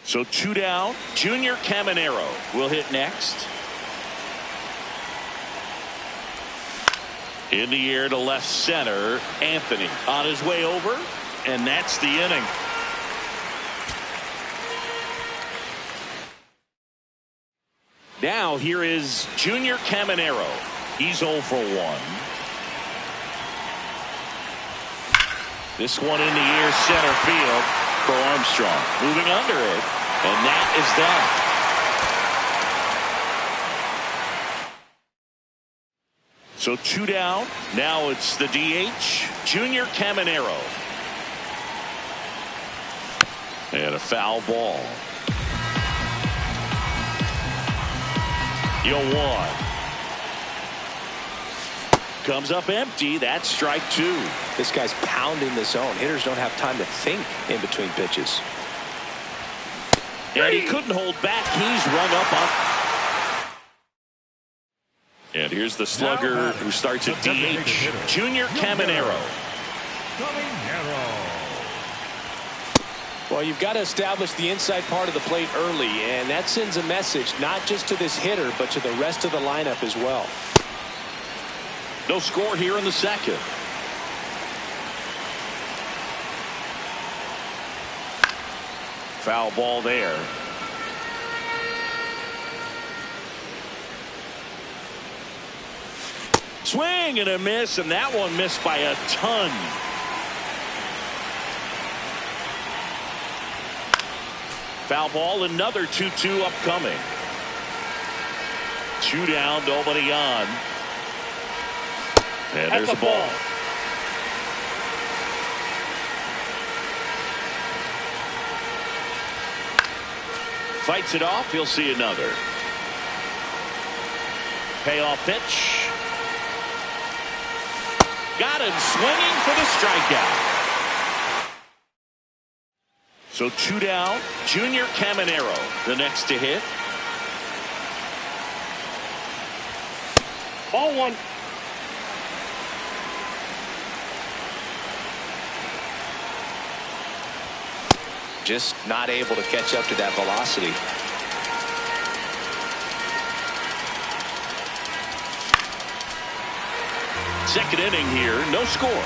So 2 down. Junior Caminero will hit next. In the air to left center. Anthony on his way over, and that's the inning. Now here is Junior Caminero. He's 0 for 1. This one in the air center field for Armstrong. Moving under it, and that is that. So 2 down. Now it's the DH, Junior Caminero. And a foul ball. 0-1. Comes up empty. That's strike 2. This guy's pounding the zone. Hitters don't have time to think in between pitches. And he couldn't hold back. He's rung up on. And here's the slugger who starts at DH, Junior Caminero. Well, you've got to establish the inside part of the plate early, and that sends a message not just to this hitter, but to the rest of the lineup as well. No score here in the second. Foul ball there. Swing and a miss, and that one missed by a ton. Foul ball, another 2-2 upcoming. 2 down, nobody on. And there's the ball. Fights it off. He'll see another. Payoff pitch. Got him swinging for the strikeout. So 2 down. Junior Caminero, the next to hit. Ball 1. Just not able to catch up to that velocity. Second inning here, no score.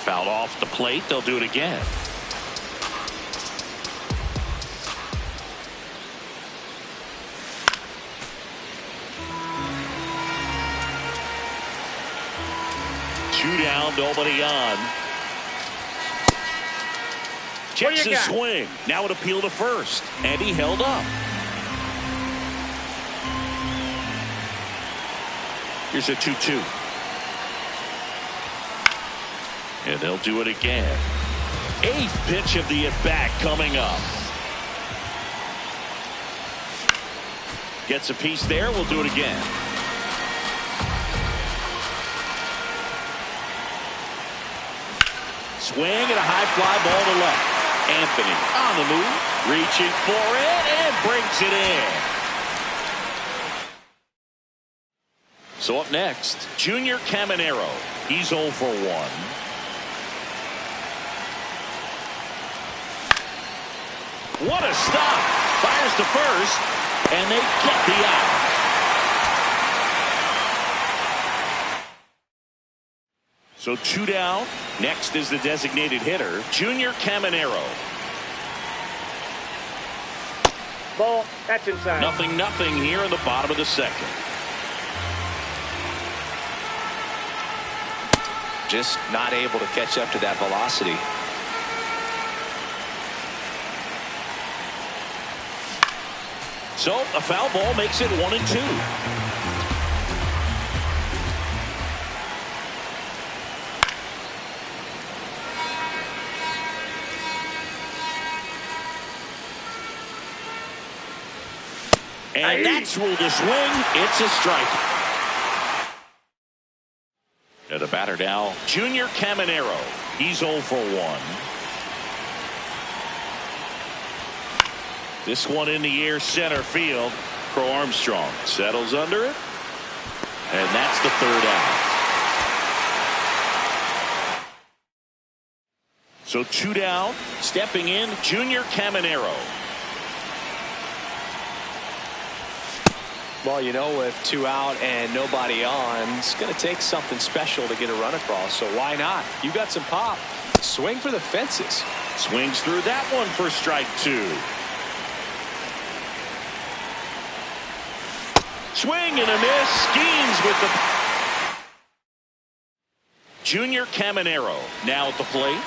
Fouled off the plate. They'll do it again. Two down, nobody on. Checks his swing. Now it appealed to first, and he held up. Here's a 2-2. And they'll do it again. 8th pitch of the at-bat coming up. Gets a piece there. We'll do it again. Swing and a high fly ball to left. Anthony on the move, reaching for it, and breaks it in. So up next, Junior Caminero. He's 0 for 1. What a stop. Fires to first, and they get the out. So 2 down. Next is the designated hitter, Junior Caminero. Ball. That's inside. 0-0 here in the bottom of the second. Just not able to catch up to that velocity. So a foul ball makes it 1-2. And that's ruled a swing. It's a strike. And the batter now, Junior Caminero. He's 0 for 1. This one in the air center field for Armstrong. Settles under it. And that's the 3rd out. So 2 down. Stepping in, Junior Caminero. Well, you know, with 2 out and nobody on, it's going to take something special to get a run across. So why not? You got some pop. Swing for the fences. Swings through that one for strike 2. Swing and a miss. Schemes with the Junior Caminero now at the plate.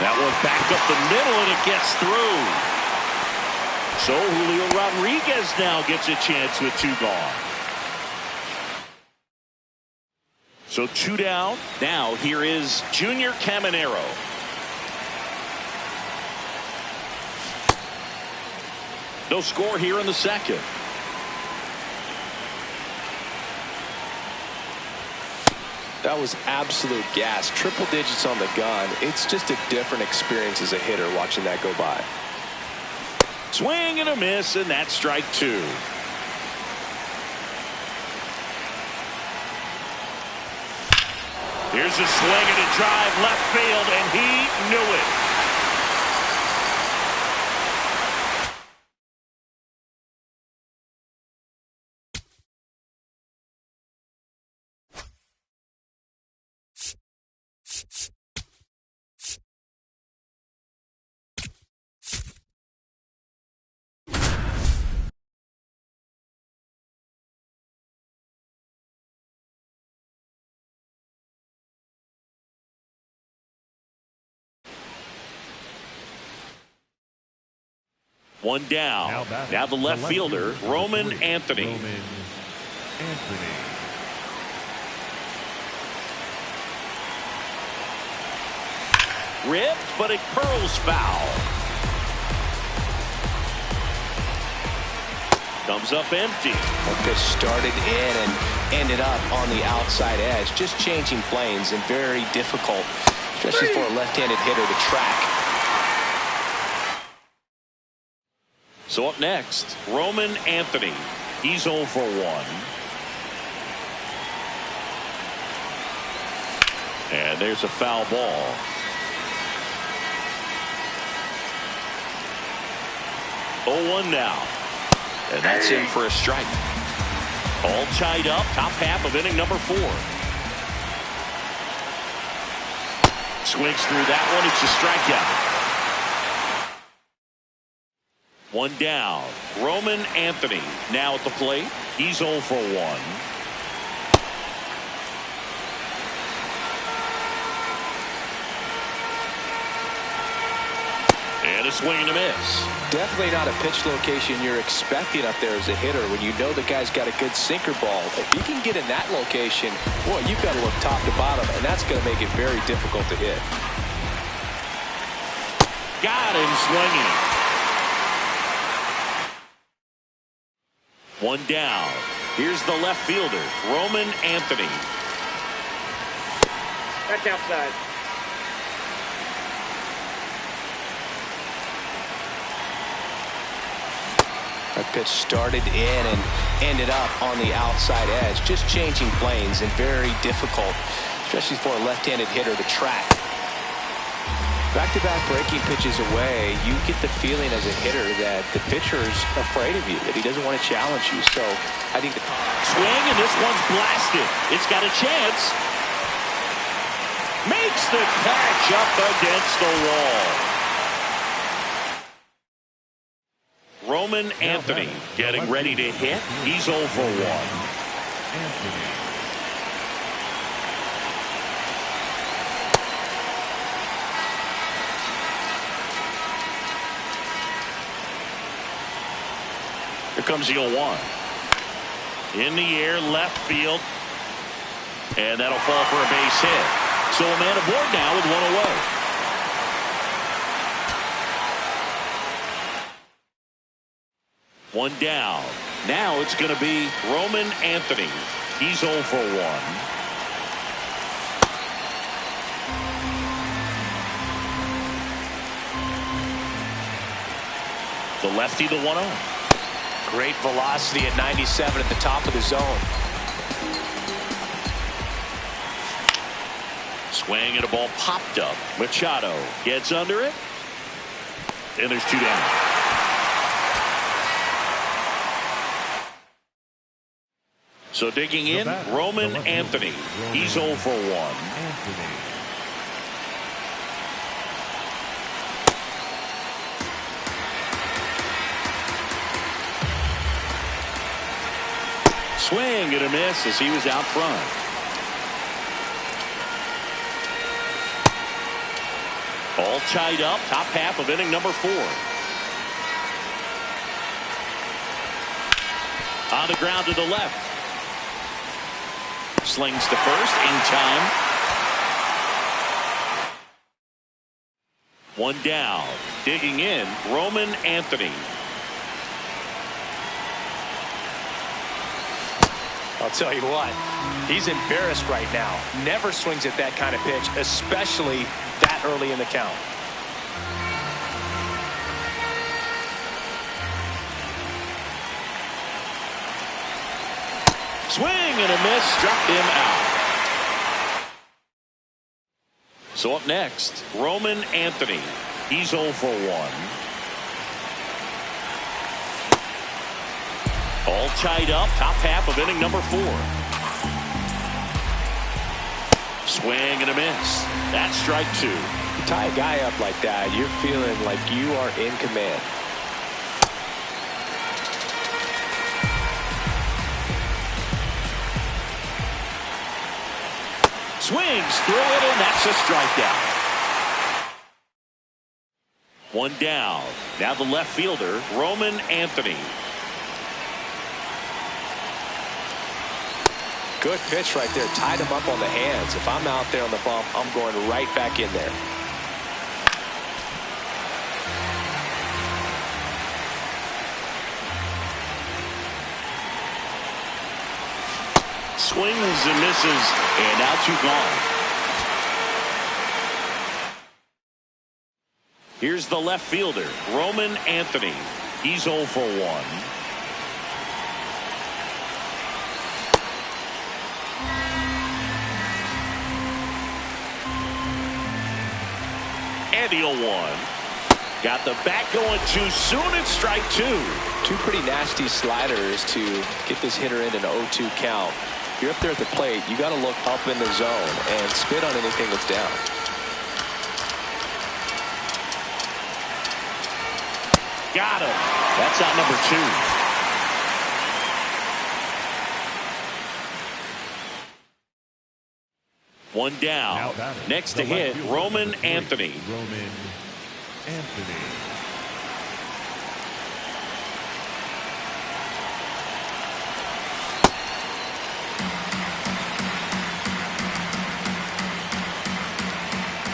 That one back up the middle, and it gets through. So Julio Rodriguez now gets a chance with 2 gone. So 2 down. Now here is Junior Caminero. No score here in the second. That was absolute gas. Triple digits on the gun. It's just a different experience as a hitter watching that go by. Swing and a miss, and that's strike 2. Here's a swing and a drive left field, and he knew it. One down. Now the left fielder, Roman Anthony. Ripped, but it curls foul. Comes up empty. That pitch started in and ended up on the outside edge. Just changing planes and very difficult, especially for a left-handed hitter to track. So up next, Roman Anthony. He's 0 for 1. And there's a foul ball. Oh, 1 now. And that's in for a strike. All tied up, top half of inning number 4. Swings through that one. It's a strikeout. 1 down. Roman Anthony now at the plate. He's 0 for 1. And a swing and a miss. Definitely not a pitch location you're expecting up there as a hitter when you know the guy's got a good sinker ball. If you can get in that location, boy, you've got to look top to bottom, and that's going to make it very difficult to hit. Got him swinging. 1 down. Here's the left fielder, Roman Anthony. That's outside. That pitch started in and ended up on the outside edge. Just changing planes and very difficult, especially for a left-handed hitter to track. Back-to-back breaking pitches away, you get the feeling as a hitter that the pitcher's afraid of you, that he doesn't want to challenge you. So I think the swing, and this one's blasted. It's got a chance. Makes the catch up against the wall. Roman Anthony getting ready to hit. He's 0 for 1. Here comes the 0-1. In the air, left field. And that'll fall for a base hit. So a man aboard now with 1 away. One down. Now it's going to be Roman Anthony. He's 0 for 1. The lefty, the 1-0. Great velocity at 97 at the top of the zone. Swing and a ball popped up. Machado gets under it. And there's 2 down. So digging in, Roman Anthony. He's 0 for 1. Swing and a miss as he was out front. All tied up, top half of inning number 4. On the ground to the left. Slings to first in time. 1 down. Digging in, Roman Anthony. I'll tell you what, he's embarrassed right now. Never swings at that kind of pitch, especially that early in the count. Swing and a miss, struck him out. So up next, Roman Anthony. He's 0 for 1. All tied up, top half of inning number 4. Swing and a miss. That's strike 2. You tie a guy up like that, you're feeling like you are in command. Swings through it, and that's a strikeout. 1 down. Now the left fielder, Roman Anthony. Good pitch right there. Tied him up on the hands. If I'm out there on the bump, I'm going right back in there. Swings and misses, and now 2 gone. Here's the left fielder, Roman Anthony. He's 0 for 1. And the 0-1. Got the bat going too soon. It's strike 2. 2 pretty nasty sliders to get this hitter in an 0-2 count. If you're up there at the plate, you got to look up in the zone and spit on anything that's down. Got him. That's out number 2. 1 down. Next to hit, Roman Anthony. Roman Anthony.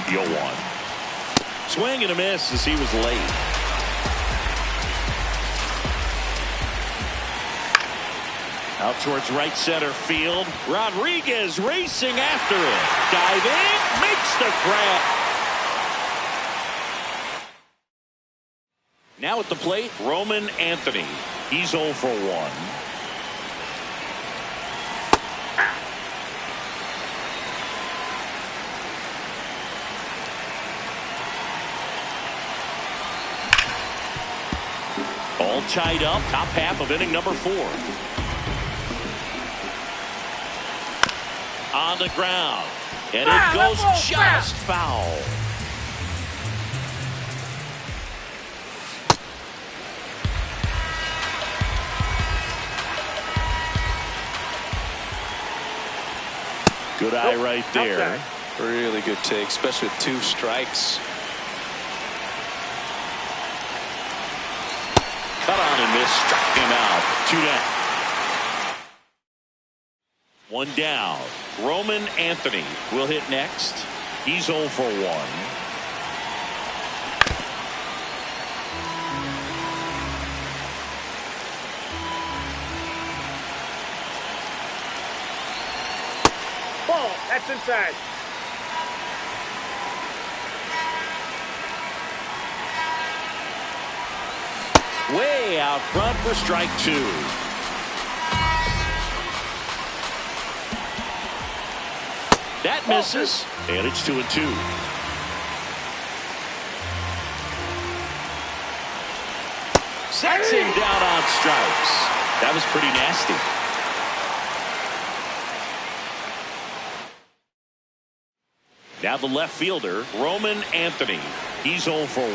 The 0-1. Swing and a miss as he was late. Out towards right center field. Rodriguez racing after it. Diving, makes the grab. Now at the plate, Roman Anthony. He's 0 for 1. All tied up, top half of inning number 4. On the ground, and it goes just foul. Good eye right there. Really good take, especially with 2 strikes. Cut on and miss, struck him out. 2 down. 1 down. Roman Anthony will hit next. He's 0 for 1. Ball. That's inside. Way out front for strike two. That misses, and it's 2-2. Sets him down on strikes. That was pretty nasty. Now the left fielder, Roman Anthony. He's 0 for 1.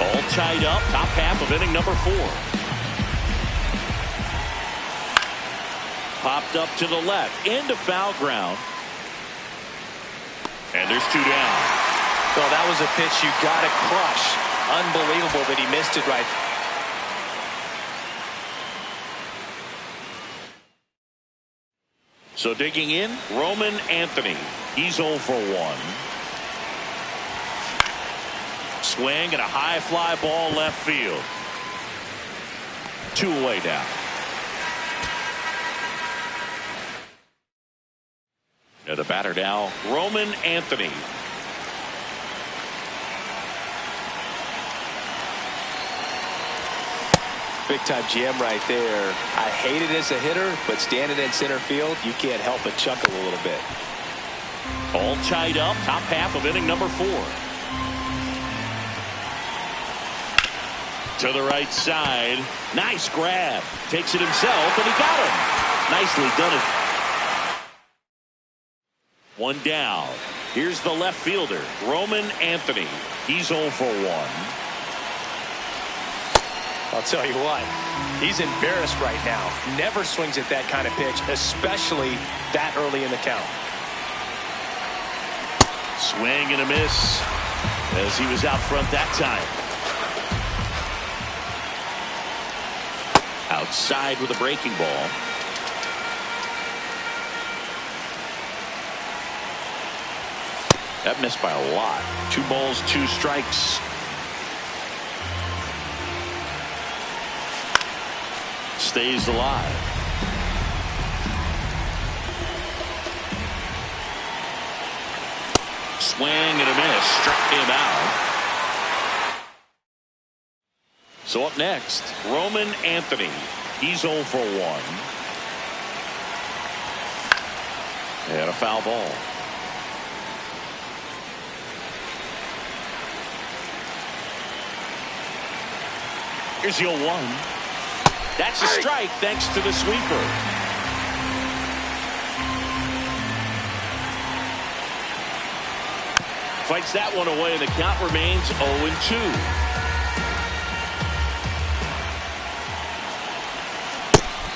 All tied up, top half of inning number 4. Popped up to the left, into foul ground. And there's 2 down. Well, that was a pitch you got to crush. Unbelievable that he missed it right. So digging in, Roman Anthony. He's 0 for 1. Swing and a high fly ball left field. 2 away now. And the batter now, Roman Anthony. Big time jam right there. I hate it as a hitter, but standing in center field, you can't help but chuckle a little bit. All tied up, top half of inning number 4. To the right side. Nice grab. Takes it himself, and he got him. Nicely done it. 1 down. Here's the left fielder, Roman Anthony. He's 0 for 1. I'll tell you what, he's embarrassed right now. Never swings at that kind of pitch, especially that early in the count. Swing and a miss as he was out front that time. Outside with a breaking ball. That missed by a lot. 2 balls, 2 strikes. Stays alive. Swing and a miss. Struck him out. So up next, Roman Anthony. He's 0 for 1. And a foul ball. Here's the 0-1. That's a strike thanks to the sweeper. Fights that one away, and the count remains 0-2.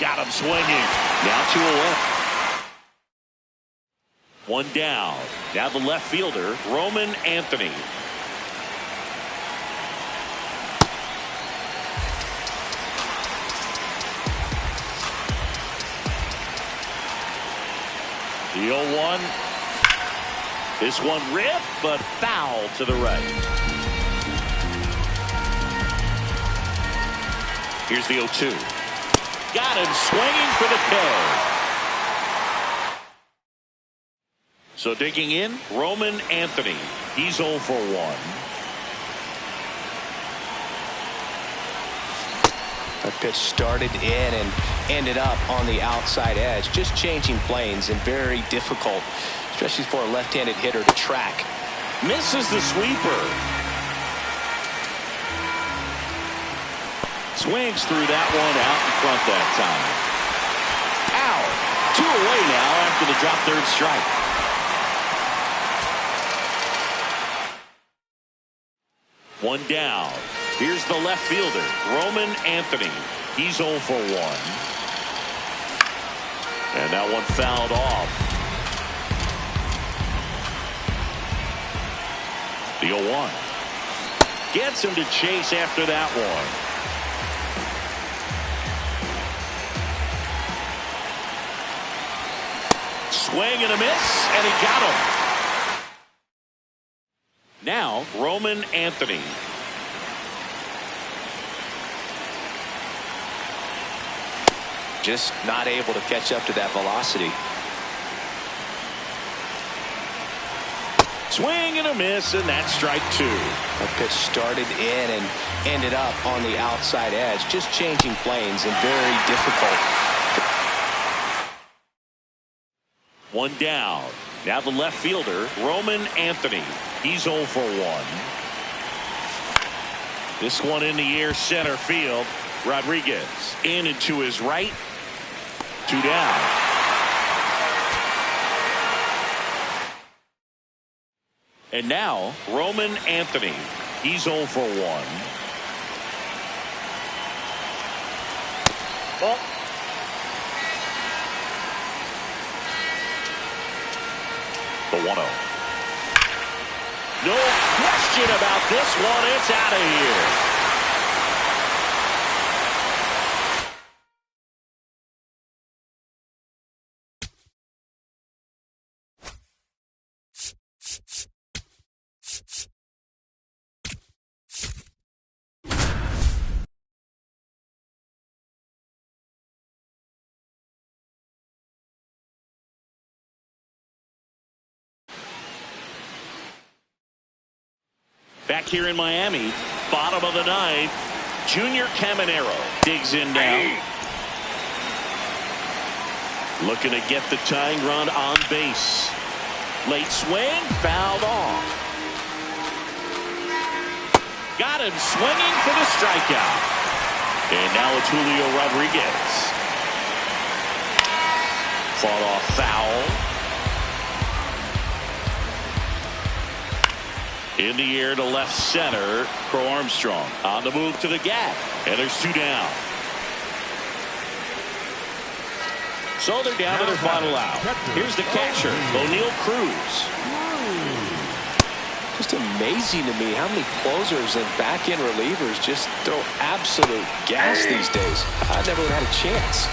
Got him swinging. Now 2 away. 1 down. Now the left fielder, Roman Anthony. The 0-1. This one ripped, but foul to the right. Here's the 0-2. Got him swinging for the K. So digging in, Roman Anthony. He's 0 for 1. That pitch started in and ended up on the outside edge, just changing planes, and very difficult, especially for a left-handed hitter, to track. Misses the sweeper. Swings through that one out in front that time. Out. 2 away now after the drop third strike. One down. Here's the left fielder, Roman Anthony. He's 0 for 1. And that one fouled off. The 0-1. Gets him to chase after that one. Swing and a miss, and he got him. Now, Roman Anthony. Just not able to catch up to that velocity. Swing and a miss, and that's strike two. That pitch started in and ended up on the outside edge. Just changing planes and very difficult. One down. Now the left fielder, Roman Anthony. He's 0 for 1. This one in the air, center field. Rodriguez in and to his right. 2 down. And now Roman Anthony. He's 0 for 1. Ball. The 1-0. No question about this one. It's out of here. Back here in Miami, bottom of the ninth, Junior Caminero digs in now. Looking to get the tying run on base. Late swing, fouled off. Got him swinging for the strikeout. And now it's Julio Rodriguez. Fought off foul. In the air to left center, Crow Armstrong on the move to the gap, and there's 2 down. So they're down to their final out. Here's the catcher, O'Neal Cruz. Just amazing to me how many closers and back-end relievers just throw absolute gas these days. I never had a chance.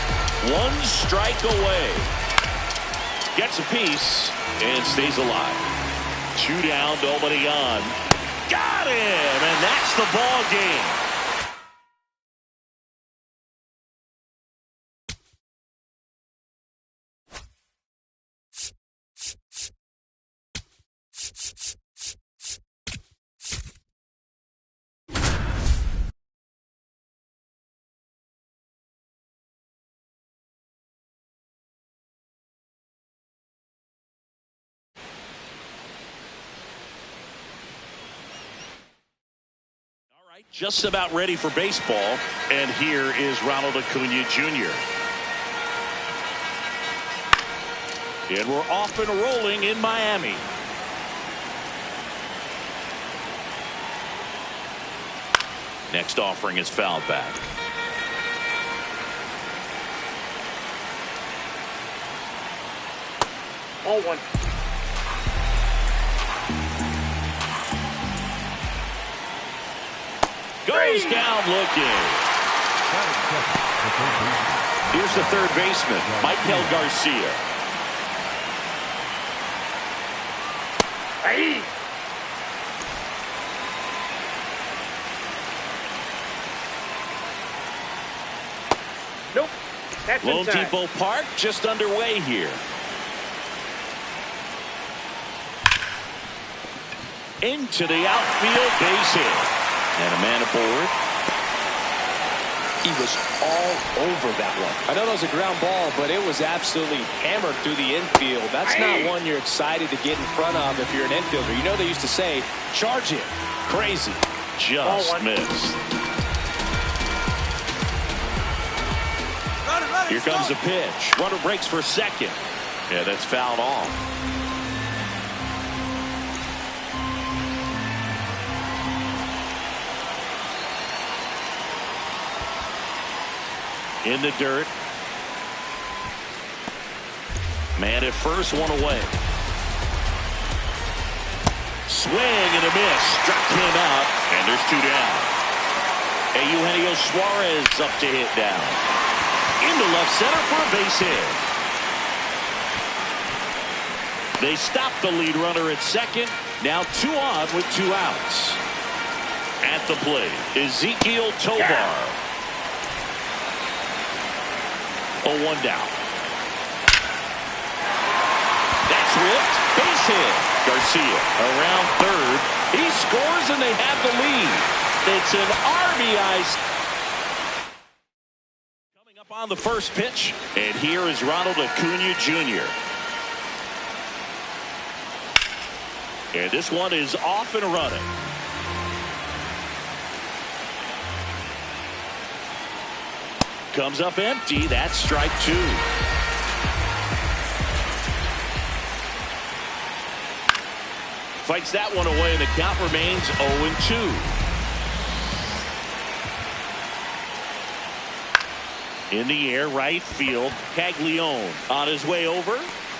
1 strike away. Gets a piece and stays alive. 2 down, nobody on. Got him, and that's the ball game. Just about ready for baseball, and here is Ronald Acuna Jr. And we're off and rolling in Miami. Next offering is fouled back. Ball 1. Goes down looking. Here's the third baseman, Michael Garcia. Hey. Nope. That's Lone inside. Depot Park just underway here. Into the outfield, base hit. And a man aboard. He was all over that one. I know that was a ground ball, but it was absolutely hammered through the infield. That's not one you're excited to get in front of if you're an infielder. You know they used to say, charge it. Crazy. Just missed. Here comes the pitch. Runner breaks for second. Yeah, that's fouled off. In the dirt. Man at first, 1 away. Swing and a miss. Struck him out, and there's 2 down. And Eugenio Suarez up to hit down. Into left center for a base hit. They stop the lead runner at second. Now 2 on with 2 outs. At the plate, Ezekiel Tovar. 0-1 down. That's whipped. Base hit. Garcia around third. He scores and they have the lead. It's an RBI. Coming up on the first pitch. And here is Ronald Acuna Jr. And this one is off and running. Comes up empty. That's strike two. Fights that one away, and the count remains 0-2. In the air, right field. Caglione on his way over.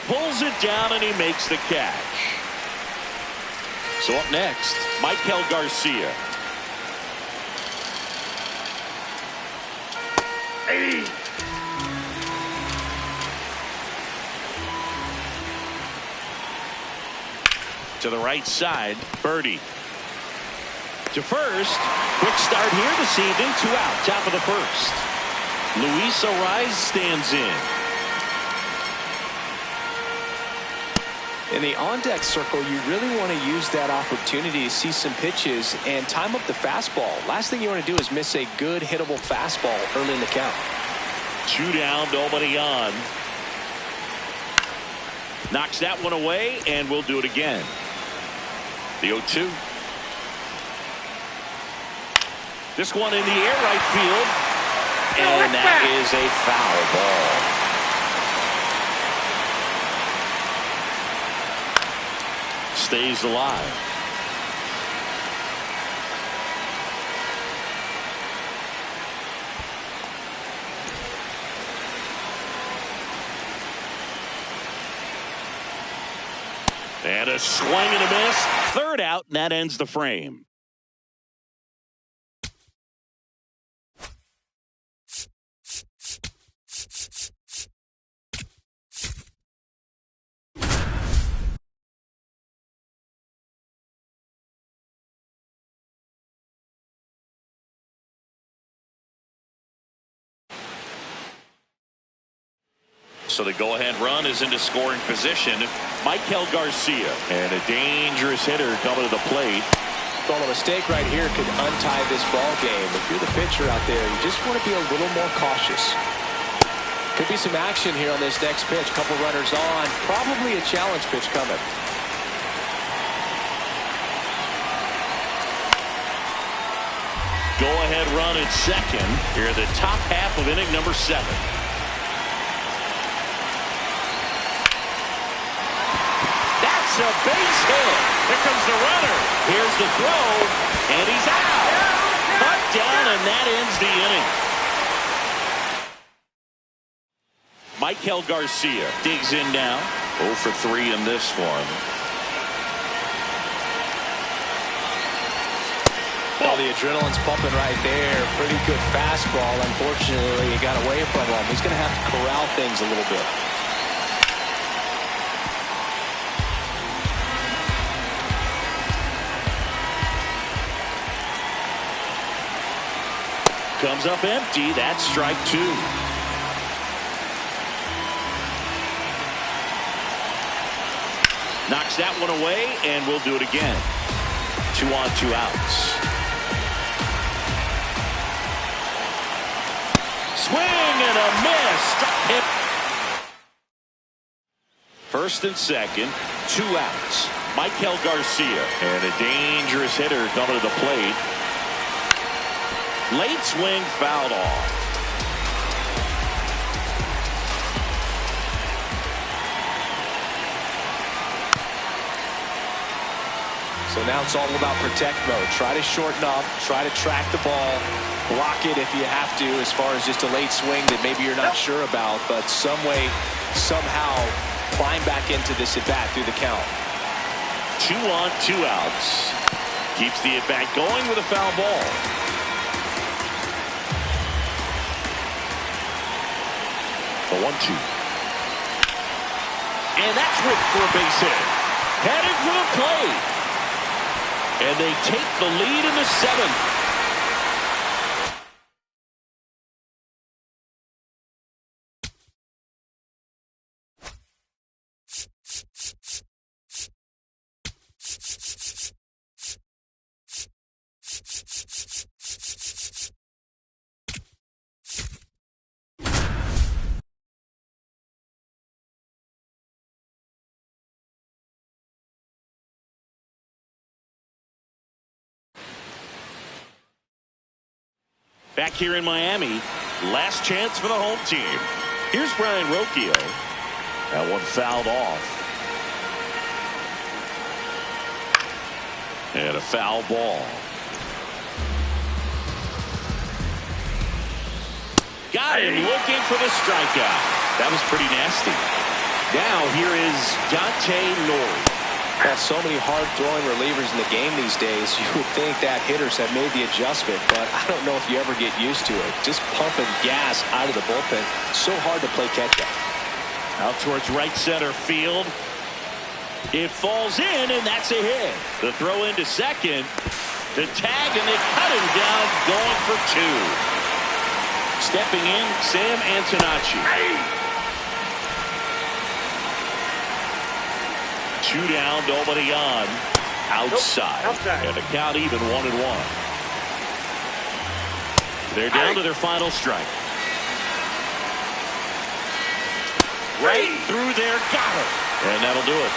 Pulls it down, and he makes the catch. So up next, Michael Garcia. Hey. To the right side, Birdie. To first. Quick start here this evening. 2 out. Top of the first. Luis Ariz stands in. In the on-deck circle, you really want to use that opportunity to see some pitches and time up the fastball. Last thing you want to do is miss a good hittable fastball early in the count. 2 down, nobody on. Knocks that one away, and we'll do it again. The 0-2. This one in the air, right field. And that is a foul ball. Stays alive. And a swing and a miss. 3rd out, and that ends the frame. So the go-ahead run is into scoring position. Michael Garcia, and a dangerous hitter coming to the plate. Well, a mistake right here could untie this ball game. If you're the pitcher out there, you just want to be a little more cautious. Could be some action here on this next pitch. Couple runners on. Probably a challenge pitch coming. Go-ahead run at second. Here at the top half of inning number 7. A base hit. Here comes the runner. Here's the throw, and he's out. Cut down, and that ends the inning. Michael Garcia digs in now. 0 for 3 in this one. Well, the adrenaline's pumping right there. Pretty good fastball. Unfortunately, he got away from him. He's going to have to corral things a little bit. Comes up empty. That's strike 2. Knocks that one away, and we'll do it again. 2 on, 2 outs. Swing and a miss. Hit. First and second, 2 outs. Michael Garcia, and a dangerous hitter coming to the plate. Late swing, fouled off. So now it's all about protect mode. Try to shorten up, try to track the ball, block it if you have to, as far as just a late swing that maybe you're not sure about, but some way, somehow climb back into this at-bat through the count. 2 on, 2 outs. Keeps the at-bat going with a foul ball. The 1-2. And that's whipped for a base hit. Headed for the plate. And they take the lead in the 7th. Back here in Miami, last chance for the home team. Here's Brian Rocchio. That one fouled off. And a foul ball. Got him looking for the strikeout. That was pretty nasty. Now here is Dante Nori. Well, so many hard-throwing relievers in the game these days. You would think that hitters have made the adjustment, but I don't know if you ever get used to it. Just pumping gas out of the bullpen. So hard to play catch-up. Out towards right center field. It falls in, and that's a hit. The throw into second. The tag, and they cut him down, going for two. Stepping in, Sam Antonacci. Two down, nobody on. Outside. Nope, outside. And the count even 1-1. They're down to their final strike. Right through there, got it. And that'll do it.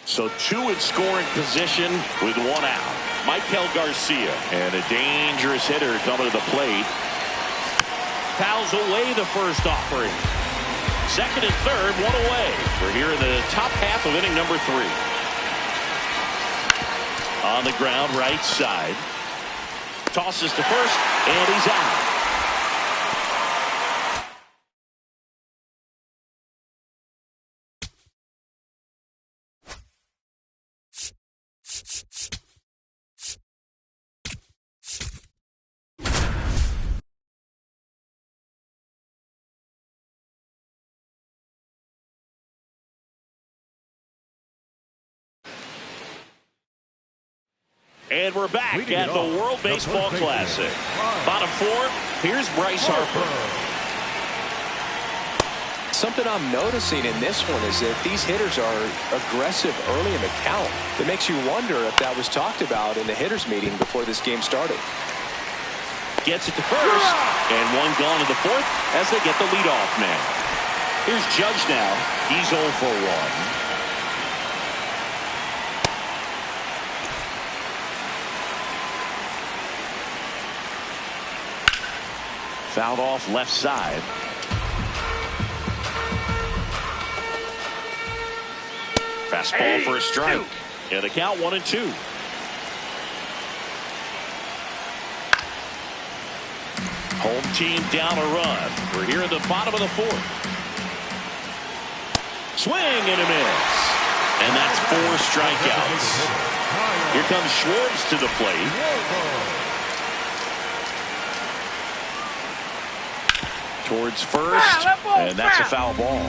So two in scoring position with one out. Michael Garcia, and a dangerous hitter coming to the plate. Fouls away the first offering. Second and third, one away. We're here in the top half of inning number 3. On the ground, right side. Tosses to first, and he's out. And we're back at the World Baseball Classic. Bottom 4, here's Bryce Harper. Something I'm noticing in this one is that these hitters are aggressive early in the count. It makes you wonder if that was talked about in the hitters meeting before this game started. Gets it to first, and one gone in the 4th as they get the leadoff man. Here's Judge now. He's 0 for 1. Fouled off left side. Fastball for a strike. And the count 1-2. Home team down a run. We're here in the bottom of the 4th. Swing and a miss. And that's 4 strikeouts. Here comes Schwartz to the plate. Towards first, and that's a foul ball.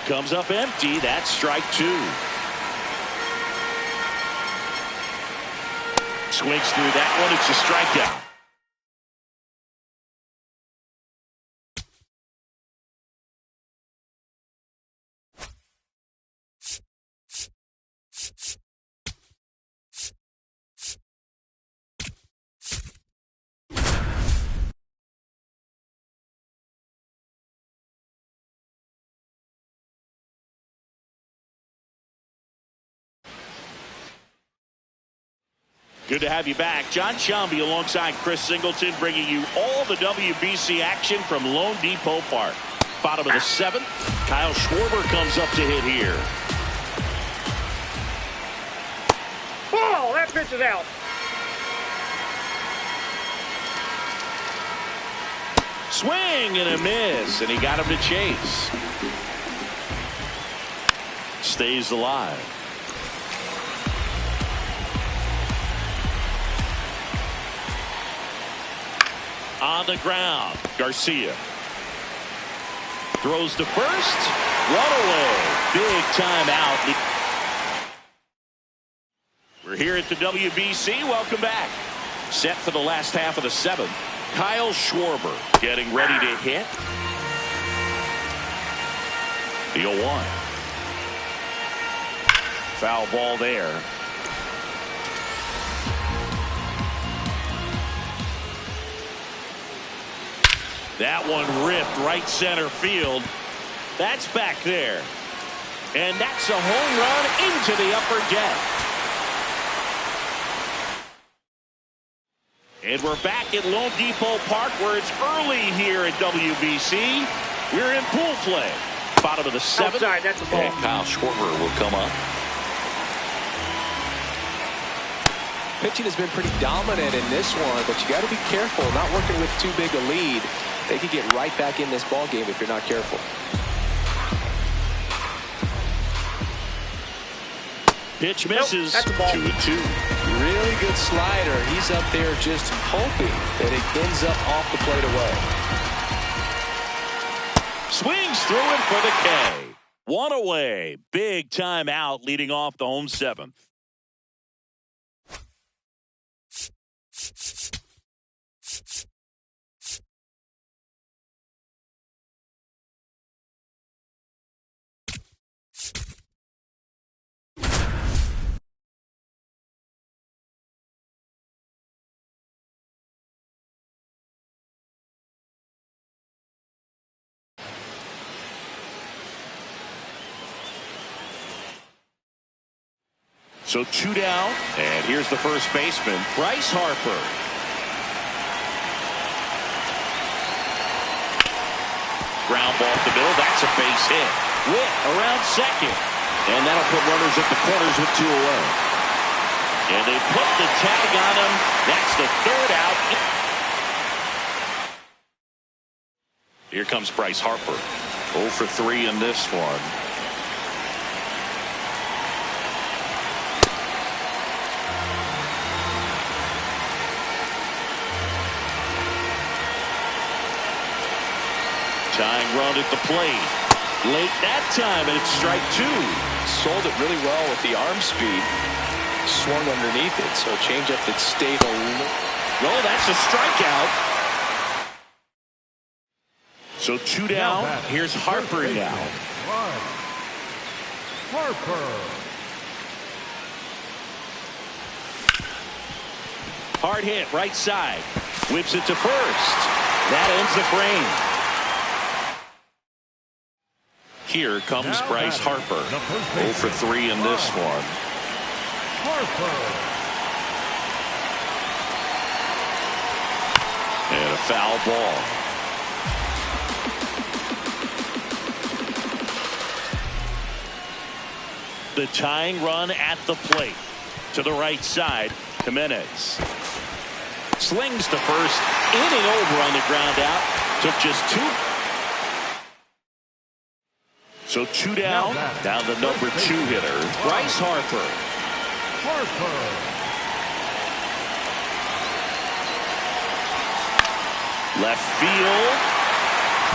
Comes up empty. That's strike 2. Swings through that one. It's a strikeout. Good to have you back. John Sciambi alongside Chris Singleton, bringing you all the WBC action from Lone Depot Park. Bottom of the 7th. Kyle Schwarber comes up to hit here. Ball! That pitch is out. Swing and a miss, and he got him to chase. Stays alive. On the ground, Garcia throws to first. One away. Big time out. here at the WBC. Welcome back. Set for the last half of the seventh. Kyle Schwarber getting ready to hit. The 0-1. Foul ball there. That one ripped right center field. That's back there. And that's a home run into the upper deck. And we're back at Lone Depot Park where it's early here at WBC. We're in pool play. Bottom of the seventh. Outside, that's a ball. And Kyle Schwarber will come up. Pitching has been pretty dominant in this one, but you got to be careful, not working with too big a lead. They could get right back in this ball game if you're not careful. Pitch misses. Nope, 2-2. Really good slider. He's up there just hoping that it ends up off the plate away. Swings through him for the K. One away. Big time out leading off the home seventh. So 2 down, and here's the first baseman, Bryce Harper. Ground ball up the middle. That's a base hit. Witt around second. And that'll put runners at the corners with 2 away. And they put the tag on him. That's the third out. Here comes Bryce Harper. 0 for 3 in this one. Tying run at the plate. Late that time, and it's strike 2. Sold it really well with the arm speed. Swung underneath it, so a changeup that stayed a little. No, that's a strikeout. So 2 down. Here's Harper now. Harper. Hard hit, right side. Whips it to first. That ends the frame. Here comes Bryce Harper. 0 for 3 in this one. Harper. And a foul ball. The tying run at the plate. To the right side, Jimenez. Slings to first. Inning over on the ground out. Took just 2. So 2 down. Down the number 2 hitter, Bryce Harper. Harper. Left field.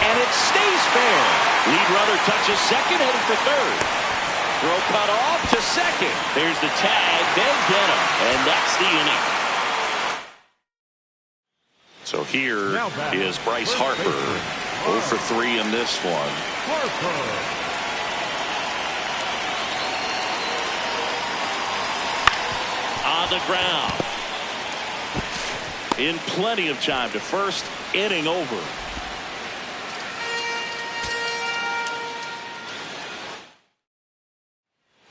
And it stays fair. Lead runner touches second, headed for third. Throw cut off to second. There's the tag. Then get him. And that's the inning. So here is Bryce Harper. 0 for 3 in this one. Harper. On the ground. In plenty of time to first, inning over.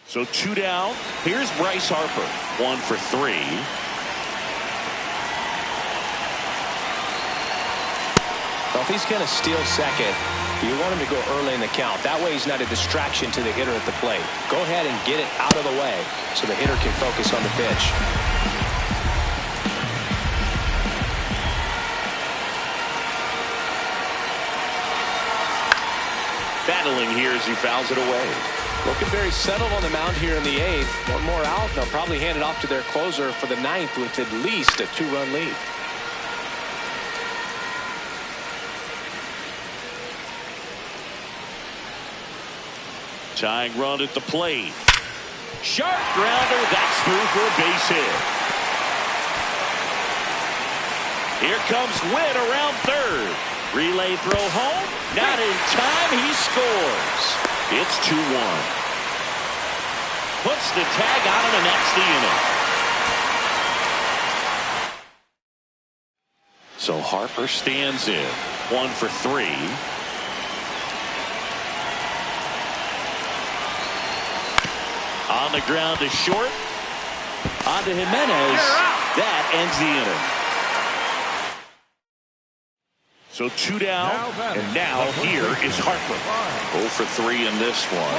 So 2 down. Here's Bryce Harper. 1 for 3. Well, if he's going to steal second, you want him to go early in the count. That way he's not a distraction to the hitter at the plate. Go ahead and get it out of the way so the hitter can focus on the pitch. Battling here as he fouls it away. Looking very settled on the mound here in the 8th. One more out. They'll probably hand it off to their closer for the 9th with at least a 2-run lead. Tying run at the plate. Sharp grounder. That's through for a base hit. Here comes Witt around third. Relay throw home. Not in time. He scores. It's 2-1. Puts the tag on him, and that's the inning. So Harper stands in. 1 for 3. On the ground to short. On to Jimenez. That ends the inning. So 2 down, and now here is Harper. 0 for 3 in this one.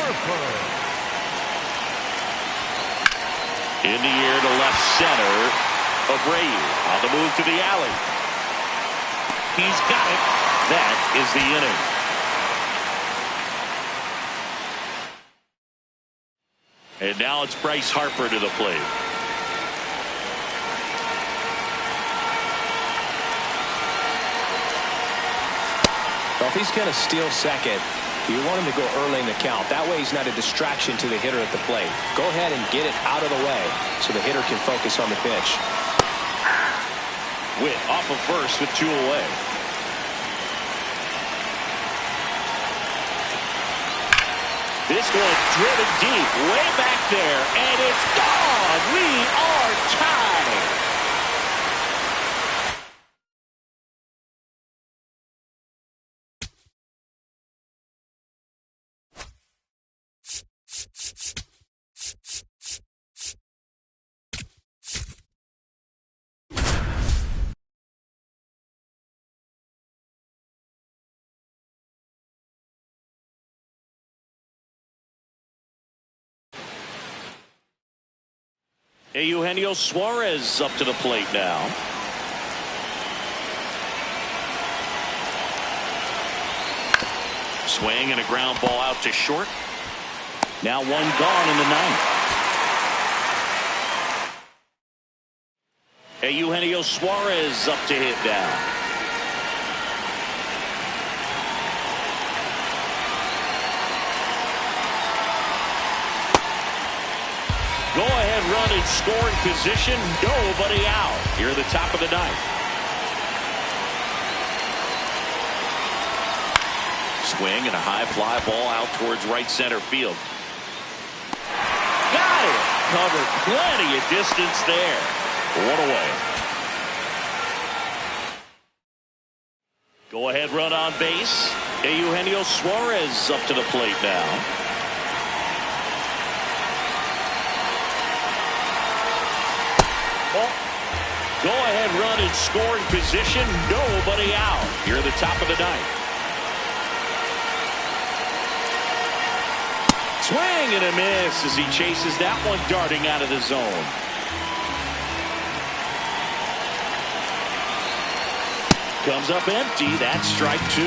In the air to left center. Abreu on the move to the alley. He's got it. That is the inning. And now it's Bryce Harper to the plate. Well, if he's going to steal second, you want him to go early in the count. That way he's not a distraction to the hitter at the plate. Go ahead and get it out of the way so the hitter can focus on the pitch. Witt off of first with 2 away. This one driven deep, way back there, and it's gone. We are tied. Eugenio Suarez up to the plate now. Swing and a ground ball out to short. Now 1 gone in the 9th. Eugenio Suarez up to hit down. Go ahead run in scoring position. Nobody out. Here at the top of the 9th. Swing and a high fly ball out towards right center field. Got it. Covered plenty of distance there. 1 away. Go ahead run on base. Eugenio Suarez up to the plate now. Go ahead run in scoring position. Nobody out. Here at the top of the 9th. Swing and a miss as he chases that one darting out of the zone. Comes up empty. That's strike 2.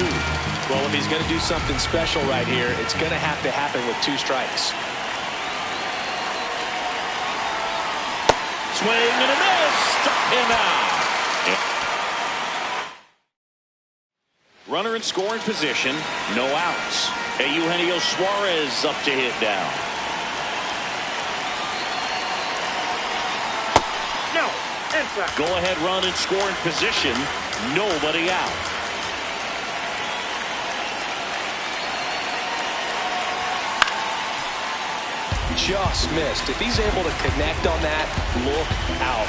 Well, if he's going to do something special right here, it's going to have to happen with 2 strikes. Swing and a miss. Struck him out. Runner in scoring position. No outs. Eugenio Suarez up to hit down. No. Inside. Go ahead run in scoring position. Nobody out. Just missed. If he's able to connect on that, look out.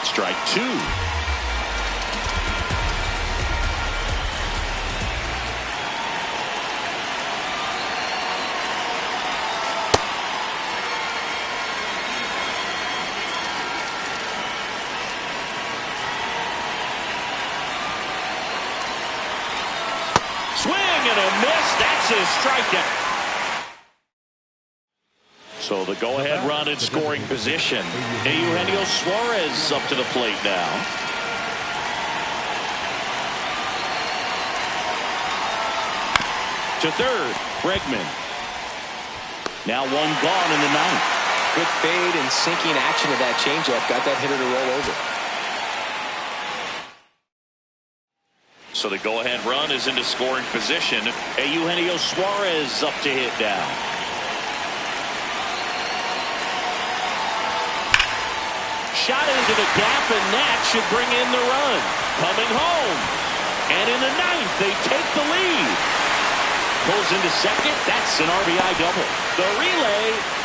Strike 2. Swing and a miss. That's his strikeout. So the go-ahead run in scoring position. Eugenio Suarez up to the plate now. To third, Bregman. Now 1 gone in the 9th. Good fade and sinking action of that changeup got that hitter to roll over. So the go-ahead run is into scoring position. Eugenio Suarez up to hit now. Shot into the gap, and that should bring in the run. Coming home. And in the ninth, they take the lead. Pulls into second. That's an RBI double. The relay.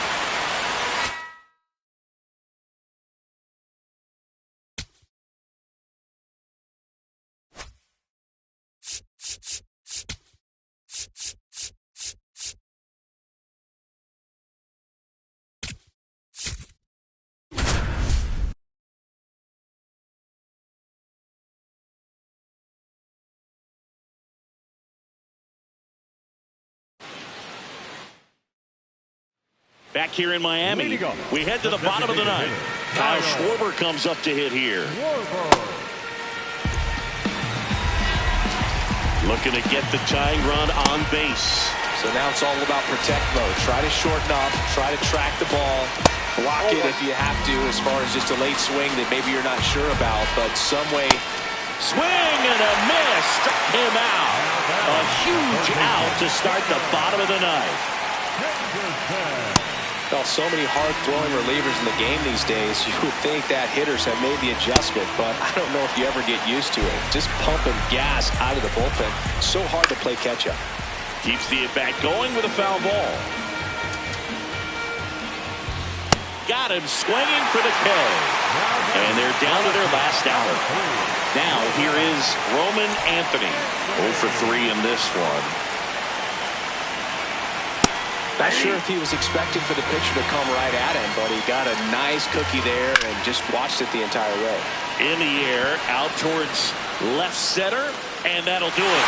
Back here in Miami, we head to the bottom of the ninth. Kyle Schwarber comes up to hit here. Looking to get the tying run on base. So now it's all about protect mode. Try to shorten up, try to track the ball, block it if you have to, as far as just a late swing that maybe you're not sure about, but some way. Swing and a miss. Struck him out. A huge out to start the bottom of the ninth. Well, so many hard-throwing relievers in the game these days, you would think that hitters have made the adjustment, but I don't know if you ever get used to it. Just pumping gas out of the bullpen. So hard to play catch-up. Keeps the at-bat going with a foul ball. Got him swinging for the K. And they're down to their last out. Now here is Roman Anthony. 0 for 3 in this one. Not sure if he was expecting for the pitcher to come right at him, but he got a nice cookie there and just watched it the entire way. In the air, out towards left center, and that'll do it.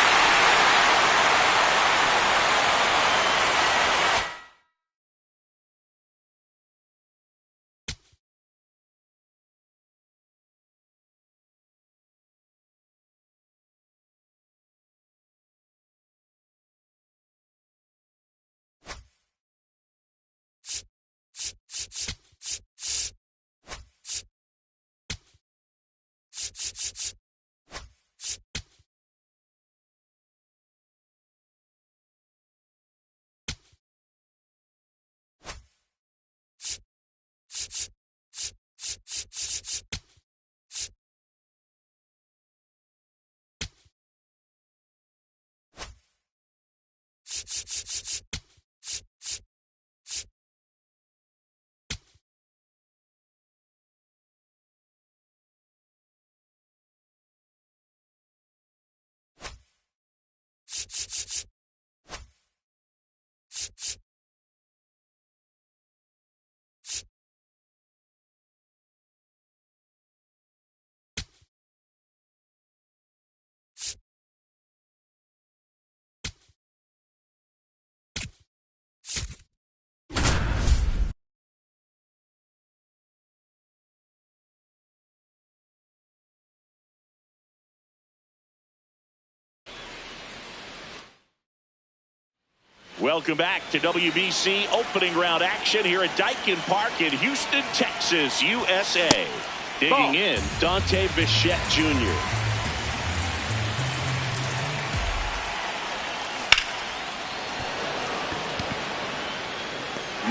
Welcome back to WBC opening round action here at Daikin Park in Houston, Texas, USA. Digging in, Dante Bichette Jr.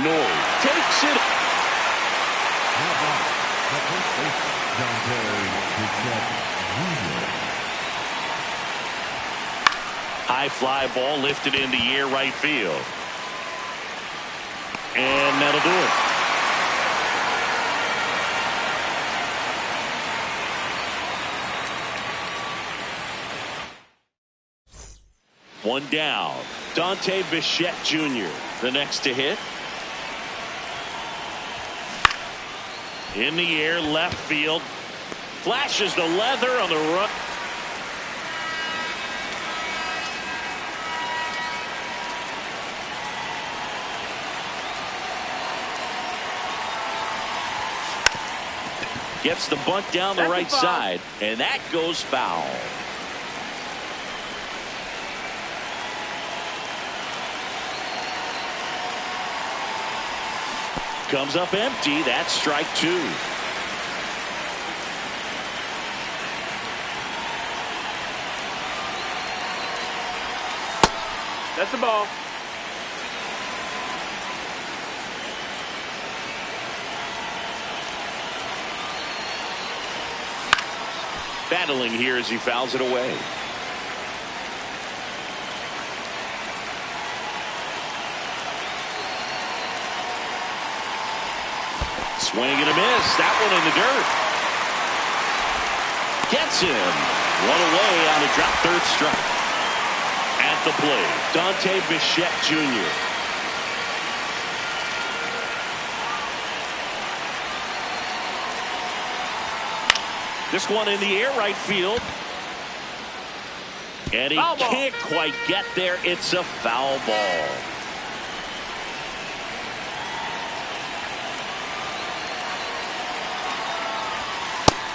Nord takes it. How about the first baseman, Dante Bichette Jr. High fly ball lifted in the air right field. And that'll do it. One down. Dante Bichette Jr. the next to hit. In the air, left field. Flashes the leather on the run. Gets the bunt down the right side, and that goes foul. Comes up empty. That's strike two. That's the ball. Battling here as he fouls it away. Swing and a miss. That one in the dirt. Gets him. One away on a drop third strike. At the plate, Dante Bichette Jr. This one in the air right field. And he can't quite get there. It's a foul ball.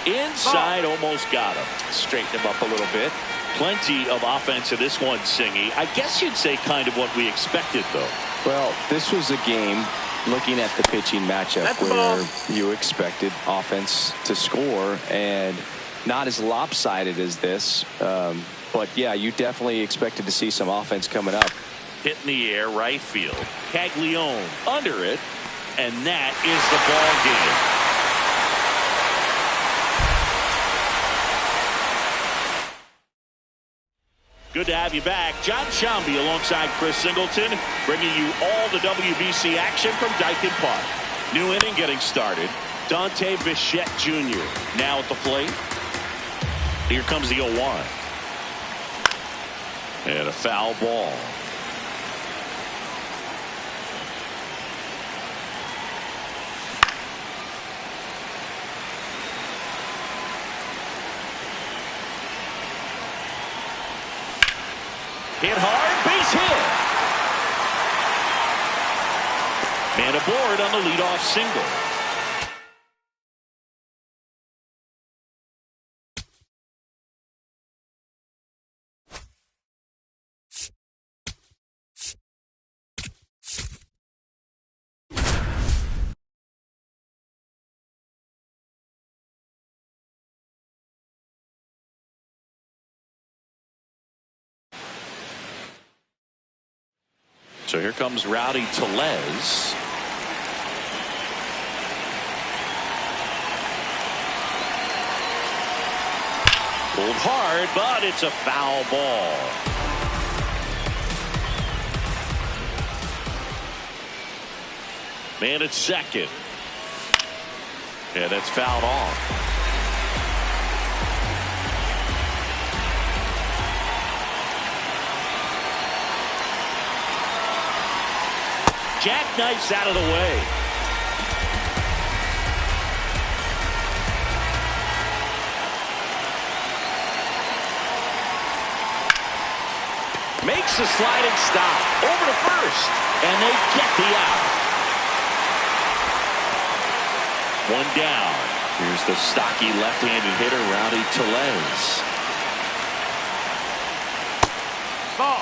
Inside, almost got him. Straighten him up a little bit. Plenty of offense in this one, Singy. I guess you'd say kind of what we expected, though. Well, this was a game, looking at the pitching matchup, where you expected offense to score, and not as lopsided as this. But, yeah, you definitely expected to see some offense coming up. Hit in the air, right field. Caglione under it, and that is the ball game. Good to have you back. John Shambi alongside Chris Singleton, bringing you all the WBC action from Dyken Park. New inning getting started. Dante Bichette Jr. now at the plate. Here comes the 0-1. And a foul ball. Hit hard, base hit. Man aboard on the leadoff single. So here comes Rowdy Tellez. Pulled hard, but it's a foul ball. Man at second. Yeah, that's fouled off. Jackknifes out of the way. Makes a sliding stop over to first, and they get the out. One down. Here's the stocky left-handed hitter, Rowdy Tellez. Ball.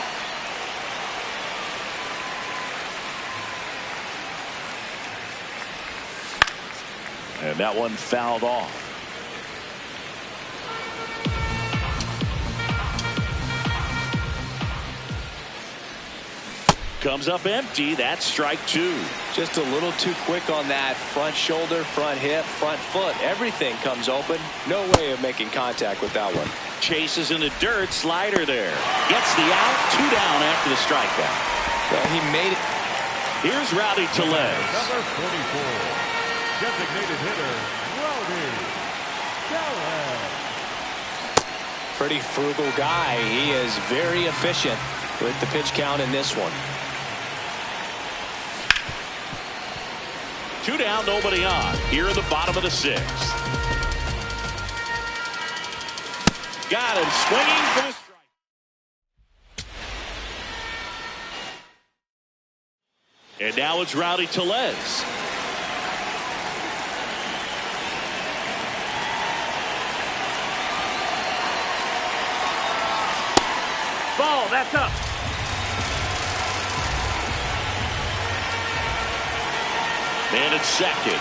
And that one fouled off. Comes up empty. That's strike two. Just a little too quick on that front shoulder, front hip, front foot. Everything comes open. No way of making contact with that one. Chases in the dirt. Slider there. Gets the out. Two down after the strikeout. Well, he made it. Here's Rowdy Tellez. Number 44. Designated hitter, Rowdy Tellez. Pretty frugal guy. He is very efficient with the pitch count in this one. Two down, nobody on. Here in the bottom of the sixth. Got him swinging for the strike. And now it's Rowdy Tellez. Ball, that's up. Man at second.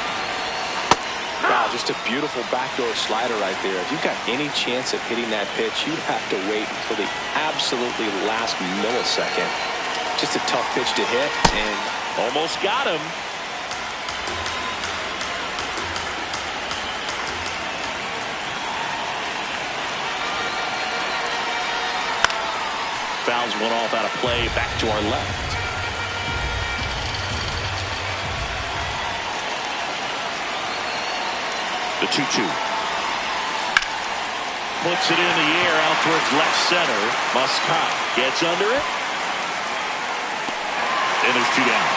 Wow, just a beautiful backdoor slider right there. If you've got any chance of hitting that pitch, you have to wait until the absolutely last millisecond Just a tough pitch to hit, and almost got him. Fouls one off out of play, back to our left. The 2-2. Puts it in the air out towards left center. Muscat gets under it. And there's 2 down.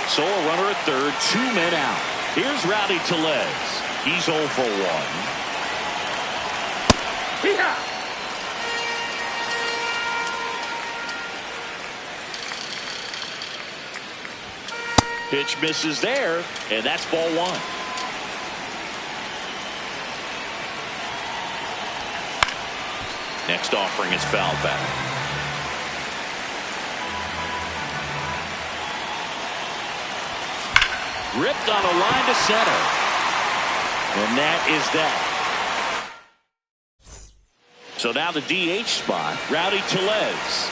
So a runner at third, 2 men out. Here's Rowdy Tellez. He's 0 for 1. Pitch misses there, and that's ball 1. Next offering is fouled back. Ripped on a line to center. And that is that. So now the DH spot, Rowdy Tellez.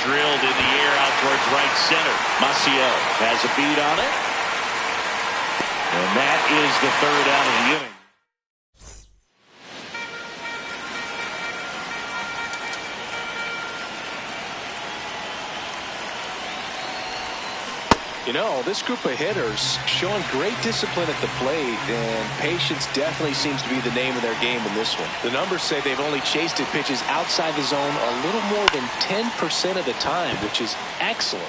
Drilled in the air out towards right center. Maciel has a beat on it. And that is the 3rd out of the inning. you know, this group of hitters showing great discipline at the plate, and patience definitely seems to be the name of their game in this one. The numbers say they've only chased at pitches outside the zone a little more than 10% of the time, which is excellent.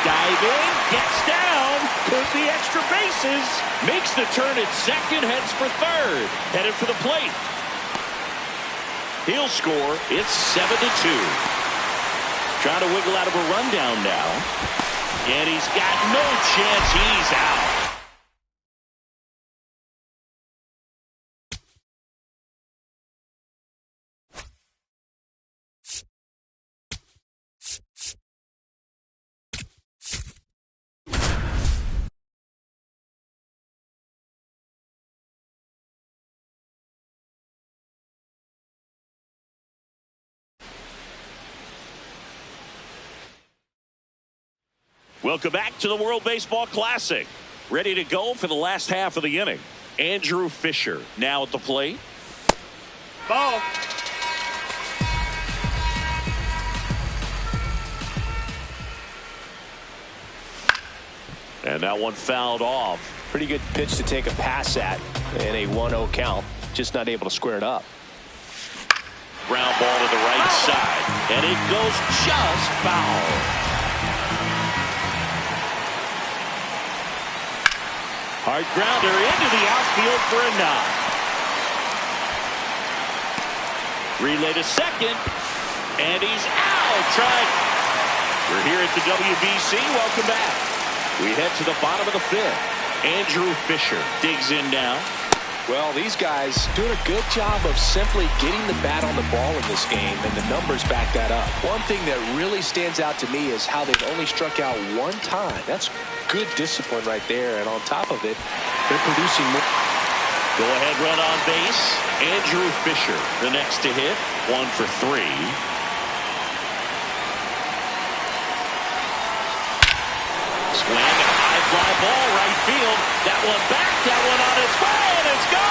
Diving, gets down, took the extra bases, makes the turn at second, heads for third, headed for the plate. He'll score. It's 7-2. Trying to wiggle out of a rundown now. And he's got no chance. He's out. Welcome back to the World Baseball Classic. Ready to go for the last half of the inning. Andrew Fisher now at the plate. Ball. And that one fouled off. Pretty good pitch to take a pass at in a 1-0 count. Just not able to square it up. Ground ball to the right side. And it goes just foul. Hard grounder into the outfield for a knock. Relay to second. And he's out. We're here at the WBC. Welcome back. We head to the bottom of the 5th. Andrew Fisher digs in now. Well, these guys doing a good job of simply getting the bat on the ball in this game, and the numbers back that up. One thing that really stands out to me is how they've only struck out one time. That's good discipline right there, and on top of it, they're producing more. Go ahead run on base. Andrew Fisher, the next to hit, 1 for 3. Swing, a high fly ball, right field. That one back, that one on its way, and it's gone.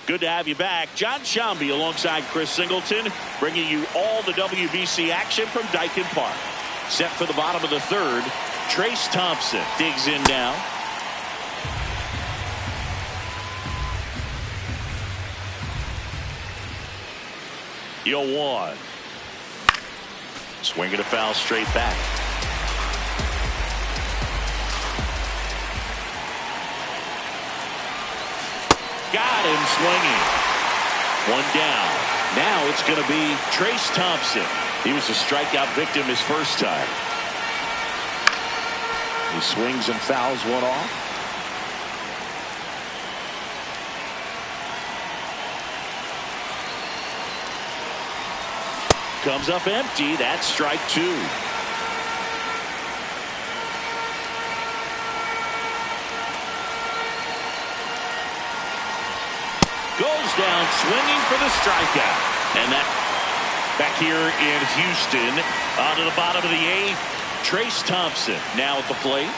Good to have you back. John Shambi alongside Chris Singleton, bringing you all the WBC action from Dyken Park. Set for the bottom of the 3rd. Trace Thompson digs in now. Yo 1. Swinging a foul straight back. Got him swinging. One down. Now it's going to be Trace Thompson. He was a strikeout victim his first time. He swings and fouls one off. Comes up empty. That's strike two. Goes down swinging for the strikeout. And that back here in Houston, onto the bottom of the eighth. Trace Thompson now at the plate.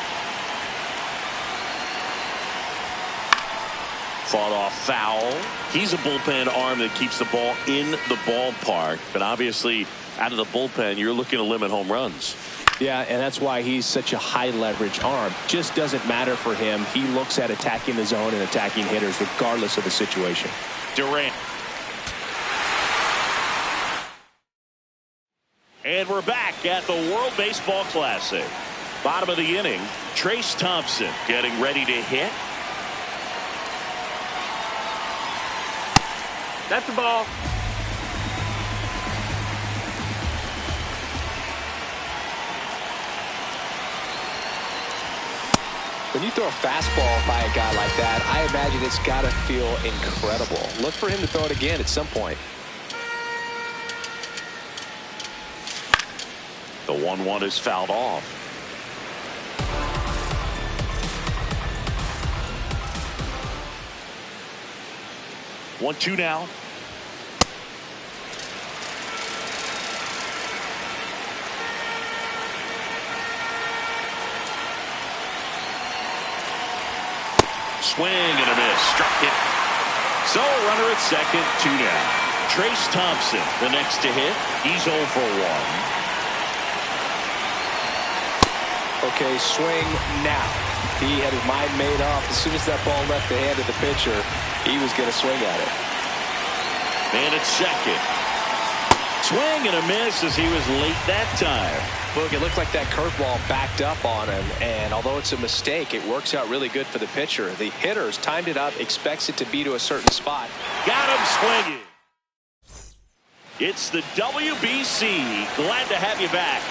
Fought off foul. He's a bullpen arm that keeps the ball in the ballpark. But obviously, out of the bullpen, you're looking to limit home runs. Yeah, and that's why he's such a high leverage arm. Just doesn't matter for him. He looks at attacking the zone and attacking hitters regardless of the situation. Durant. And we're back at the World Baseball Classic. Bottom of the inning, Trace Thompson getting ready to hit. That's the ball. When you throw a fastball by a guy like that, I imagine it's got to feel incredible. Look for him to throw it again at some point. The 1-1 is fouled off. One, two now. Swing and a miss. Struck it. So a runner at second, two down. Trace Thompson, the next to hit. He's 0 for 1. Okay, swing now. He had his mind made up. As soon as that ball left the hand of the pitcher, he was going to swing at it. Man at second. Swing and a miss as he was late that time. Look, it looked like that curveball backed up on him, and although it's a mistake, it works out really good for the pitcher. The hitter's timed it up, expects it to be to a certain spot. Got him swinging. It's the WBC. Glad to have you back.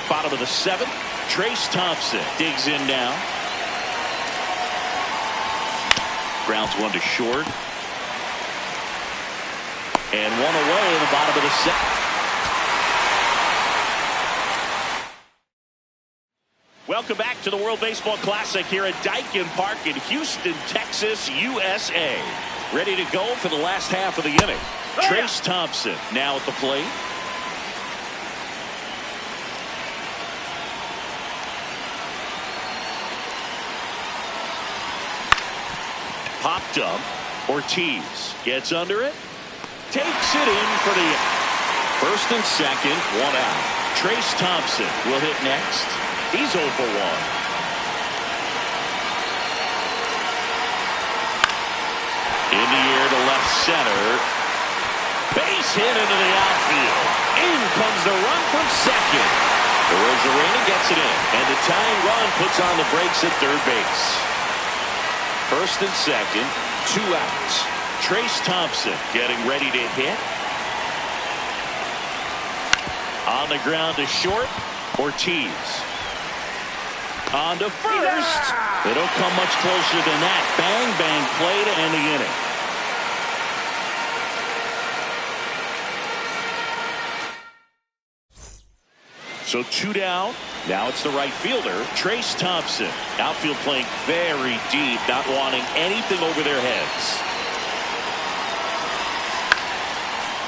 Bottom of the seventh. Trace Thompson digs in now. Grounds one to short. And one away in the bottom of the seventh. Welcome back to the World Baseball Classic here at Daikin Park in Houston, Texas, USA. Ready to go for the last half of the inning. Trace Thompson now at the plate. Popped up. Ortiz gets under it. Takes it in for the first and second. One out. Trace Thompson will hit next. He's 0 for 1. In the air to left center. Base hit into the outfield. In comes the run from second. Rosarena gets it in. And the tying run puts on the brakes at third base. First and second. 2 outs. Trace Thompson getting ready to hit. On the ground to short. Ortiz. On to first. They don't come much closer than that. Bang, bang play to end the inning. So 2 down. Now it's the right fielder, Trace Thompson. Outfield playing very deep, not wanting anything over their heads.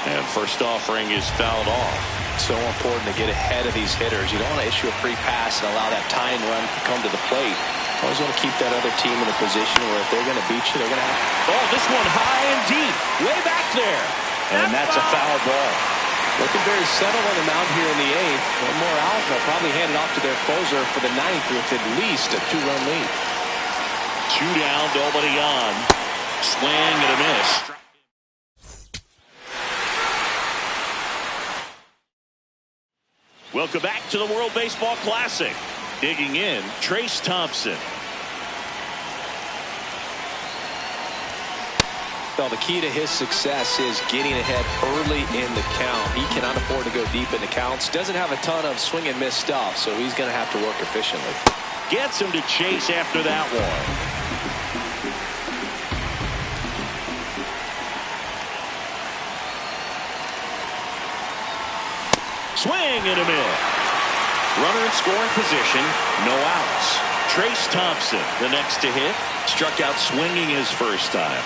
And first offering is fouled off. So important to get ahead of these hitters. You don't want to issue a free pass and allow that tying run to come to the plate. Always want to keep that other team in a position where if they're going to beat you, they're going to have. Oh, this one high and deep, way back there. And that's a foul ball. Looking very settled on the mound here in the eighth. One more out, and they'll probably hand it off to their closer for the ninth with at least a 2-run lead. 2 down, nobody on. Swing and a miss. Welcome back to the World Baseball Classic. Digging in, Trace Thompson. Well, the key to his success is getting ahead early in the count. He cannot afford to go deep in the counts. Doesn't have a ton of swing and miss stuff, so he's going to have to work efficiently. Gets him to chase after that one. Swing and a miss. Runner in scoring position, no outs. Trace Thompson, the next to hit, struck out swinging his first time.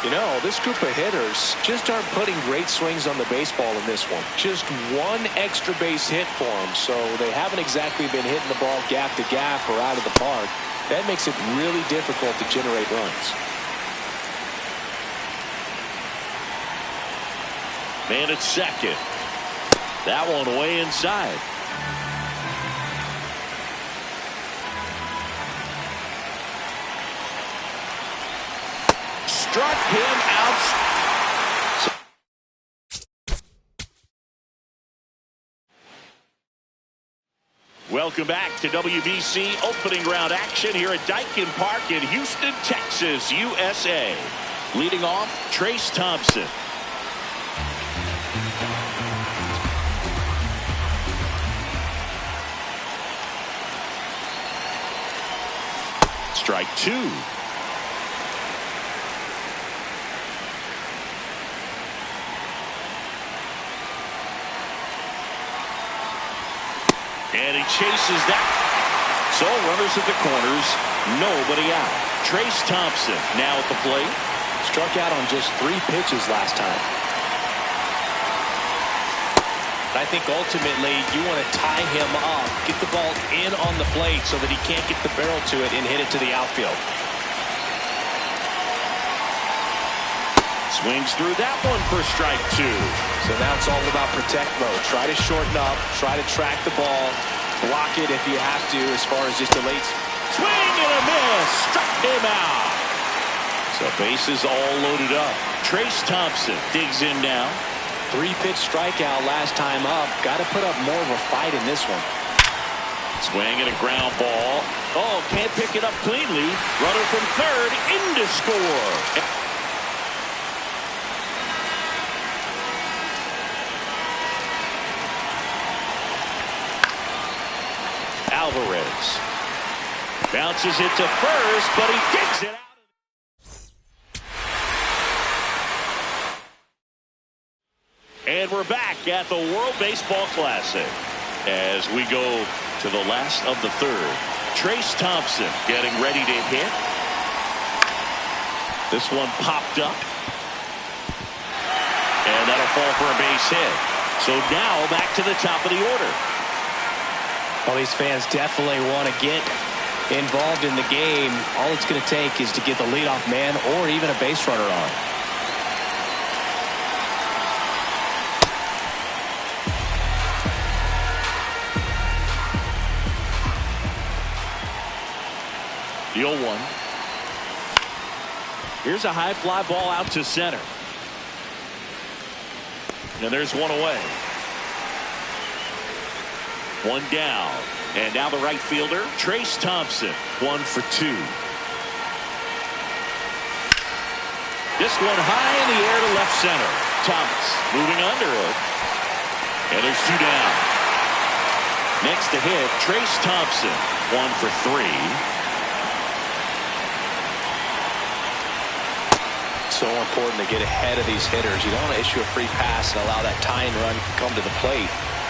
You know, this group of hitters just aren't putting great swings on the baseball in this one. Just one extra base hit for them, so they haven't exactly been hitting the ball gap to gap or out of the park. That makes it really difficult to generate runs. Man at second. That one way inside. Struck him out. Welcome back to WBC opening round action here at Daikin Park in Houston, Texas, USA. Leading off, Trace Thompson. Strike two. And he chases that. So runners at the corners, nobody out. Trace Thompson now at the plate. Struck out on just 3 pitches last time. I think ultimately you want to tie him up, get the ball in on the plate so that he can't get the barrel to it and hit it to the outfield. Swings through that one for strike two. So now it's all about protect mode. Try to shorten up, try to track the ball, block it if you have to as far as just a late swing and a miss. Struck him out. So bases all loaded up. Trace Thompson digs in now. 3-pitch strikeout last time up. Got to put up more of a fight in this one. Swing and a ground ball. Oh, can't pick it up cleanly. Runner from third in to score. Alvarez bounces it to first, but he digs it out. And we're back at the World Baseball Classic as we go to the last of the third. Trace Thompson getting ready to hit. This one popped up. And that'll fall for a base hit. So now back to the top of the order. Well, these fans definitely want to get involved in the game. All it's going to take is to get the leadoff man or even a base runner on. The 0-1. Here's a high fly ball out to center. And there's one away. One down. And now the right fielder, Trace Thompson, 1 for 2. This one high in the air to left center. Thomas moving under it. And there's 2 down. Next to hit, Trace Thompson, 1 for 3. So important to get ahead of these hitters. You don't want to issue a free pass and allow that tying run to come to the plate.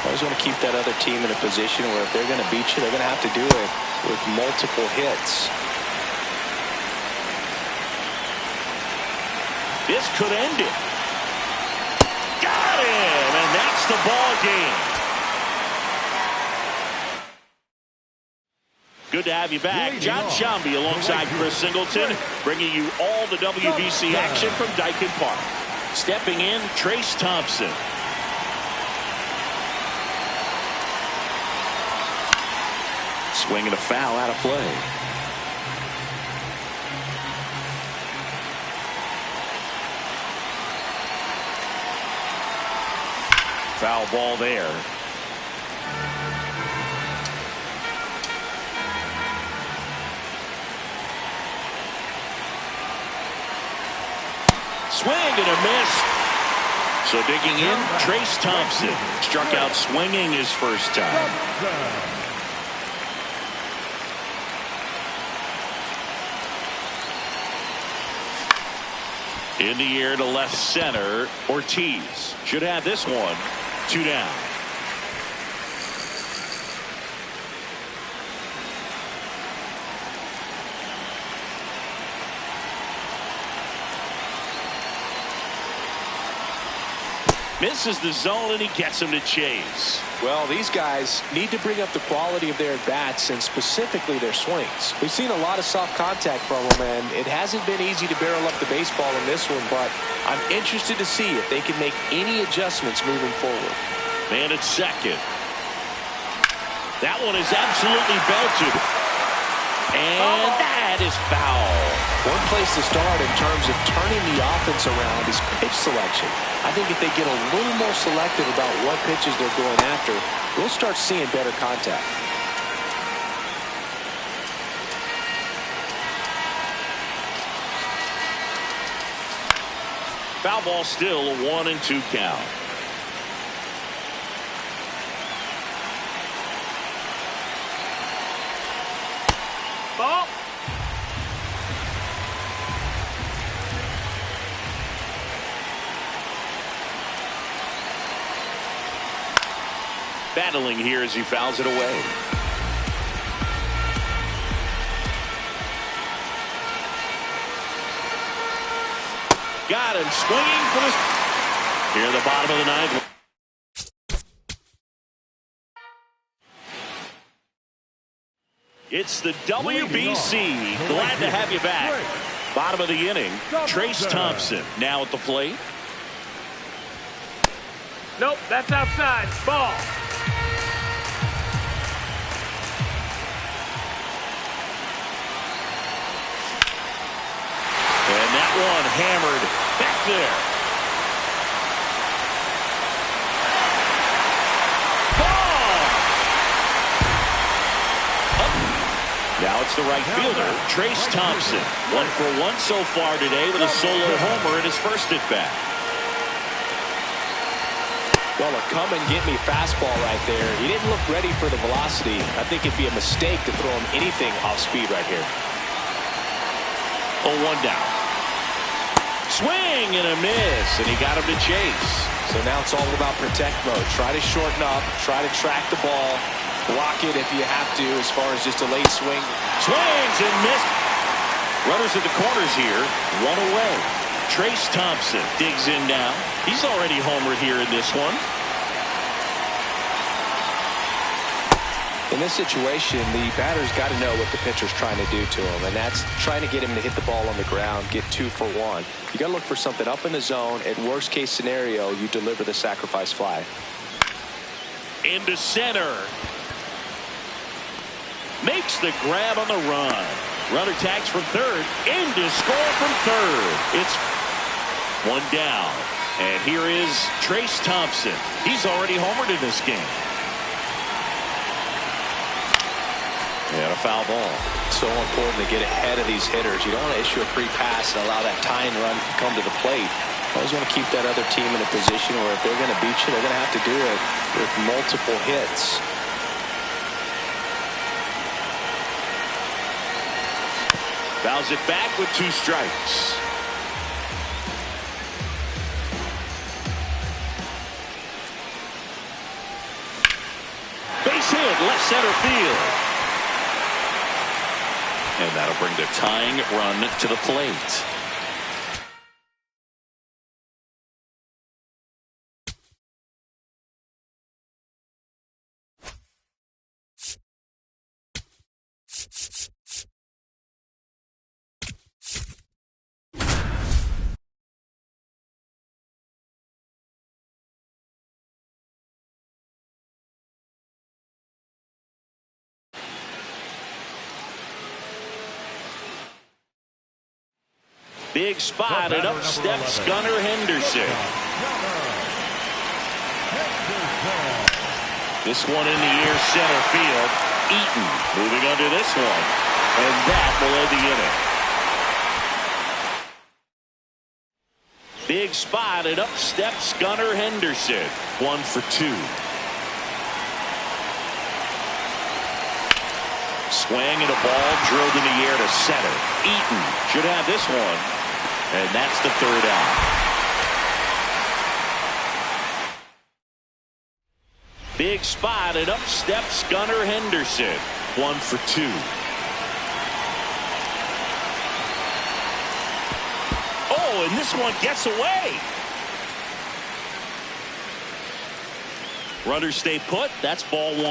Always want to keep that other team in a position where if they're going to beat you, they're going to have to do it with multiple hits. This could end it. Got him, and that's the ball game. Good to have you back. John Shambi alongside Chris Singleton, bringing you all the WBC action from Daikin Park. Stepping in, Trace Thompson. Swinging a foul out of play. Foul ball there. swing and a miss. So digging in, Trace Thompson struck out swinging his first time. In the air to left center, Ortiz should have this one. 2 down. Misses the zone and he gets him to chase. Well, these guys need to bring up the quality of their at-bats and specifically their swings. We've seen a lot of soft contact from them, and it hasn't been easy to barrel up the baseball in this one, but I'm interested to see if they can make any adjustments moving forward. Man at second. That one is absolutely belted. And that is foul. One place to start in terms of turning the offense around is pitch selection. I think if they get a little more selective about what pitches they're going after, we'll start seeing better contact. Foul ball still, a 1-2 count. Ball. Battling here as he fouls it away. Got him swinging for this. Here at the bottom of the ninth. It's the WBC. Glad to have you back. Bottom of the inning. Trace Thompson now at the plate. Nope, that's outside. Ball. And that one hammered back there. Ball! Up. Now it's the right fielder, Trace Thompson. 1 for 1 so far today with a solo homer in his first at bat. Well, a come-and-get-me fastball right there. He didn't look ready for the velocity. I think it'd be a mistake to throw him anything off speed right here. 0-1 down. Swing and a miss, and he got him to chase. So now it's all about protect mode. Try to shorten up, try to track the ball, block it if you have to as far as just a late swing. Swings and misses. Runners at the corners here, 1 away. Trace Thompson digs in now. He's already homered here in this one. In this situation, the batter's got to know what the pitcher's trying to do to him, and that's trying to get him to hit the ball on the ground, get 2 for 1. You got to look for something up in the zone. At worst case scenario, you deliver the sacrifice fly. Into center. Makes the grab on the run. Runner tags from third. In to score from third. It's 1 down. And here is Trace Thompson. He's already homered in this game. And a foul ball. So important to get ahead of these hitters. You don't want to issue a free pass and allow that tying run to come to the plate. You always want to keep that other team in a position where if they're going to beat you, they're going to have to do it with multiple hits. Fouls it back with 2 strikes. Base hit, left center field. And that'll bring the tying run to the plate. Big spot, and up steps Gunnar Henderson. This one in the air, center field. Eaton moving under this one, and that will end the inning. Big spot, and up steps Gunnar Henderson. 1 for 2. Swing and a ball drilled in the air to center. Eaton should have this one, and that's the 3rd out. Big spot, and up steps Gunnar Henderson. 1 for 2. Oh, and this one gets away. Runners stay put. That's ball 1.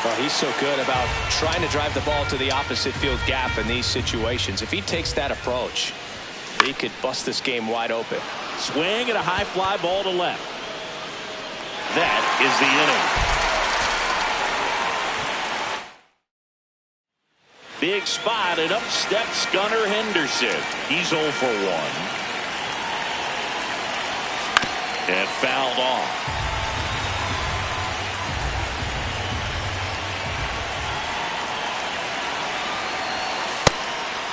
Well, he's so good about trying to drive the ball to the opposite field gap in these situations. If he takes that approach, he could bust this game wide open. Swing and a high fly ball to left. That is the inning. Big spot, and up steps Gunnar Henderson. He's 0 for 1. And fouled off.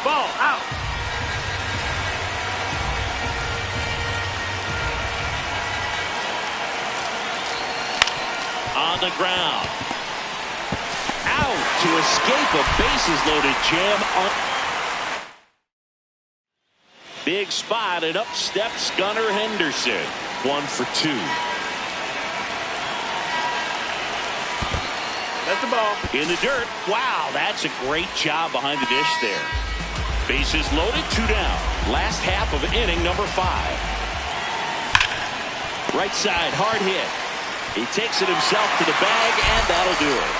Ball out. On the ground. Out to escape a bases-loaded jam. Big spot, and up steps Gunnar Henderson. 1 for 2. That's the ball. In the dirt. Wow, that's a great job behind the dish there. Bases loaded, 2 down. Last half of inning number 5. Right side, hard hit. He takes it himself to the bag, and that'll do it.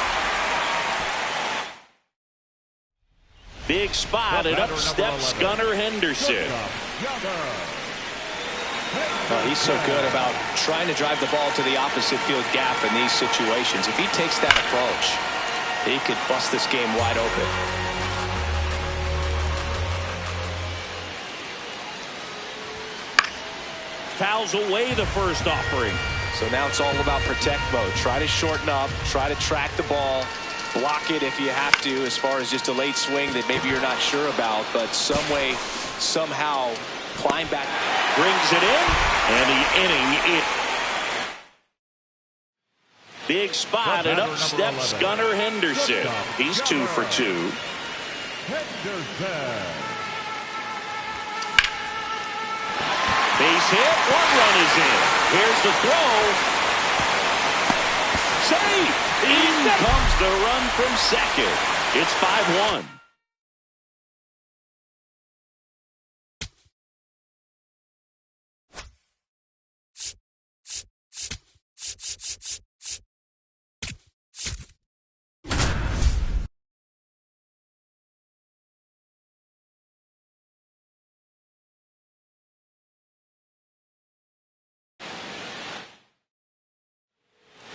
Big spot, and up steps Gunnar Henderson. Well, he's so good about trying to drive the ball to the opposite field gap in these situations. If he takes that approach, he could bust this game wide open. Fouls away the first offering. So now it's all about protect mode. Try to shorten up, try to track the ball, block it if you have to, as far as just a late swing that maybe you're not sure about, but some way, somehow climb back. Brings it in, and the inning is. Big spot, and up steps Gunnar Henderson. He's 2 for 2. Base hit, 1 run is in. Here's the throw. Save! In comes the run from second. It's 5-1.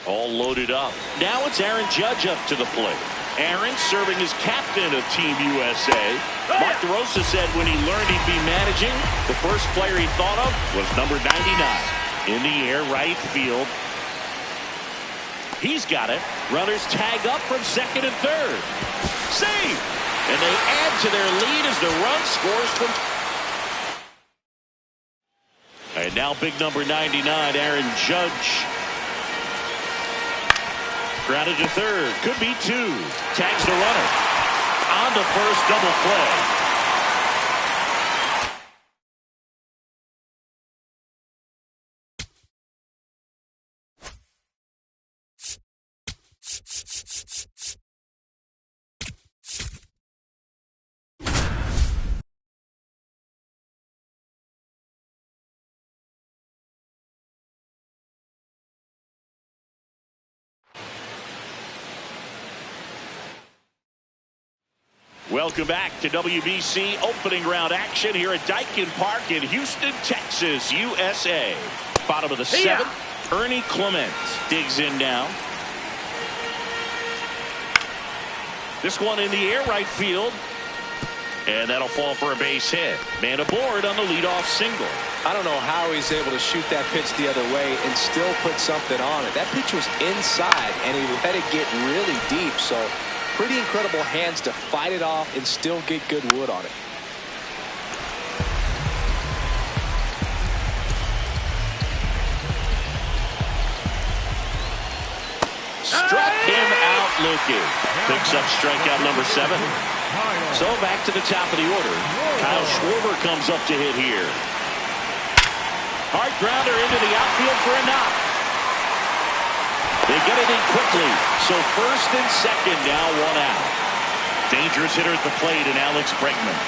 All loaded up. Now it's Aaron Judge up to the plate. Aaron serving as captain of Team USA. Mark DeRosa said when he learned he'd be managing, the first player he thought of was number 99. In the air, right field. He's got it. Runners tag up from second and third. Save! And they add to their lead as the run scores from. And now big number 99, Aaron Judge. Grounded to third. Could be 2. Tags the runner. On to first, double play. Welcome back to WBC opening round action here at Daikin Park in Houston, Texas, USA. Bottom of the 7th, Ernie Clement digs in now. This one in the air, right field. And that'll fall for a base hit. Man aboard on the leadoff single. I don't know how he's able to shoot that pitch the other way and still put something on it. That pitch was inside, and he let it get really deep. So pretty incredible hands to fight it off and still get good wood on it. Struck him out looking. Picks up strikeout number 7. So back to the top of the order. Kyle Schwarber comes up to hit here. Hard grounder into the outfield for a knock. They get it in quickly. So first and second now, 1 out. Dangerous hitter at the plate in Alex Bregman.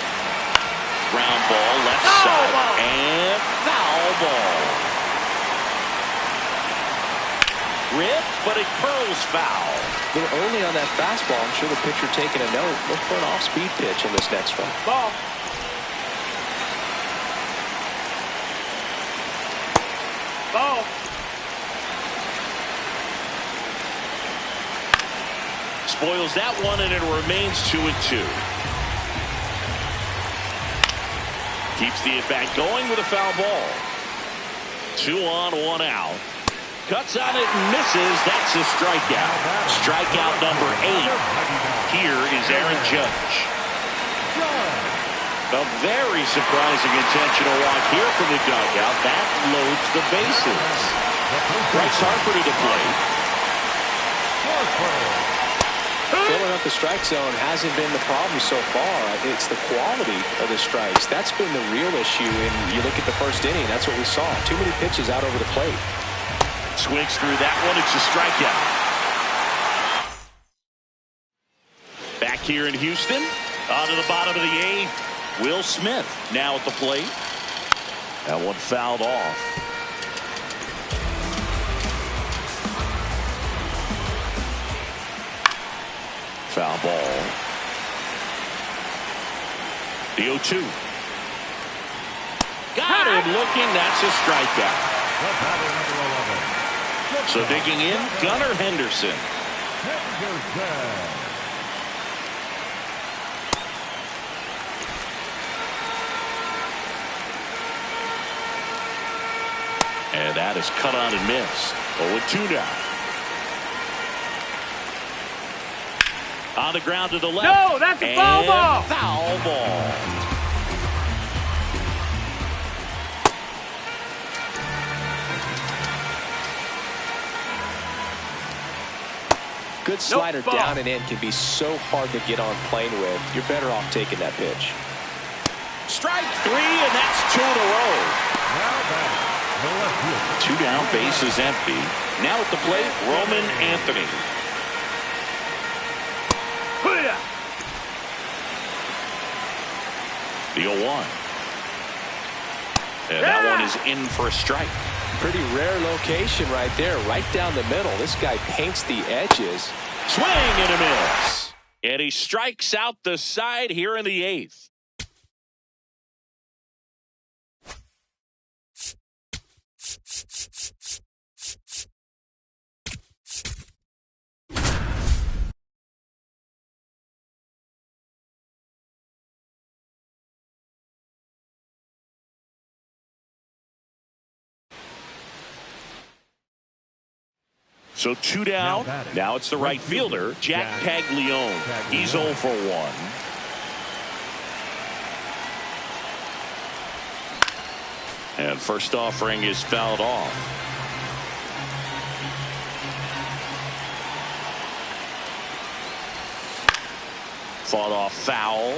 Ground ball left side and foul ball. Rip, but it curls foul. They're only on that fastball. I'm sure the pitcher taking a note. Look for an off-speed pitch in this next one. Ball. Ball. Spoils that one, and it remains 2-2. Keeps the at-bat going with a foul ball. 2 on, 1 out. Cuts on it and misses. That's a strikeout. Strikeout number 8. Here is Aaron Judge. A very surprising intentional walk here from the dugout. That loads the bases. Bryce Harper to the plate. Filling up the strike zone hasn't been the problem so far. It's the quality of the strikes. That's been the real issue. And you look at the first inning, that's what we saw. Too many pitches out over the plate. Swings through that one. It's a strikeout. Back here in Houston, on to the bottom of the 8th. Will Smith now at the plate. That one fouled off. Foul ball. The 0-2. Got him looking. That's a strikeout. So digging in, Gunnar Henderson. And that is cut on and missed. 0-2 now. On the ground to the left. No, that's a foul ball. Foul ball. Good slider down and in can be so hard to get on plane with. You're better off taking that pitch. Strike 3, and that's 2 in a row. 2 down, base is empty. Now at the plate, Roman Anthony. The 0-1. And that one is in for a strike. Pretty rare location right there, right down the middle. This guy paints the edges. Swing and a miss. And he strikes out the side here in the 8th. So 2 down. Now it's the right fielder, Jack Caglione. He's 0 for 1. And first offering is fouled off. Fought off foul.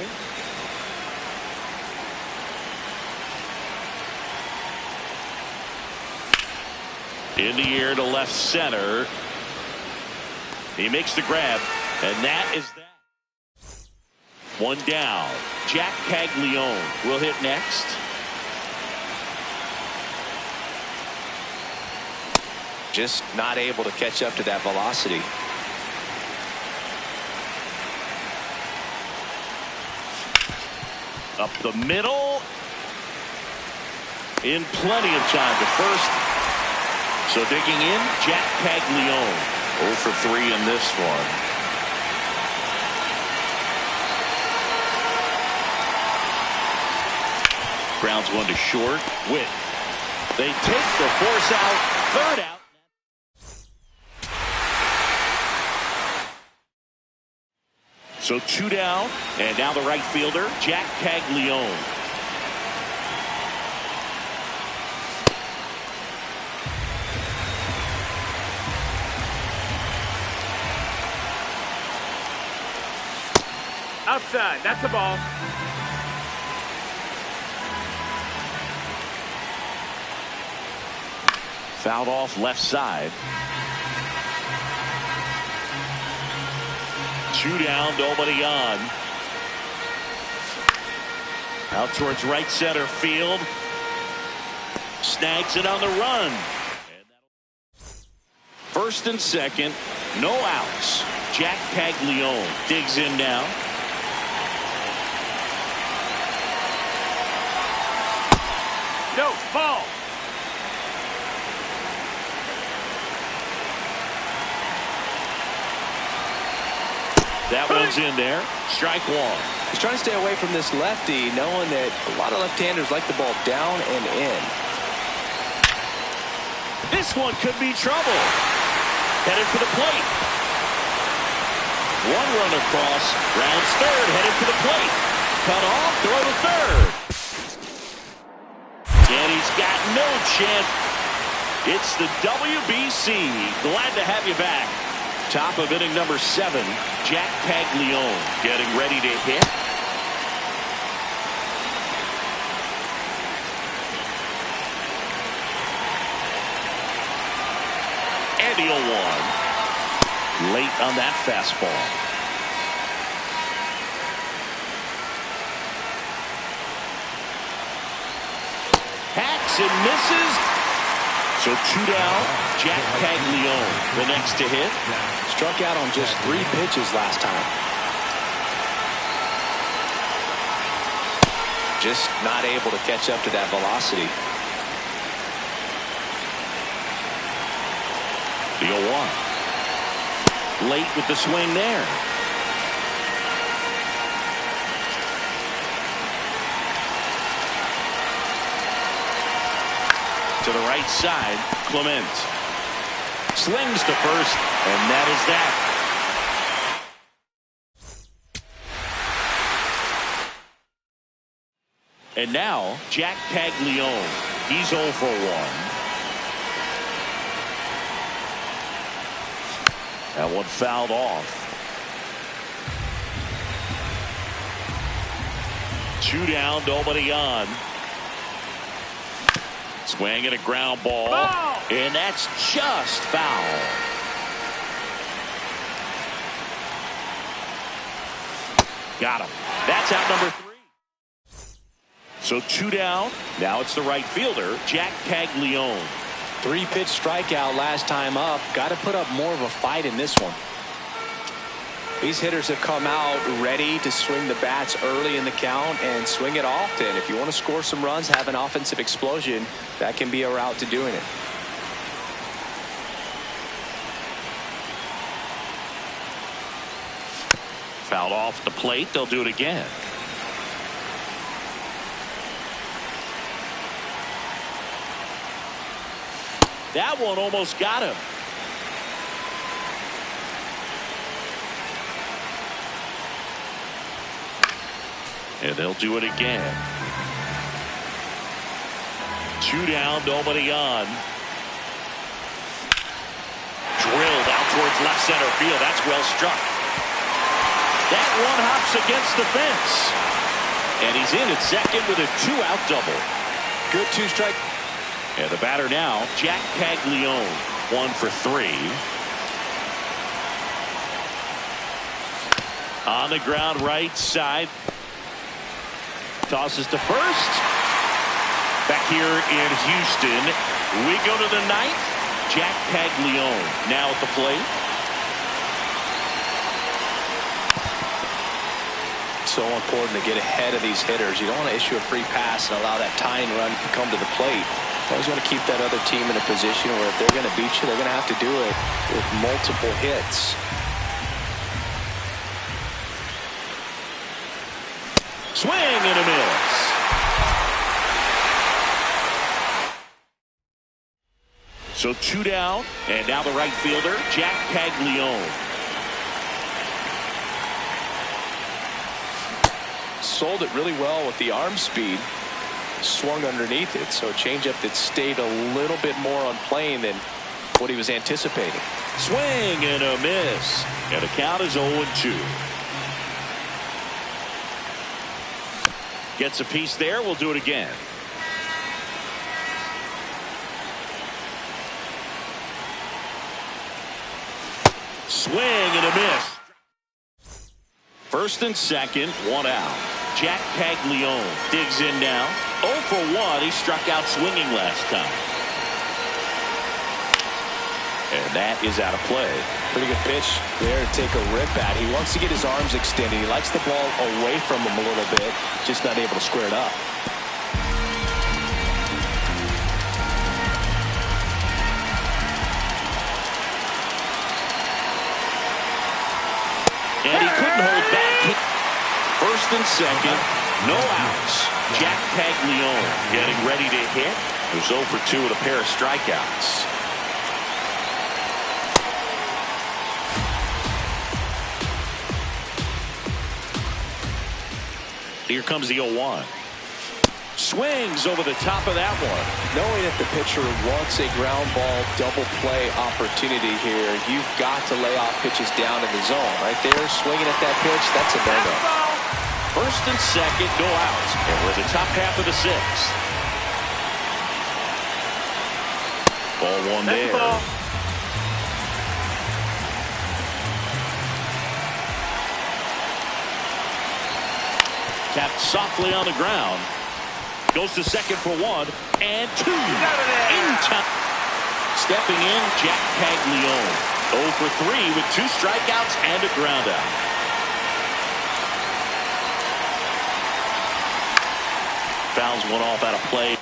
In the air to left center. He makes the grab, and that is that. 1 down. Jack Caglione will hit next. Just not able to catch up to that velocity. Up the middle. In plenty of time to first. So digging in, Jack Caglione. 0 for 3 in this one. Grounds one to short. Witt. They take the force out. Third out. So 2 down, and now the right fielder, Jack Caglione. Outside. That's a ball. Fouled off left side. 2 down, nobody on. Out towards right center field. Snags it on the run. First and second, no outs. Jack Caglione digs in now. No, ball. That one's in there. Strike one. He's trying to stay away from this lefty, knowing that a lot of left-handers like the ball down and in. This one could be trouble. Headed for the plate. One run across. Rounds third. Headed for the plate. Cut off. Throw to third. And he's got no chance. It's the WBC. Glad to have you back. Top of inning number 7. Jack Caglione getting ready to hit. And the 0-1. Late on that fastball. Hacks and misses. So 2 down. Jack Caglione, the next to hit. Struck out on just 3 pitches last time. Just not able to catch up to that velocity. The 0-1. Late with the swing there. To the right side, Clement. Slings to first, and that is that. And now, Jack Caglione. He's 0 for 1. That one fouled off. 2 down, nobody on. Swing and a ground ball. And that's just foul. Got him. That's out number 3. So 2 down. Now it's the right fielder, Jack Caglione. 3-pitch strikeout last time up. Got to put up more of a fight in this one. These hitters have come out ready to swing the bats early in the count and swing it often. If you want to score some runs, have an offensive explosion, that can be a route to doing it. Fouled off the plate. They'll do it again. That one almost got him. And they'll do it again. 2 down, nobody on. Drilled out towards left center field. That's well struck. That one hops against the fence. And he's in at second with a 2-out double. Good 2-strike. And the batter now, Jack Caglione, 1 for 3. On the ground right side. Tosses to first. Back here in Houston, we go to the 9th. Jack Caglione now at the plate. So important to get ahead of these hitters. You don't want to issue a free pass and allow that tying run to come to the plate. You always want to keep that other team in a position where if they're going to beat you, they're going to have to do it with multiple hits. Swing and a miss. So 2 down, and now the right fielder, Jack Caglione. Sold it really well with the arm speed. Swung underneath it, so a changeup that stayed a little bit more on plane than what he was anticipating. Swing and a miss, and the count is 0-2. Gets a piece there. We'll do it again. Swing and a miss. First and second, 1 out. Jack Caglione digs in now. 0 for 1. He struck out swinging last time. And that is out of play. Pretty good pitch there to take a rip at. He wants to get his arms extended. He likes the ball away from him a little bit. Just not able to square it up. And he couldn't hold back. First and second, no outs. Jack Caglione getting ready to hit. He was 0 for 2 with a pair of strikeouts. Here comes the 0-1. Swings over the top of that one. Knowing that the pitcher wants a ground ball double play opportunity here, you've got to lay off pitches down in the zone. Right there, swinging at that pitch, that's a no-no. First and second, no outs. And we're in the top half of the 6th. Ball 1 there. Ball. Tapped softly on the ground. Goes to second for 1 and 2. In time. Stepping in, Jack Caglione. 0 for 3 with 2 strikeouts and a ground out. Fouls one off out of play.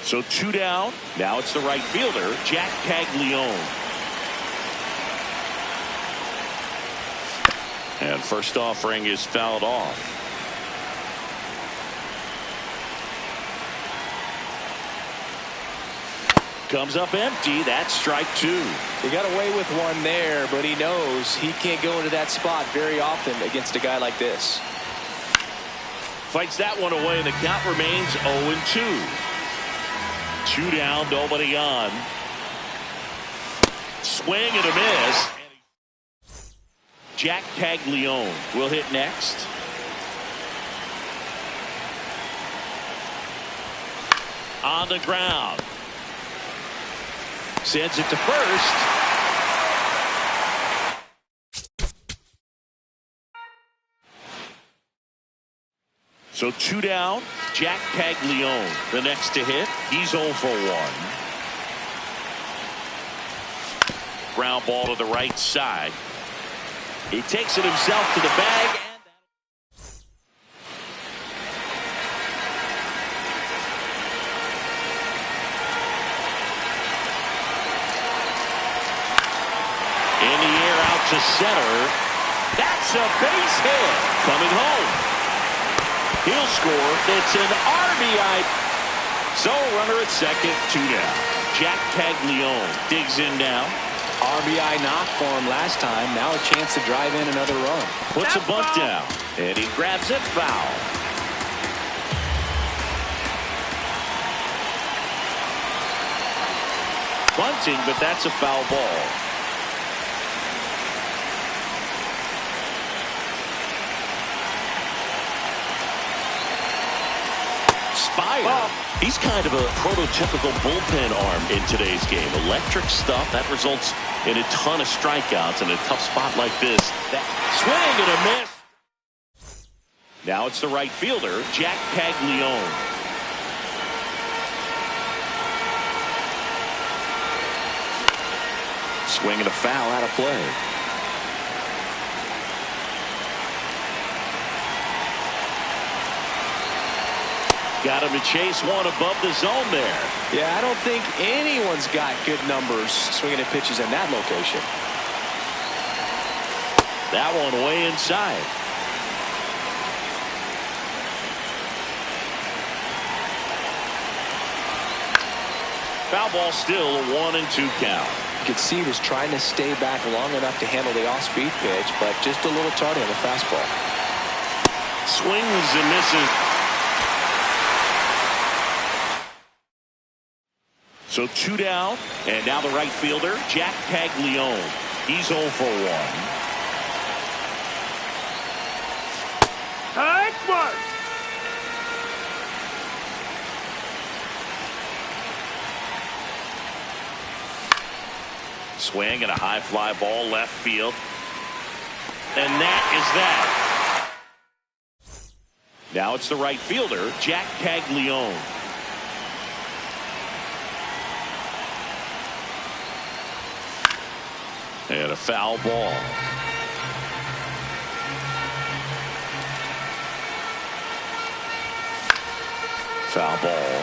So 2 down. Now it's the right fielder, Jack Caglione. And first offering is fouled off. Comes up empty. That's strike 2. He got away with one there, but he knows he can't go into that spot very often against a guy like this. Fights that one away, and the count remains 0-2. 2 down, nobody on. Swing and a miss. Jack Caglione will hit next. On the ground. Sends it to first. So 2 down. Jack Caglione, the next to hit. He's 0 for 1. Ground ball to the right side. He takes it himself to the bag. In the air out to center. That's a base hit. Coming home. He'll score. It's an RBI. So runner at second, 2 down. Jack Caglione digs in now. RBI knock for him last time. Now a chance to drive in another run. Puts a bunt down. And he grabs it foul. Bunting, but that's a foul ball. Spire. He's kind of a prototypical bullpen arm in today's game. Electric stuff that results in a ton of strikeouts in a tough spot like this. That swing and a miss. Now it's the right fielder, Jack Caglione. Swing and a foul out of play. Got him to chase one above the zone there. Yeah, I don't think anyone's got good numbers swinging at pitches in that location. That one way inside. Foul ball, still a 1-2 count. You could see he was trying to stay back long enough to handle the off-speed pitch, but just a little tardy on the fastball. Swings and misses. So 2 down, and now the right fielder, Jack Caglione. He's 0 for 1. Nice one. Swing and a high fly ball left field. And that is that. Now it's the right fielder, Jack Caglione. And a foul ball. Foul ball.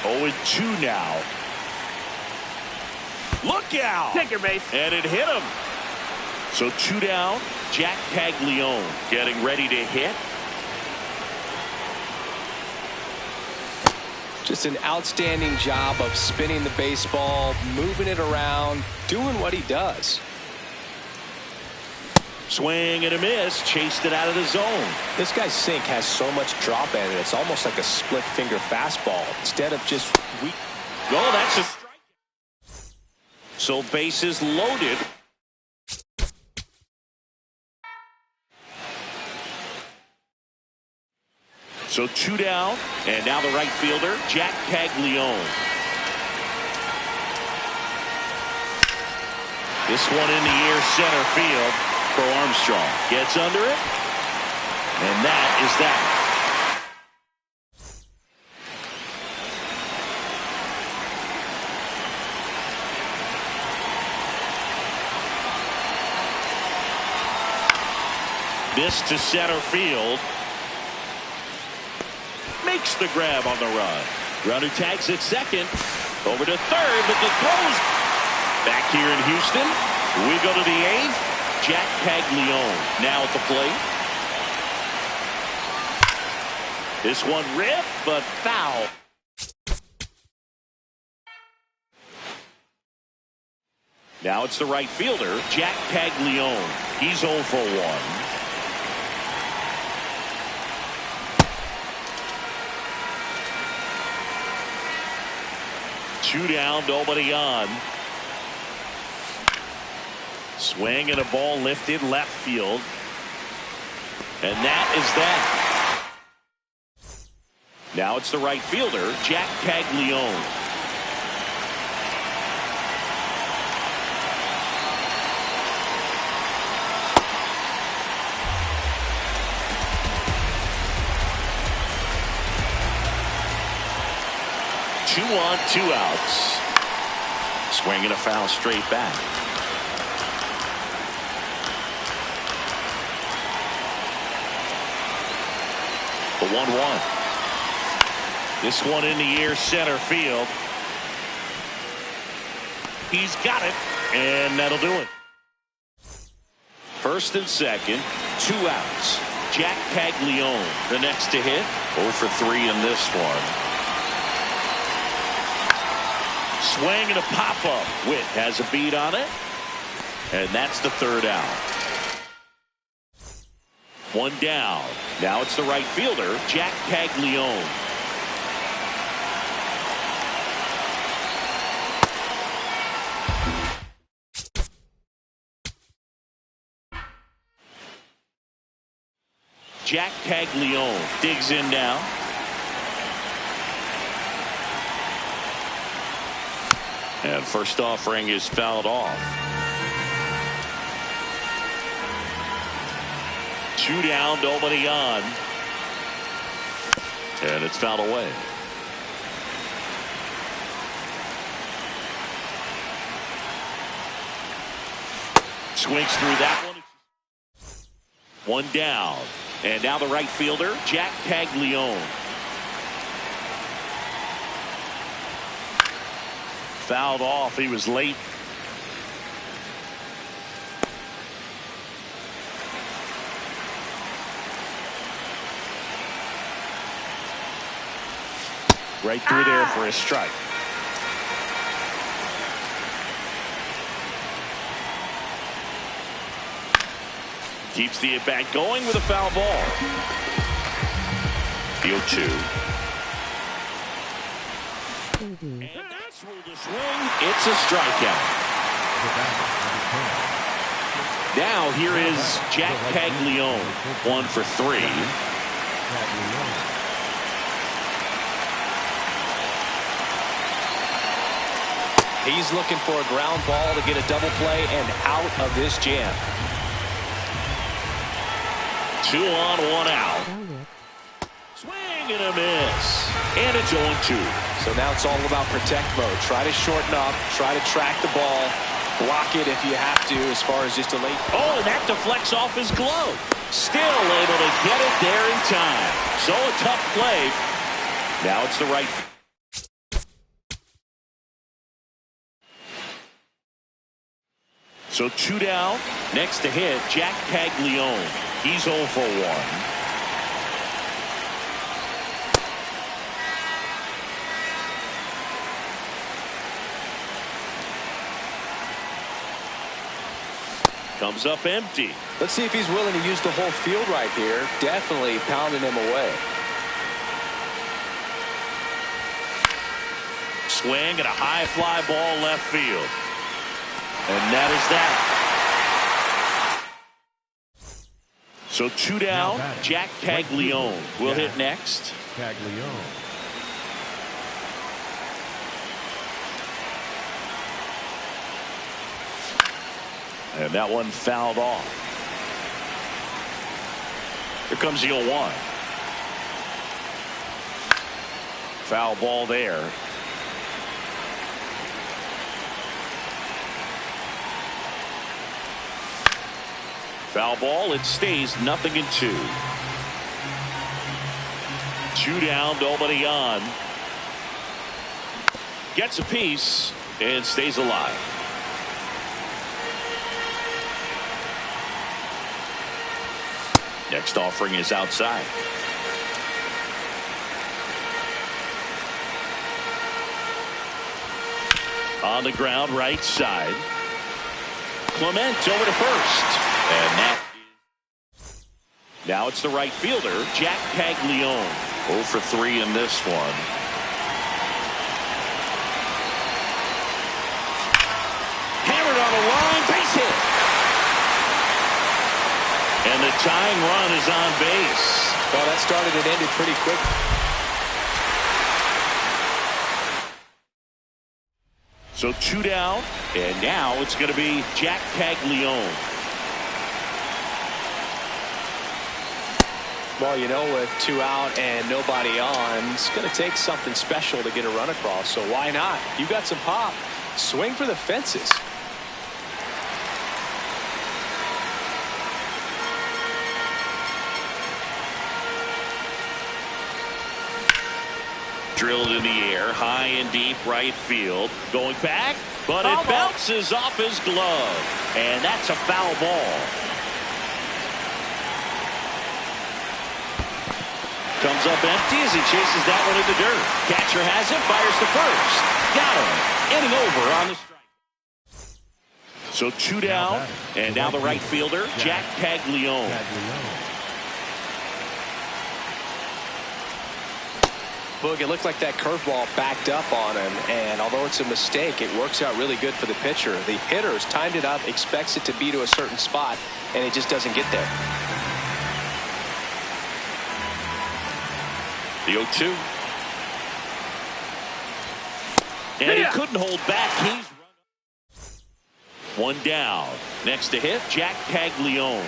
0-2 now. Look out! Take your base. And it hit him. So 2 down. Jack Caglione getting ready to hit. Just an outstanding job of spinning the baseball, moving it around, doing what he does. Swing and a miss. Chased it out of the zone. This guy's sink has so much drop in it. It's almost like a split finger fastball instead of just weak. Oh, that's a strike. So bases loaded. So 2 down, and now the right fielder, Jack Caglione. This one in the air center field for Armstrong. Gets under it, and that is that. This to center field. Makes the grab on the run. Runner tags at second. Over to third, but the throws. Back here in Houston, we go to the 8th. Jack Caglione now at the plate. This one ripped, but foul. Now it's the right fielder, Jack Caglione. He's 0 for 1. Two down, nobody on. Swing and a ball lifted left field. And that is that. Now it's the right fielder, Jack Caglione. Two on, 2 outs. Swing and a foul straight back. The 1-1. This one in the air center field. He's got it, and that'll do it. First and second, 2 outs. Jack Caglione, the next to hit. 0 for 3 in this one. Swing and a pop-up. Witt has a beat on it. And that's the 3rd out. 1 down. Now it's the right fielder, Jack Caglione. Jack Caglione digs in now. And first offering is fouled off. 2 down, nobody on. And it's fouled away. Swings through that one. 1 down. And now the right fielder, Jack Caglione. Fouled off. He was late. Right through there for a strike. Keeps the at-bat going with a foul ball. The 0-2. And that's ruled a swing. It's a strikeout. Now here is Jack Caglione, 1 for 3. He's looking for a ground ball to get a double play and out of this jam. 2 on, 1 out. Swing and a miss. And it's 0-2. So now it's all about protect mode. Try to shorten up, try to track the ball, block it if you have to as far as just a late. Oh, and that deflects off his glove. Still able to get it there in time. So a tough play. Now it's the right. So 2 down. Next to hit, Jack Caglione. He's 0 for 1. Comes up empty. Let's see if he's willing to use the whole field right here. Definitely pounding him away. Swing and a high fly ball left field. And that is that. So 2 down. Jack Caglione will hit next. Caglione. And that one fouled off. Here comes the 0-1. Foul ball there. Foul ball. It stays 0-2. 2 down. Nobody on. Gets a piece and stays alive. Next offering is outside. On the ground, right side. Clement over to first. And that is. Now it's the right fielder, Jack Caglione. 0 for 3 in this one. Hammered on the line, base hit. And the tying run is on base. Well, that started and ended pretty quick. So 2 down, and now it's going to be Jack Caglione. Well, you know, with 2 out and nobody on, it's going to take something special to get a run across. So why not? You got some pop. Swing for the fences. Drilled in the air, high and deep right field. Going back, but it bounces off his glove. And that's a foul ball. Comes up empty as he chases that one in the dirt. Catcher has it, fires to first. Got him. Inning over on the strike. So 2 down, and now the right fielder, Jack Caglione. Boog, it looked like that curveball backed up on him, and although it's a mistake, it works out really good for the pitcher. The hitter's timed it up, expects it to be to a certain spot, and it just doesn't get there. The 0-2. And he couldn't hold back. He's 1 down. Next to hit, Jack Caglione.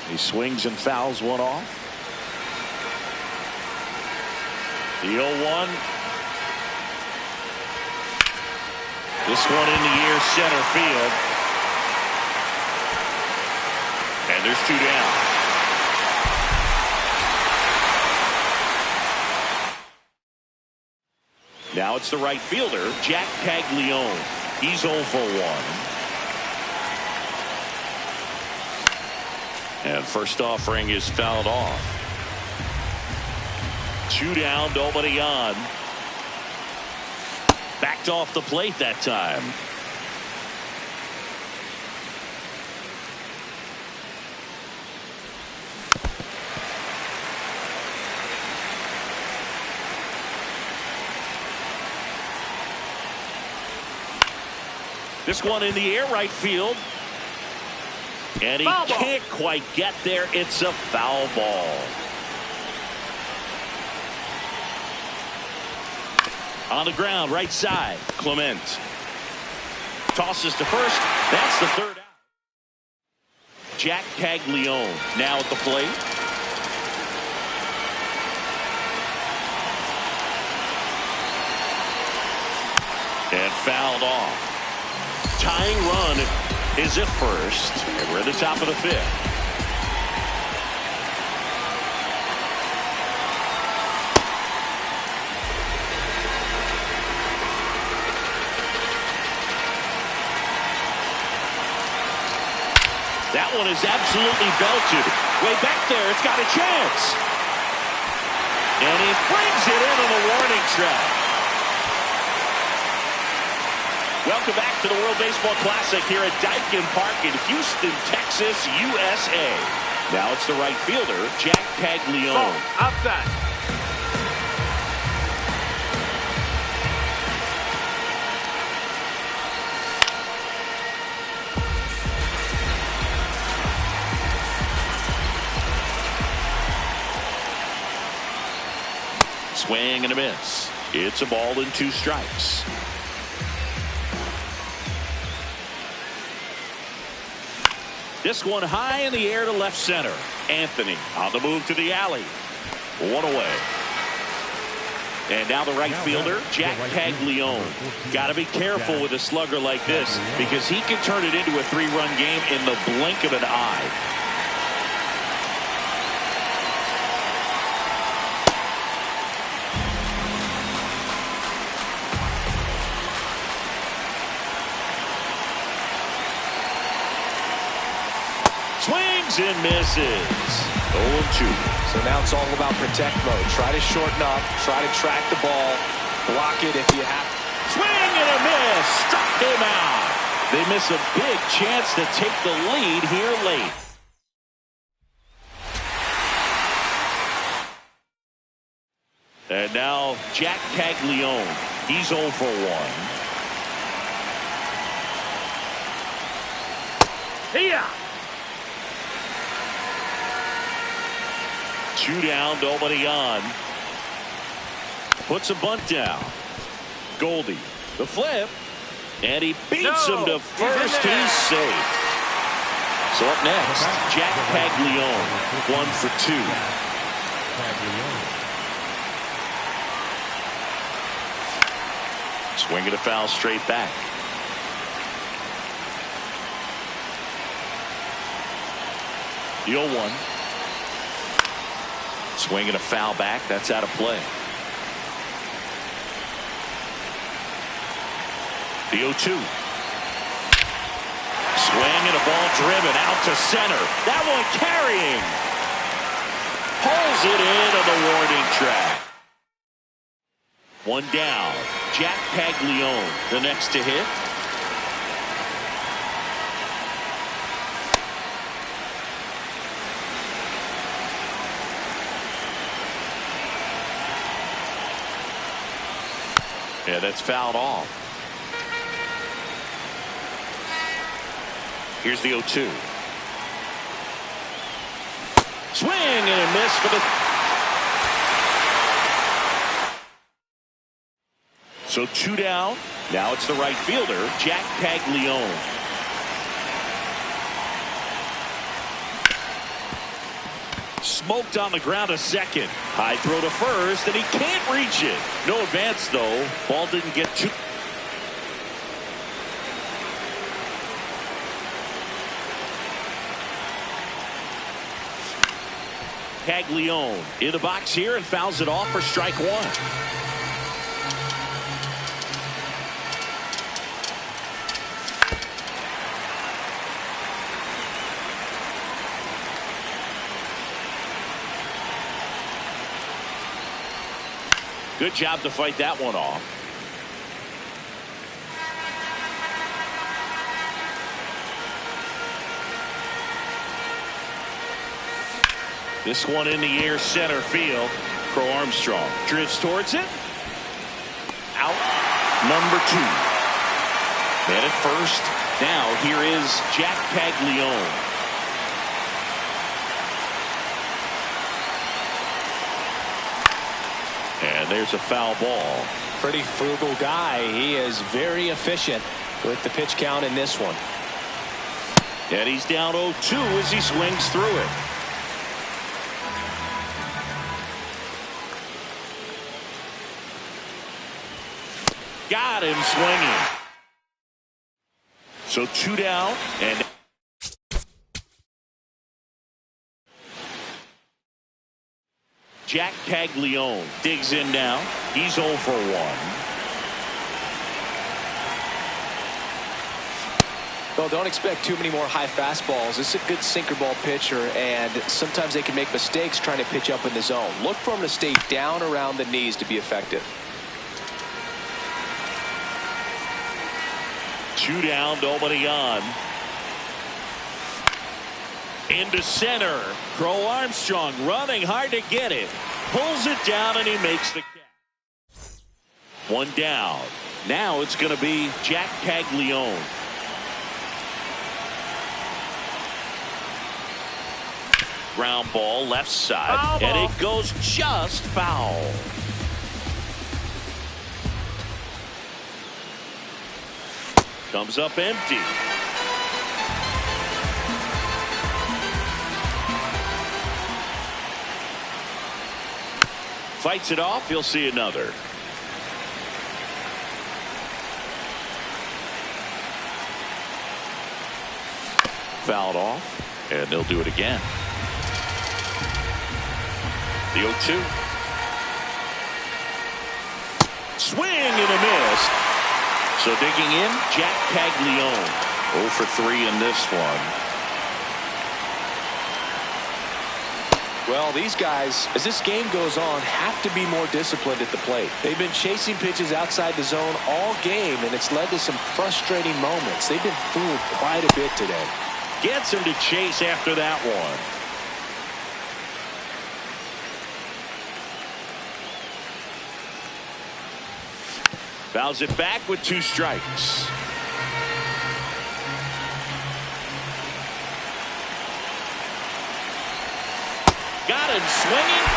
He swings and fouls one off. The 0-1. This one in the air, center field. And there's 2 down. Now it's the right fielder, Jack Caglione. He's 0 for 1. And first offering is fouled off. 2 down, nobody on. Backed off the plate that time. This one in the air, right field. And he can't quite get there. It's a foul ball. On the ground, right side. Clement tosses to first. That's the third out. Jack Caglione now at the plate. And fouled off. Tying run is at first, and we're at the top of the 5th. That one is absolutely belted. Way back there, it's got a chance. And he brings it in on the warning track. Welcome back to the World Baseball Classic here at Daikin Park in Houston, Texas, USA. Now it's the right fielder, Jack Caglione. Ball, outside. Swing and a miss. It's a ball and 2 strikes. This one high in the air to left center. Anthony on the move to the alley. 1 away. And now the right fielder, Jack Caglione. Got to be careful with a slugger like this because he can turn it into a 3-run game in the blink of an eye. Swings and misses. 0-2. So now it's all about protect mode. Try to shorten up. Try to track the ball. Block it if you have. Swing and a miss. Struck him out. They miss a big chance to take the lead here late. And now Jack Caglione. He's 0 for 1. Here. 2 down, nobody on. Puts a bunt down. Goldie, the flip, and he beats him to first. He's safe. So up next, Jack Caglione, 1 for 2. Swing and a foul straight back. The 0-1. Swing and a foul back. That's out of play. The 0-2. Swing and a ball driven out to center. That one carrying. Pulls it in on the warning track. 1 down. Jack Caglione, the next to hit. Yeah, that's fouled off. Here's the 0-2. Swing and a miss for the. So 2 down. Now it's the right fielder, Jack Caglione. Smoked on the ground to second. High throw to first, and he can't reach it. No advance, though. Ball didn't get too. Caglione in the box here and fouls it off for strike 1. Good job to fight that one off. This one in the air, center field. Crow Armstrong drifts towards it. Out. Number 2. Man at first. Now here is Jack Caglione. And there's a foul ball. Pretty frugal guy. He is very efficient with the pitch count in this one. And he's down 0-2 as he swings through it. Got him swinging. So 2 down, and Jack Caglione digs in now. He's 0 for 1. Well, don't expect too many more high fastballs. This is a good sinker ball pitcher, and sometimes they can make mistakes trying to pitch up in the zone. Look for him to stay down around the knees to be effective. 2 down, nobody on. Into center. Crow Armstrong running hard to get it. Pulls it down and he makes the catch. 1 down. Now it's going to be Jack Caglione. Ground ball left side. Foul ball. And it goes just foul. Comes up empty. Fights it off. He'll see another. Fouled off, and they'll do it again. The 0-2. Swing and a miss. So digging in, Jack Caglione. 0 for 3 in this one. Well, these guys, as this game goes on, have to be more disciplined at the plate. They've been chasing pitches outside the zone all game, and it's led to some frustrating moments. They've been fooled quite a bit today. Gets him to chase after that one. Fouls it back with 2 strikes. Got him swinging.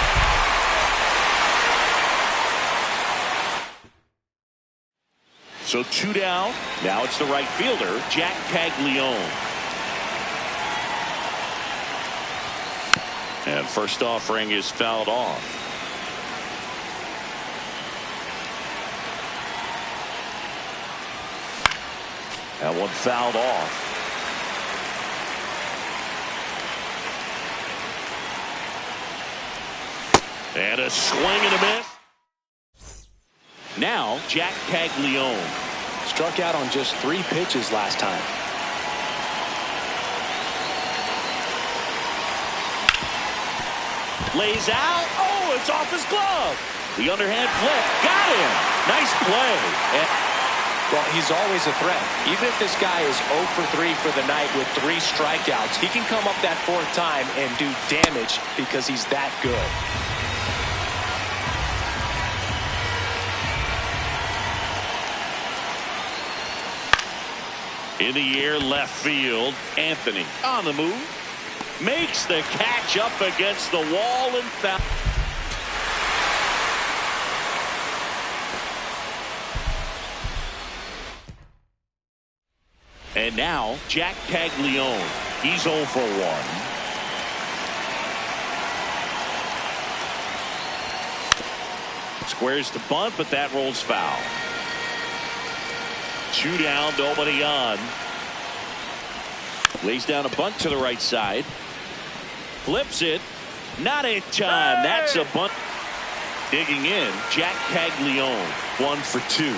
So 2 down. Now it's the right fielder, Jack Caglione. And first offering is fouled off. That one fouled off. And a swing and a miss. Now Jack Caglione. Struck out on just 3 pitches last time. Lays out. Oh, it's off his glove. The underhand flip. Got him. Nice play. Well, he's always a threat. Even if this guy is 0 for 3 for the night with 3 strikeouts, he can come up that 4th time and do damage because he's that good. In the air, left field. Anthony on the move. Makes the catch up against the wall and foul. And now Jack Caglione. He's 0 for 1. Squares the bunt, but that rolls foul. 2 down, nobody on. Lays down a bunt to the right side. Flips it. Not in time. That's a bunt. Digging in, Jack Caglione. 1 for 2.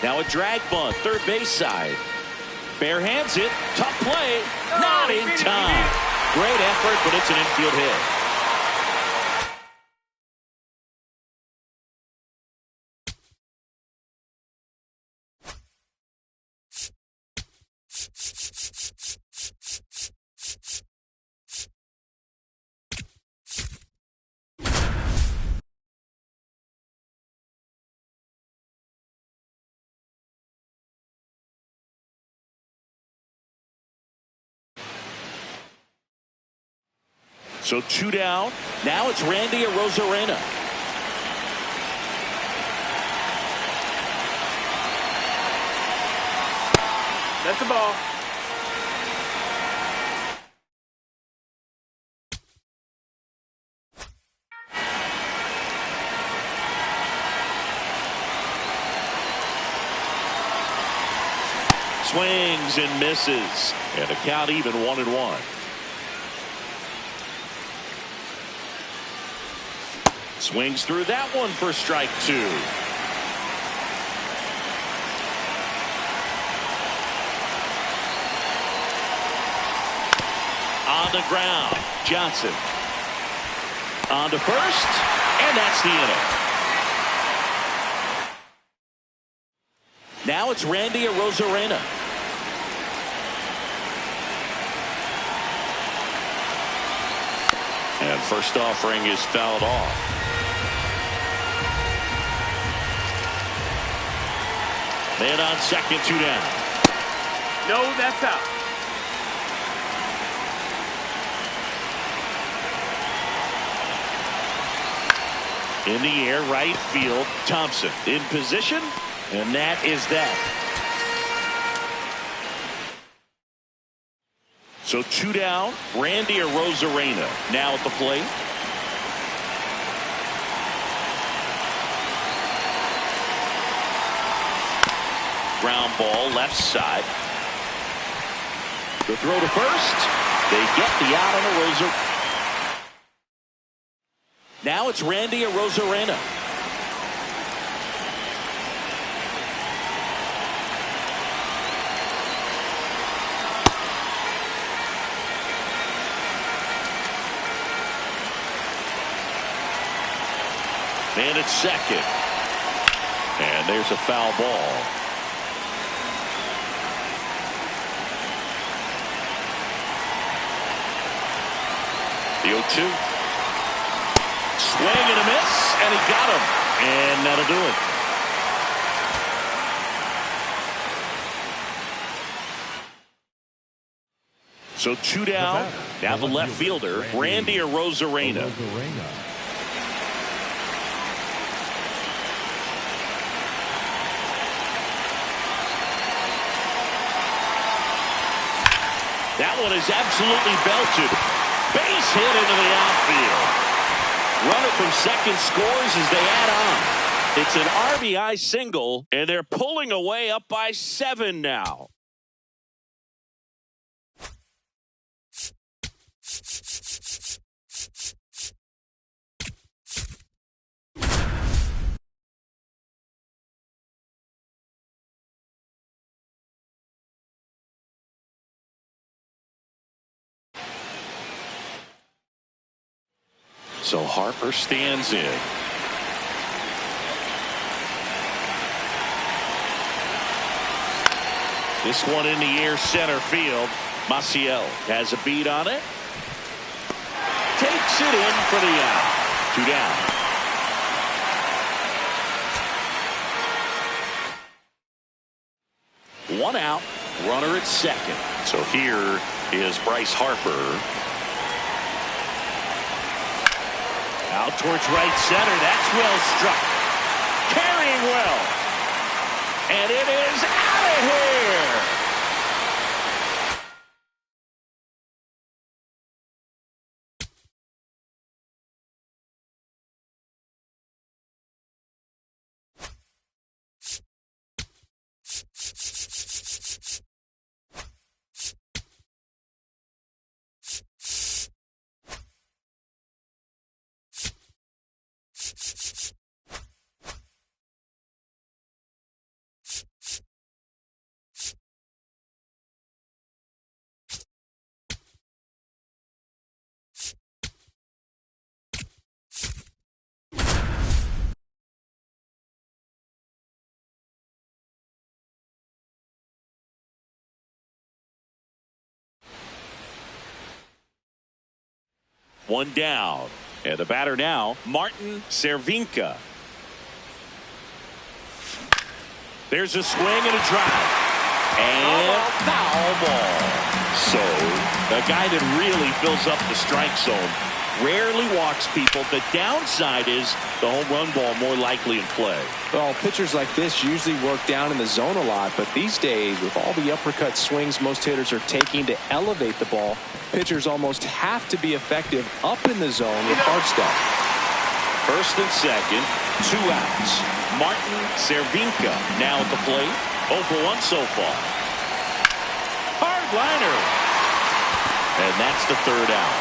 Now a drag bunt, third base side. Bare hands it. Tough play. Not in time. Great effort, but it's an infield hit. So 2 down. Now it's Randy Arozarena. That's the ball. Swings and misses. And a count even 1-1. Swings through that one for strike 2. On the ground, Johnson. On to first, and that's the inning. Now it's Randy Arozarena. And first offering is fouled off. Man on second, 2 down. No, that's out. In the air, right field, Thompson in position, and that is that. So 2 down, Randy Arozarena now at the plate. Ground ball left side. The throw to first. They get the out on Arozarena. Now it's Randy Arozarena. And it's second. And there's a foul ball. The 0-2. Swing and a miss, and he got him. And that'll do it. So 2 down. Now the left fielder, Randy Arozarena. That one is absolutely belted. Base hit into the outfield. Runner from second scores as they add on. It's an RBI single, and they're pulling away up by 7 now. So Harper stands in. This one in the air center field. Maciel has a beat on it. Takes it in for the out. 2 down. 1 out. Runner at second. So here is Bryce Harper. Out towards right center. That's well struck. Carrying well. And it is out of here. One down. And the batter now, Martin Cervinka. There's a swing and a drive. And foul ball. So A guy that really fills up the strike zone. Rarely walks people. The downside is the home run ball more likely in play. Well, pitchers like this usually work down in the zone a lot, but these days, with all the uppercut swings most hitters are taking to elevate the ball, pitchers almost have to be effective up in the zone with hard stuff. First and second, 2 outs. Martin Cervinka now at the plate. 0 for 1 so far. Hard liner. And that's the 3rd out.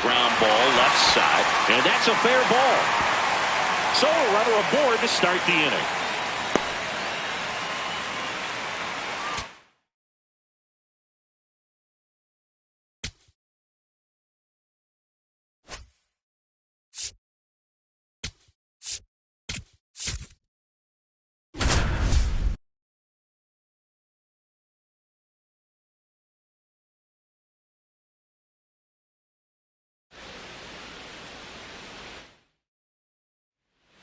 Ground ball left side, and that's a fair ball. So a runner aboard to start the inning.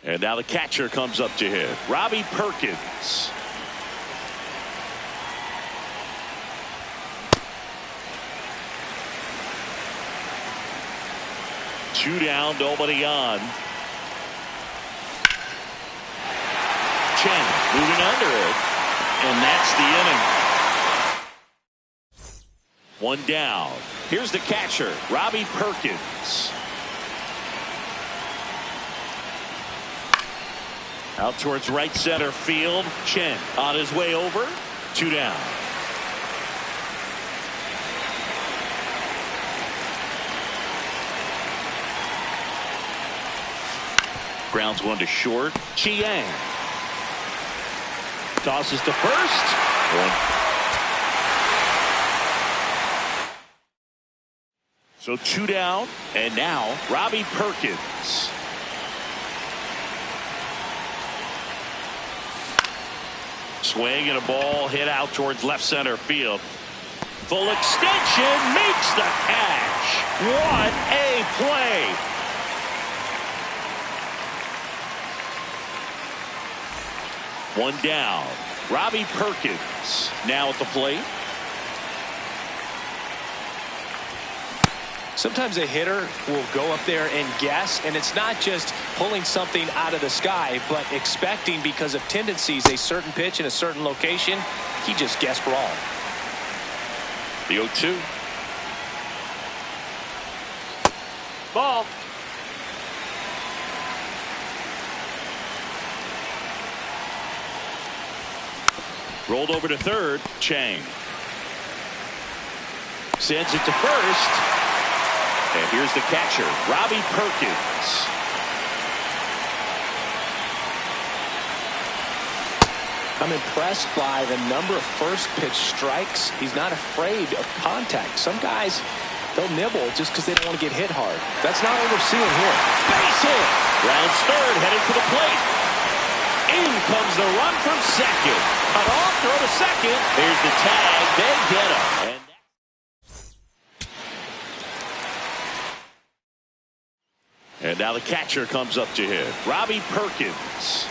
And now the catcher comes up to hit. Robbie Perkins. Two down, nobody on. Chen moving under it. And that's the inning. 1 down. Here's the catcher, Robbie Perkins. Out towards right center field. Chen on his way over. 2 down. Grounds 1 to short. Chiang tosses to first. 1. So 2 down, and now Robbie Perkins. Swing and a ball hit out towards left center field. Full extension makes the catch. What a play. One down. Robbie Perkins now at the plate. Sometimes a hitter will go up there and guess, and it's not just pulling something out of the sky, but expecting, because of tendencies, a certain pitch in a certain location. He just guessed wrong. The 0-2. Ball. Rolled over to third. Chang sends it to first. And here's the catcher, Robbie Perkins. I'm impressed by the number of first pitch strikes. He's not afraid of contact. Some guys, they'll nibble just because they don't want to get hit hard. That's not what we're seeing here. Base hit. Rounds third, headed for the plate. In comes the run from second. Cut off, throw to second. There's the tag. They get him. And now the catcher comes up to hit. Robbie Perkins.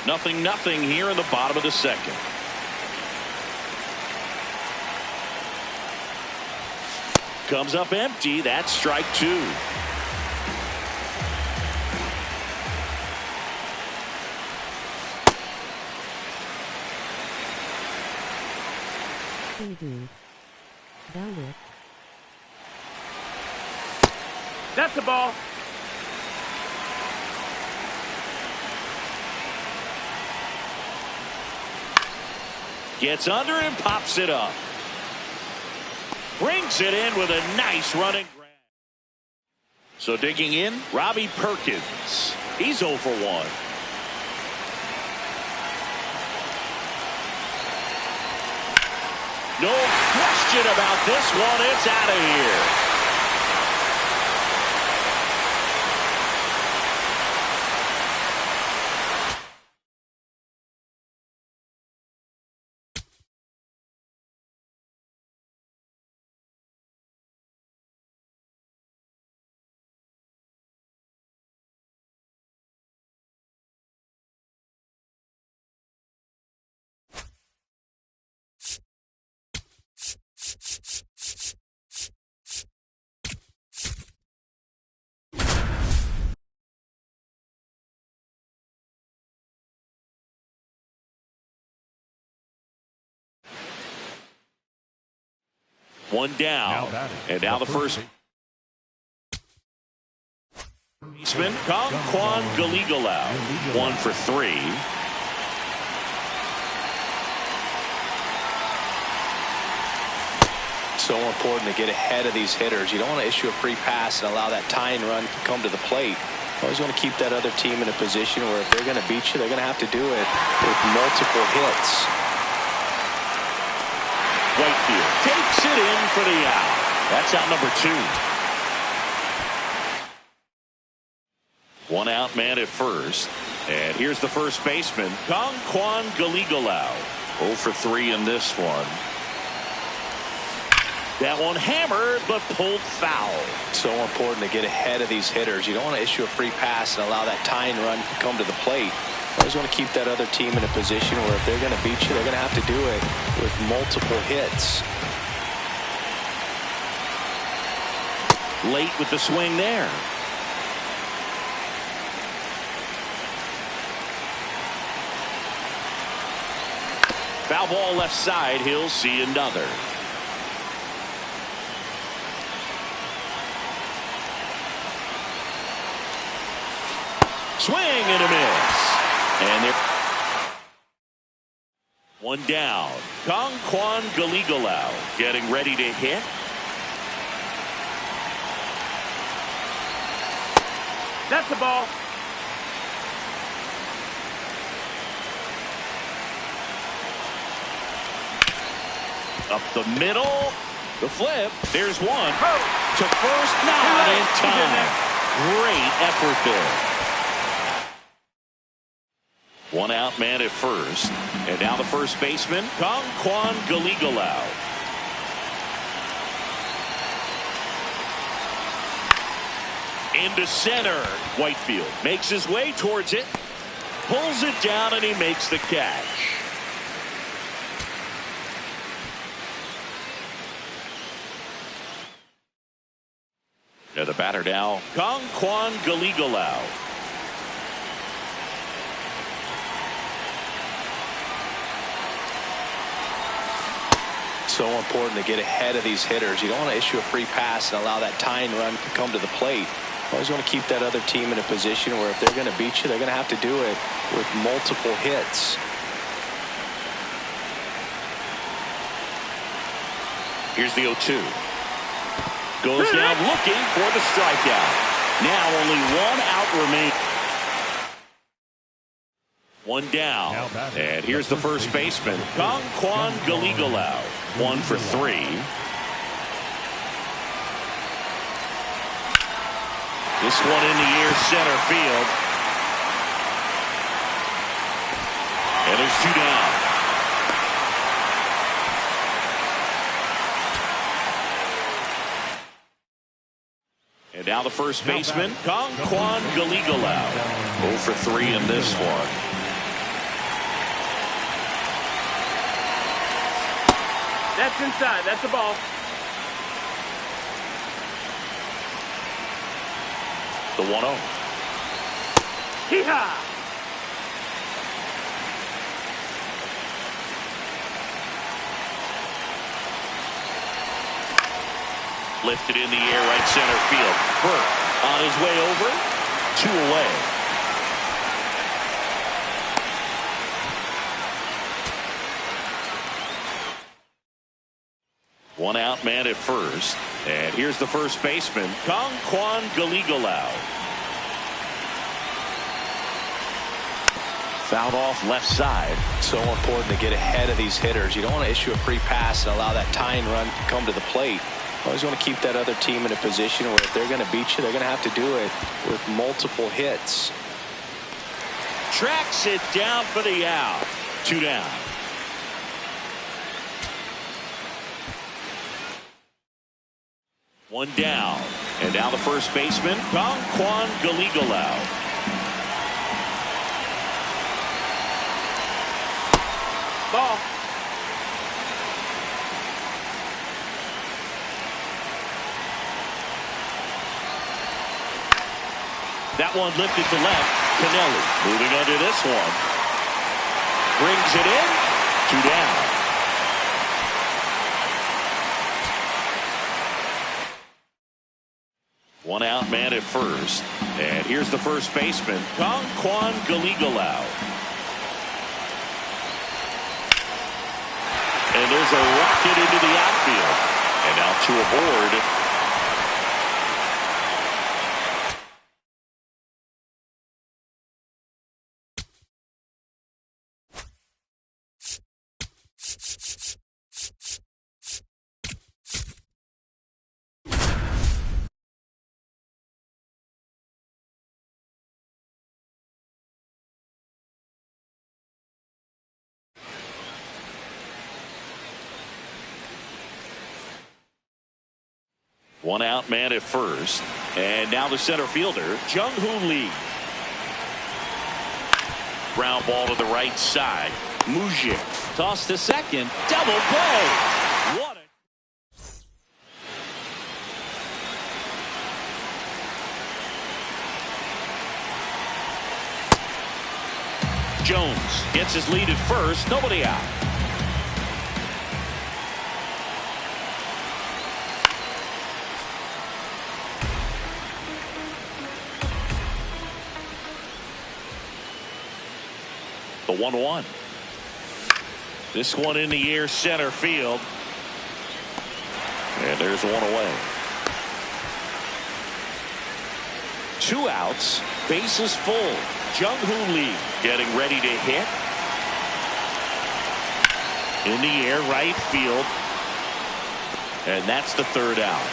Nothing here in the bottom of the second. Comes up empty. That's strike 2. That's the ball. Gets under and pops it up. Brings it in with a nice running grab. So digging in, Robbie Perkins. He's 0 for 1. No question about this one. It's out of here. One down. And now the first baseman, Kwan Galigalau. 1 for 3. So important to get ahead of these hitters. You don't want to issue a free pass and allow that tying run to come to the plate. You always want to keep that other team in a position where if they're going to beat you, they're going to have to do it with multiple hits. Whitefield takes it in for the out. That's out number 2. One out man at first. And here's the first baseman, Kwan Galigalau. 0 for 3 in this one. That one hammered, but pulled foul. So important to get ahead of these hitters. You don't want to issue a free pass and allow that tying run to come to the plate. You always want to keep that other team in a position where if they're going to beat you, they're going to have to do it with multiple hits. Late with the swing there. Foul ball left side. He'll see another. Swing and a miss. And they're one down. Kwan Galigalau getting ready to hit. That's the ball. Up the middle. The flip. There's one. Oh. To first, not in time. Great effort there. One out man at first. And now the first baseman, Kwan Galigalau. Into center. Whitefield makes his way towards it. Pulls it down and he makes the catch. And the batter now, Kwan Galigalau. So important to get ahead of these hitters. You don't want to issue a free pass and allow that tying run to come to the plate. You always want to keep that other team in a position where if they're going to beat you, they're going to have to do it with multiple hits. Here's the 0-2. Goes down looking for the strikeout. Now only one out remaining. One down. And here's the first baseman, Kwan Galigalau. 1 for 3. This one in the air, center field. And there's 2 down. And now the first baseman, Kwan Galigalau. 0 for 3 in this one. That's inside. That's the ball. The 1-0. Hee-haw! Lifted in the air, right center field. Burt on his way over. 2 away. One out man at first. And here's the first baseman, Kwan Galigalau. Fouled off left side. So important to get ahead of these hitters. You don't want to issue a free pass and allow that tying run to come to the plate. You always want to keep that other team in a position where if they're going to beat you, they're going to have to do it with multiple hits. Tracks it down for the out. 2 down. One down. And now the first baseman, Kwan Galigalau. Ball. That one lifted to left. Canelli moving under this one. Brings it in. 2 down. One out, man at first. And here's the first baseman, Kwan Galigalau. And there's a rocket into the outfield. And now two aboard. One out, man at first. And now the center fielder, Jung-Hoo Lee. Ground ball to the right side. Mujik tossed to second. Double play. What a... Jones gets his lead at first. Nobody out. The 1-1. This one in the air, center field. And there's one away. Two outs, bases full. Jung-Hoo Lee getting ready to hit. In the air, right field. And that's the third out.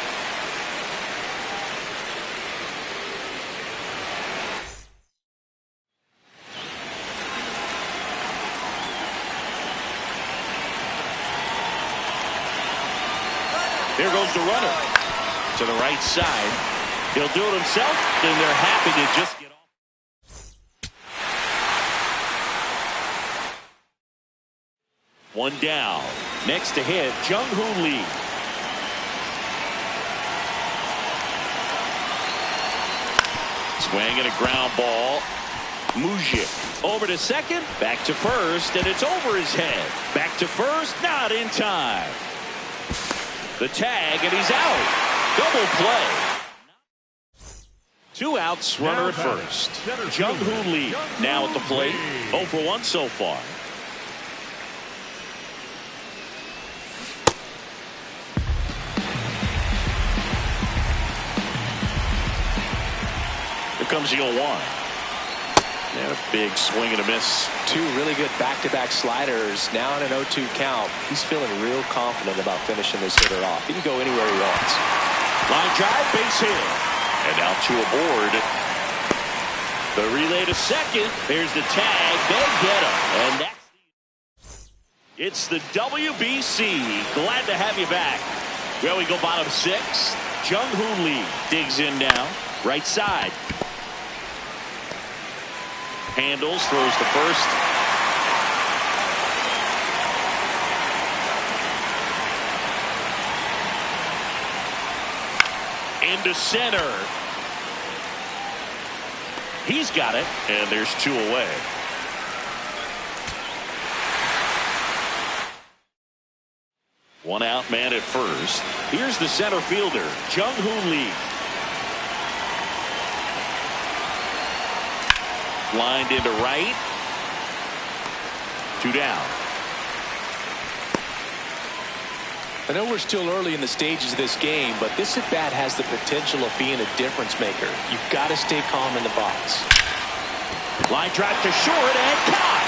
There goes the runner to the right side. He'll do it himself, and they're happy to just get off. One down. Next to hit, Jung-Hoo Lee. Swing and a ground ball. Mujik over to second, back to first, and it's over his head. Back to first, not in time. The tag, and he's out. Double play. Two outs, runner at first. Jung-Hoo Lee now at the plate. 0 for 1 so far. Here comes the 0-1. And a big swing and a miss. Two really good back-to-back sliders. Now in an 0-2 count. He's feeling real confident about finishing this hitter off. He can go anywhere he wants. Line drive, base hit. And now two aboard. The relay to second. There's the tag. They get him. And that's it's the WBC. Glad to have you back. Well, we go bottom six. Jung-Hoo Lee digs in now. Right side. Handles, throws to first. Into center. He's got it, and there's two away. One out, man at first. Here's the center fielder, Jung-Hoo Lee. Lined into right. Two down. I know we're still early in the stages of this game, but this at-bat has the potential of being a difference maker. You've got to stay calm in the box. Line drive to short and caught.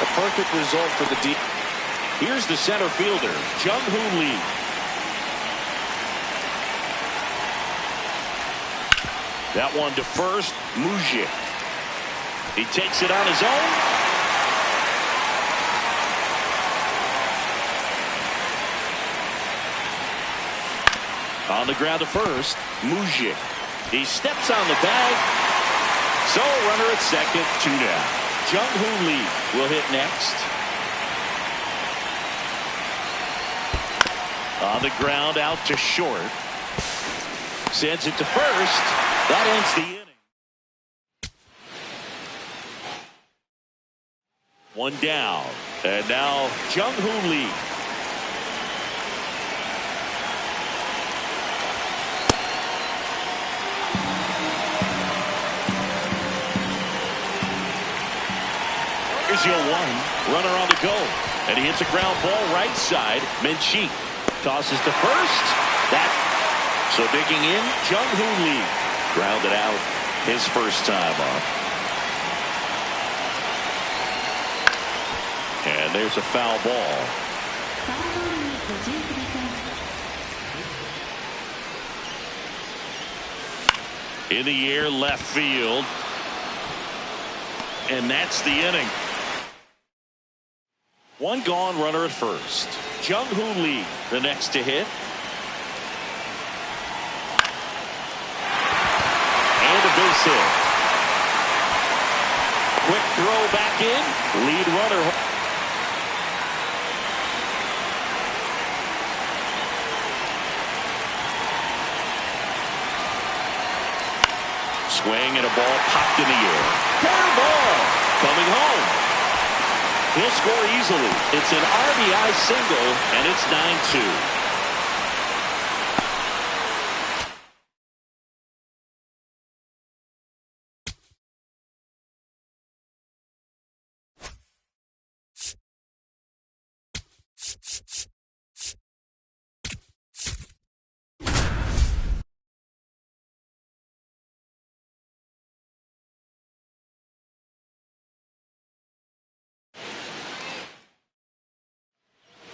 A perfect result for the deep. Here's the center fielder, Jung-Hoo Lee. That one to first, Mujik. He takes it on his own. On the ground to first, Mujik. He steps on the bag. So runner at second, two down. Jung-Hoo Lee will hit next. On the ground out to short. Sends it to first. That ends the inning. One down. And now Jung-Hoo Lee. Here's your one. Runner on the go. And he hits a ground ball right side. Menchik tosses to first. So digging in, Jung-Hoo Lee. Grounded out his first time up. And there's a foul ball. In the air, left field. And that's the inning. One gone, runner at first. Jung-Hoo Lee, the next to hit. And a base hit. Quick throw back in. Lead runner. Swing and a ball popped in the air. Fair ball. Coming home. He'll score easily. It's an RBI single, and it's 9-2.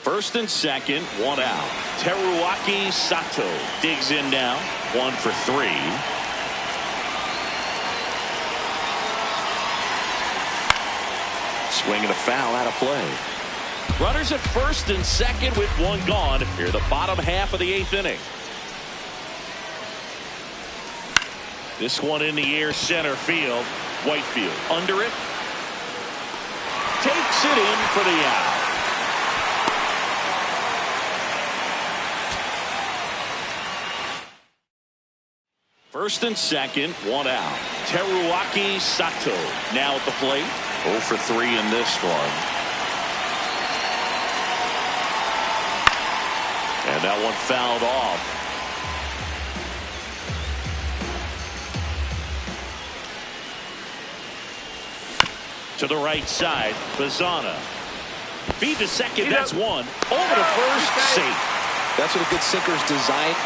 First and second, one out. Teruaki Sato digs in now, 1 for 3. Swing and a foul out of play. Runners at first and second with one gone. Here the bottom half of the 8th inning. This one in the air, center field. Whitefield under it. Takes it in for the out. First and second, one out. Teruaki Sato now at the plate. 0 for 3 in this one. And that one fouled off. To the right side, Bazana. Feed to second, that's one. Over to first, safe. That's what a good sinker's designed.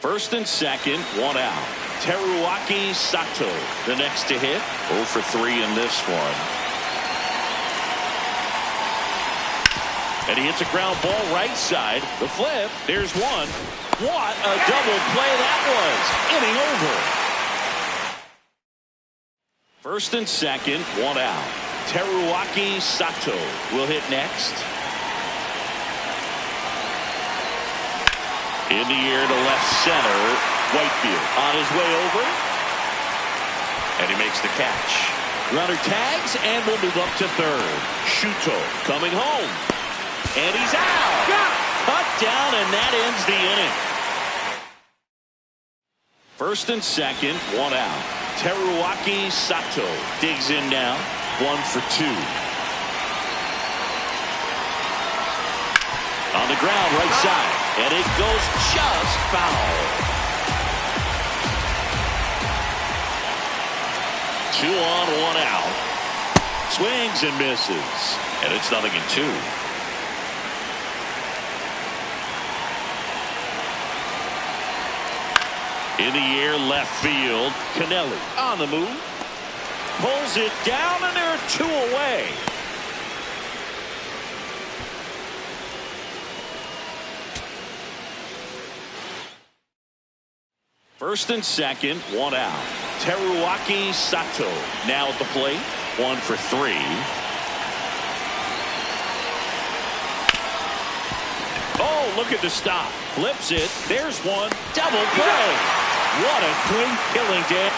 First and second, one out. Teruaki Sato, the next to hit. 0 for 3 in this one. And he hits a ground ball right side. The flip, there's one. What a double play that was. Inning over. First and second, one out. Teruaki Sato will hit next. In the air to left center. Whitefield on his way over. And he makes the catch. Runner tags and will move up to third. Shuto coming home. And he's out. Cut down, and that ends the inning. First and second, one out. Teruaki Sato digs in now. 1 for 2. On the ground, right side. And it goes just foul. 2 on, 1 out. Swings and misses. And it's 0-2. In the air, left field. Canelli on the move. Pulls it down, and there are 2 away. First and second, one out. Teruaki Sato now at the plate. 1 for 3. Oh, look at the stop. Flips it. There's one. Double play. What a quick killing day.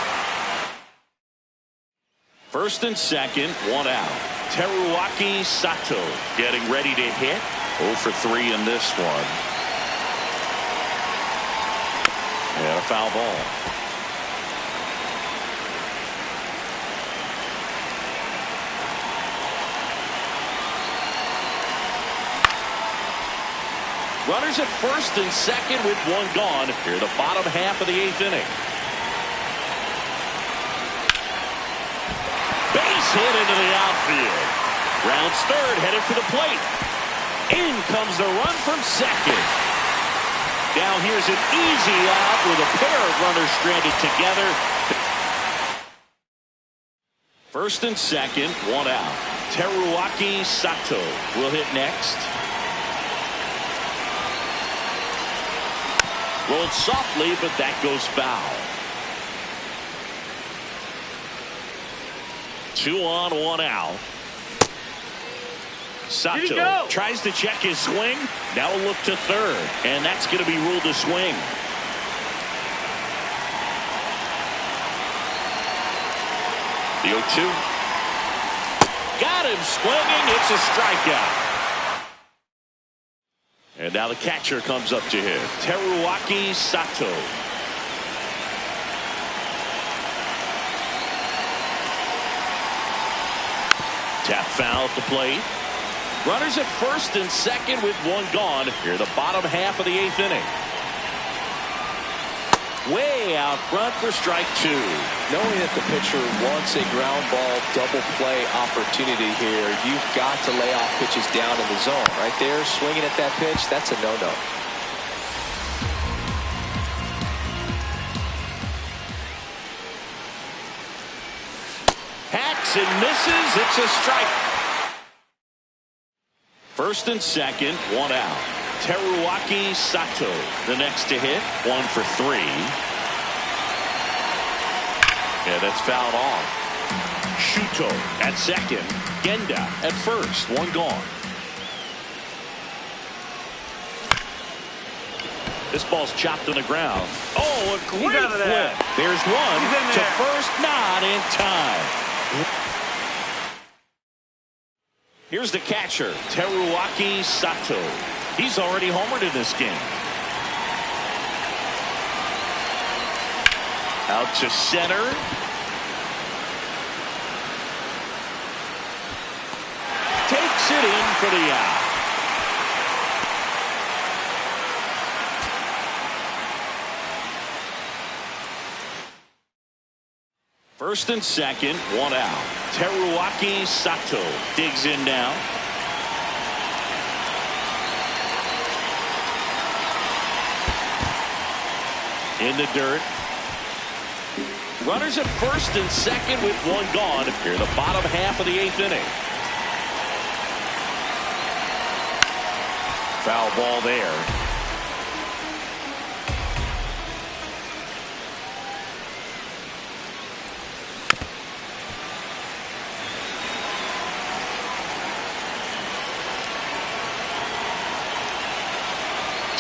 First and second, one out. Teruaki Sato getting ready to hit. 0 for 3 in this one. And a foul ball. Runners at first and second with one gone. Here the bottom half of the 8th inning. hit into the outfield. Rounds third, headed for the plate. In comes the run from second. Now here's an easy out with a pair of runners stranded together. First and second, one out. Teruaki Sato will hit next. Rolled softly, but that goes foul. 2 on, 1 out. Sato tries to check his swing. Now a look to third, and that's going to be ruled a swing. The 0-2. Got him swinging. It's a strikeout. And now the catcher comes up to him. Teruaki Sato. Tap foul at the plate. Runners at first and second with one gone. Here the bottom half of the 8th inning. Way out front for strike 2. Knowing that the pitcher wants a ground ball double play opportunity here, you've got to lay off pitches down in the zone. Right there, swinging at that pitch, that's a no-no. Hacks and misses. It's a strike. First and second, one out. Teruaki Sato, the next to hit, 1 for 3. Yeah, that's fouled off. Shuto at second. Genda at first. 1 gone. This ball's chopped on the ground. Oh, a great flip. There's one to first, not in time. Here's the catcher, Teruaki Sato. He's already homered in this game. Out to center. Takes it in for the out. First and second, one out. Teruaki Sato digs in now. In the dirt. Runners at first and second with one gone. Here the bottom half of the 8th inning. Foul ball there.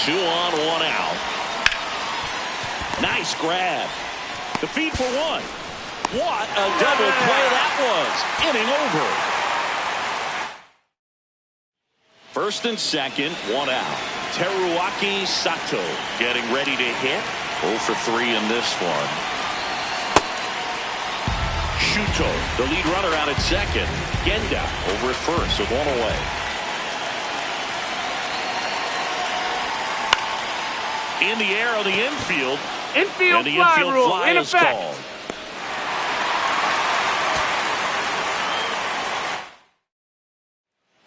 Two on, one out. Nice grab. The feed for one. What a double play that was. Inning over. First and second, one out. Teruaki Sato getting ready to hit. 0 for 3 in this one. Shuto, the lead runner out at second. Genda over at first with 1 away. In the air on the infield. Infield fly rule in is effect. called.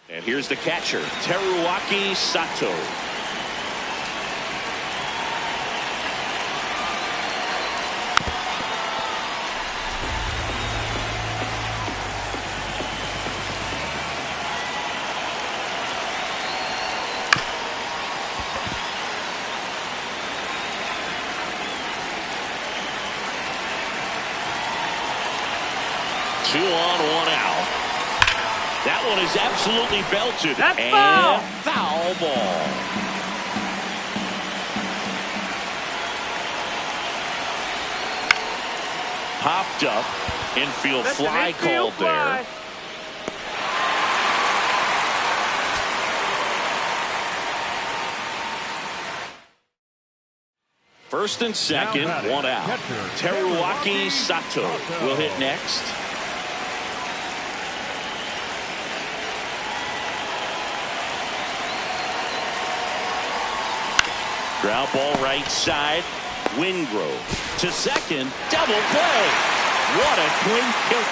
And here's the catcher, Teruaki Sato. Two on, one out. That one is absolutely belted. That's and foul. Foul ball. Popped up. Infield That's fly an infield called fly. there. First and second, one out. Teruaki Sato will hit next. Ground ball right side. Wingrove to second. Double play. What a clean kick.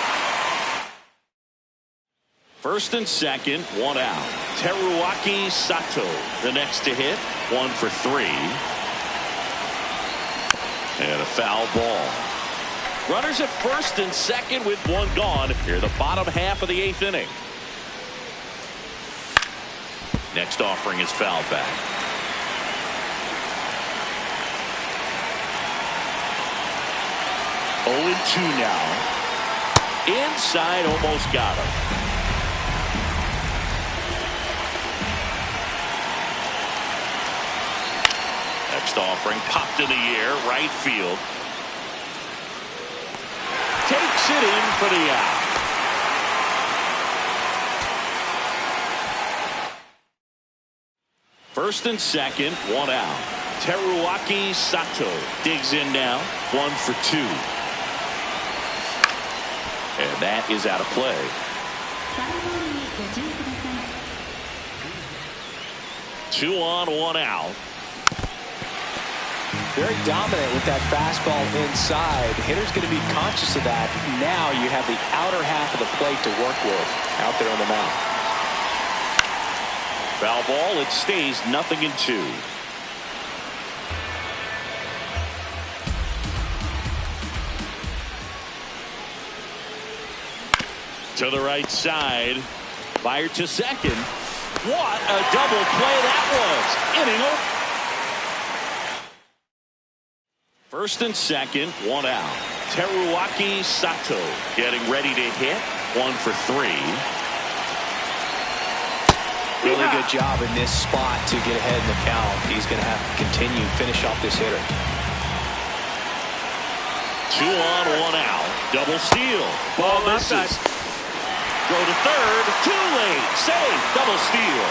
First and second, one out. Teruaki Sato, the next to hit, 1 for 3. And a foul ball. Runners at first and second with one gone here, the bottom half of the 8th inning. Next offering is fouled back. 0-2 now. Inside, almost got him. Next offering popped in the air, right field. Takes it in for the out. First and second, one out. Teruaki Sato digs in now, 1 for 2. And that is out of play. Two on, one out. Very dominant with that fastball inside. Hitter's going to be conscious of that. Now you have the outer half of the plate to work with out there on the mound. Foul ball. It stays 0-2. To the right side. Fired to second. What a double play that was. Inning over. First and second, one out. Teruaki Sato getting ready to hit. 1 for 3. Really good job in this spot to get ahead in the count. He's going to have to continue finish off this hitter. 2 on, 1 out. Double steal. Ball misses. Go to third. Too late. Save. Double steal.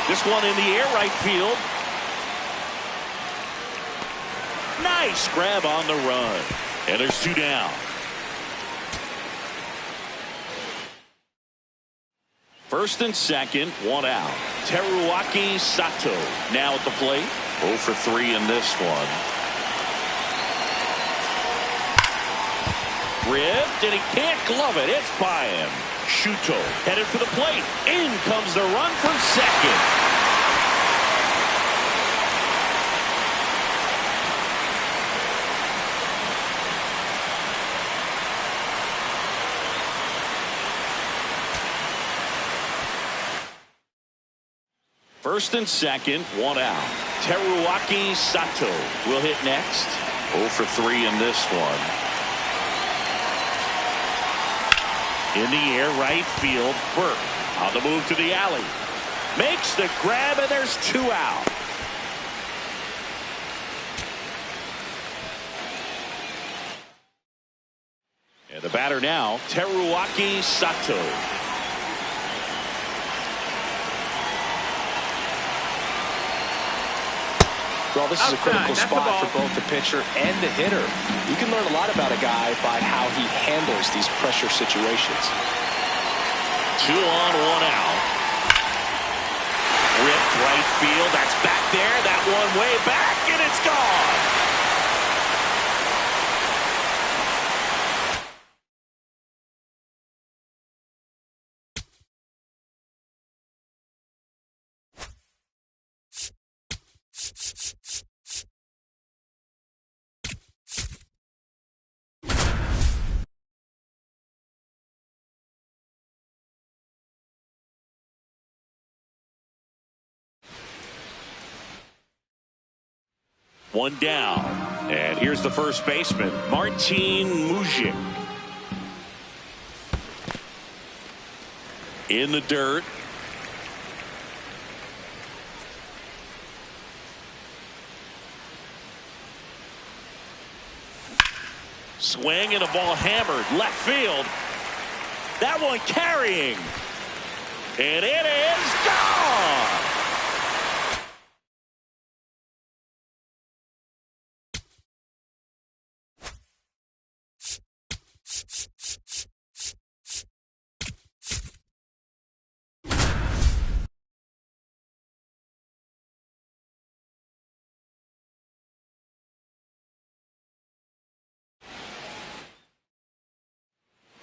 This one in the air, right field. Nice grab on the run. And there's 2 down. First and second, one out. Teruaki Sato now at the plate. 0 for 3 in this one. Ripped, and he can't glove it. It's by him. Shuto headed for the plate. In comes the run from second. First and second, one out. Teruaki Sato will hit next. 0 for 3 in this one. In the air, right field. Burke on the move to the alley. Makes the grab, and there's 2 out. And the batter now, Teruaki Sato. Well, this is a critical spot for both the pitcher and the hitter. You can learn a lot about a guy by how he handles these pressure situations. 2 on, 1 out. Ripped right field. That's back there. That one way back, and it's gone. One down. And here's the first baseman, Martin Mujic. In the dirt. Swing and a ball hammered left field. That one carrying. And it is gone.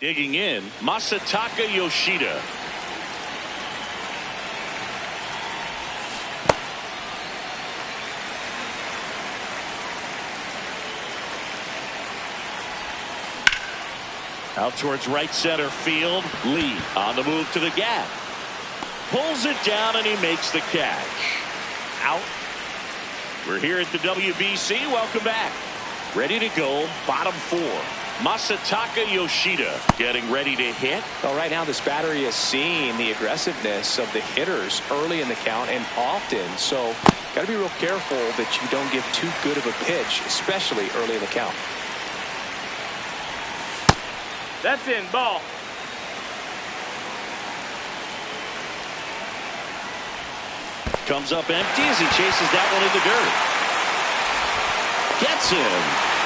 Digging in, Masataka Yoshida. Out towards right center field. Lee on the move to the gap. Pulls it down and he makes the catch. Out. We're here at the WBC. Welcome back. Ready to go. Bottom four. Masataka Yoshida getting ready to hit. Well, right now this battery is seeing the aggressiveness of the hitters early in the count and often. So got to be real careful that you don't give too good of a pitch, especially early in the count. That's in. Ball. Comes up empty as he chases that one in the dirt. Gets him.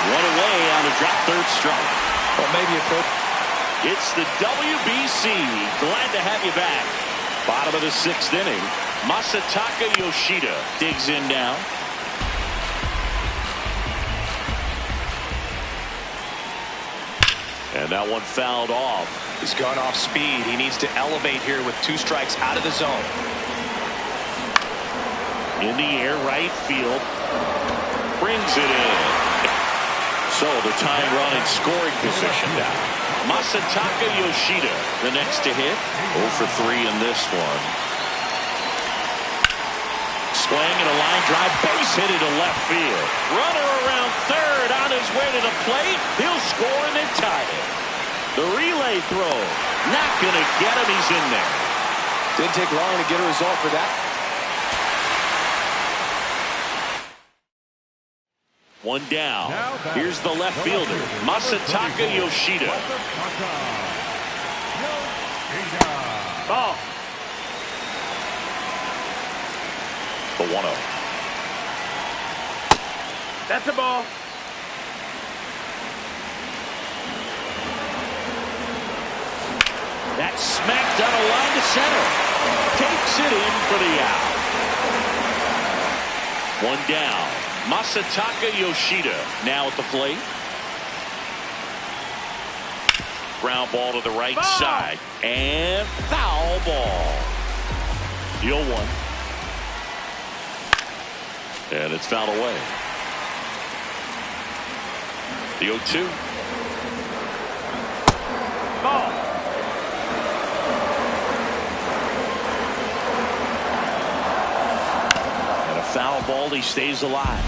One away on a drop third strike. Well, maybe a put. It's the WBC. Glad to have you back. Bottom of the sixth inning. Masataka Yoshida digs in now. And that one fouled off. He's gone off speed. He needs to elevate here with 2 strikes out of the zone. In the air, right field. Brings it in. So the tying run in scoring position now. Masataka Yoshida, the next to hit. 0 for 3 in this one. Swing and a line drive, base hit into left field. Runner around third on his way to the plate. He'll score and then tie it. The relay throw, not going to get him. He's in there. Didn't take long to get a result for that. One down. Here's the left fielder, Masataka Yoshida. Ball. The 1-0. That's a ball. That's smacked down a line to center. Takes it in for the out. One down. Masataka Yoshida now at the plate. Ground ball to the right side. And foul ball. The 0-1. And it's fouled away. The 0-2. Ball. And a foul ball. He stays alive.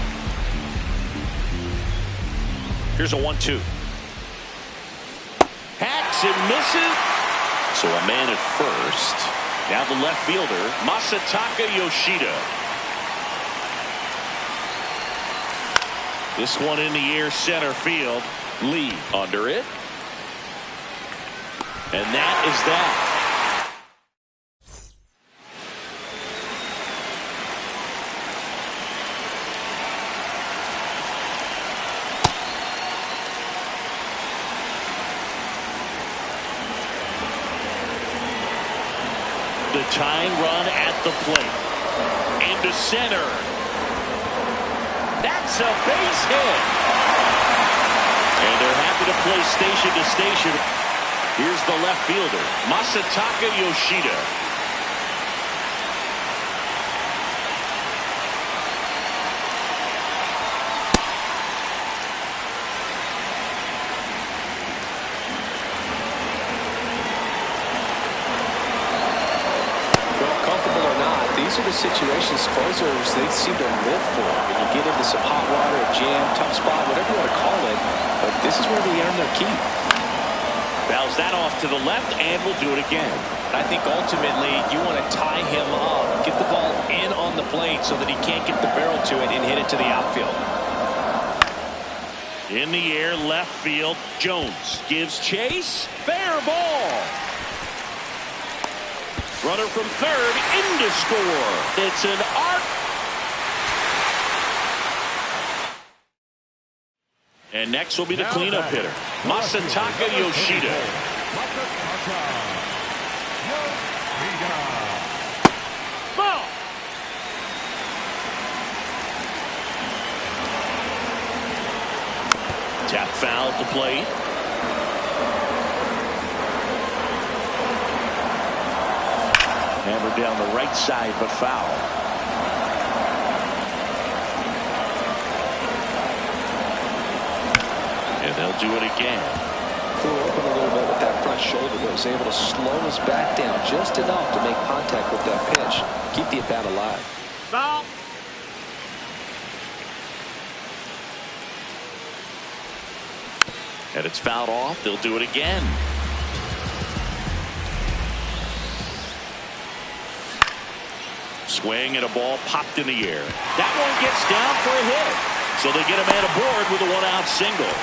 Here's a 1-2. Hacks and misses. So a man at first. Now the left fielder, Masataka Yoshida. This one in the air, center field. Lee under it. And that is that. The tying run at the plate. Into center. That's a base hit. And they're happy to play station to station. Here's the left fielder, Masataka Yoshida. These are the situations closers they seem to live for. When you get into some hot water, a jam, tough spot, whatever you want to call it, but this is where they earn their keep. Fouls that off to the left, and we'll do it again. I think ultimately you want to tie him up, get the ball in on the plate so that he can't get the barrel to it and hit it to the outfield. In the air, left field, Jones gives chase, fair ball. Runner from third, in to score. It's an arc. And next will be the cleanup hitter, Masataka Yoshida. Ball. Tap foul at the plate. Hammered down the right side, but foul. And they'll do it again. Flew open a little bit with that front shoulder, but was able to slow his back down just enough to make contact with that pitch. Keep the at-bat alive. Foul. And it's fouled off. They'll do it again. Swing and a ball popped in the air. That one gets down for a hit. So they get a man aboard with a one-out single.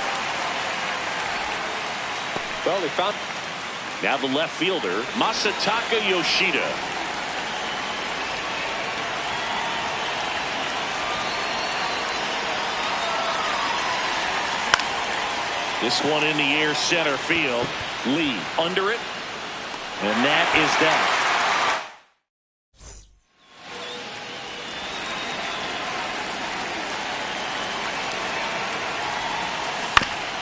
Well, they found. Now the left fielder, Masataka Yoshida. This one in the air, center field. Lee under it. And that is that.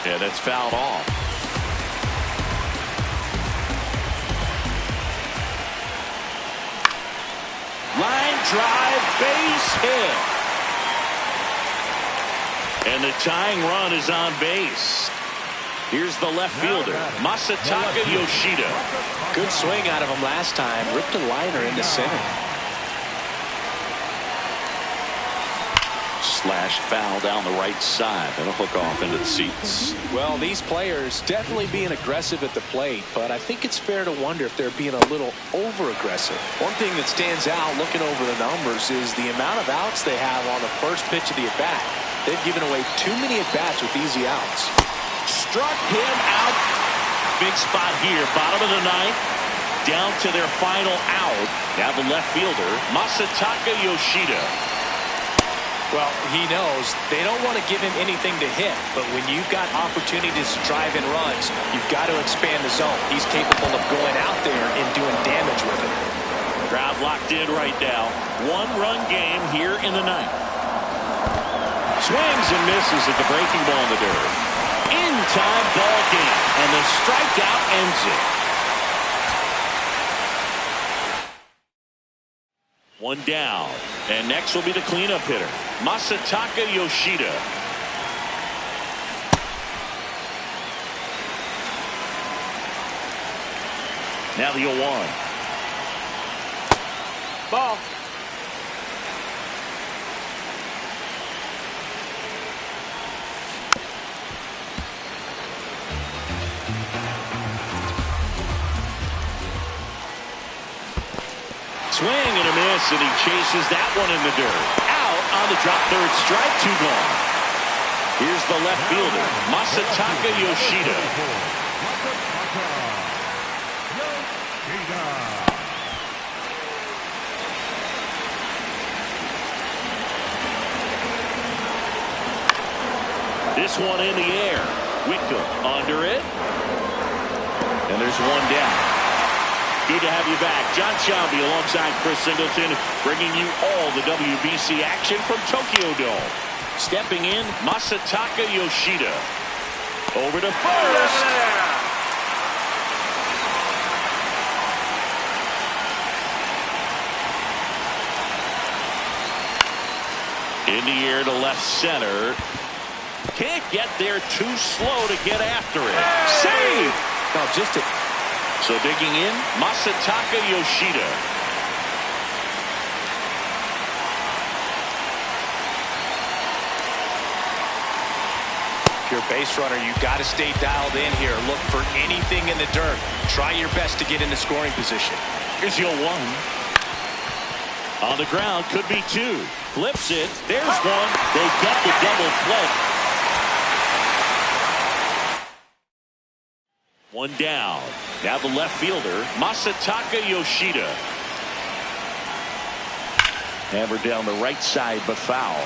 Yeah, that's fouled off. Line drive, base hit. And the tying run is on base. Here's the left fielder, Masataka Yoshida. Good swing out of him last time. Ripped a liner into center. Slash foul down the right side. That'll hook off into the seats. Well, these players definitely being aggressive at the plate, but I think it's fair to wonder if they're being a little over-aggressive. One thing that stands out looking over the numbers is the amount of outs they have on the first pitch of the at-bat. They've given away too many at-bats with easy outs. Struck him out. Big spot here. Bottom of the ninth. Down to their final out. Now the left fielder, Masataka Yoshida. Well, he knows they don't want to give him anything to hit, but when you've got opportunities to drive in runs, you've got to expand the zone. He's capable of going out there and doing damage with it. Crowd locked in right now. One-run game here in the ninth. Swings and misses at the breaking ball in the dirt. In-time ball game, and the strikeout ends it. One down, and next will be the cleanup hitter, Masataka Yoshida. Now the 0-1. Ball. Swing and a miss, and he chases that one in the dirt. Out on the drop, third strike, 2 gone. Here's the left fielder, Masataka Yoshida. This one in the air. Wickham under it. And there's one down. Good to have you back. John Shelby alongside Chris Singleton, bringing you all the WBC action from Tokyo Dome. Stepping in, Masataka Yoshida. Over to first. In the air to left center. Can't get there, too slow to get after it. Save! No, just a... So digging in, Masataka Yoshida. If you're a base runner, you've got to stay dialed in here. Look for anything in the dirt. Try your best to get into scoring position. Here's your 1. On the ground, could be 2. Flips it. There's 1. They get the double play. One down. Now the left fielder, Masataka Yoshida. Hammered down the right side, but foul.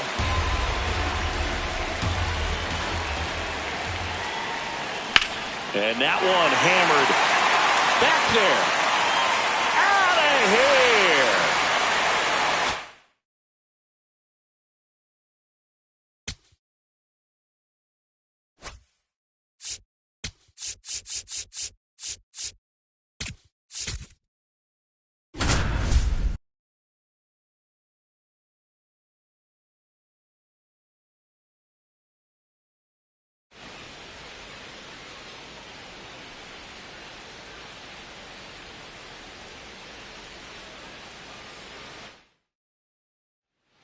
And that one hammered back there. Out of here.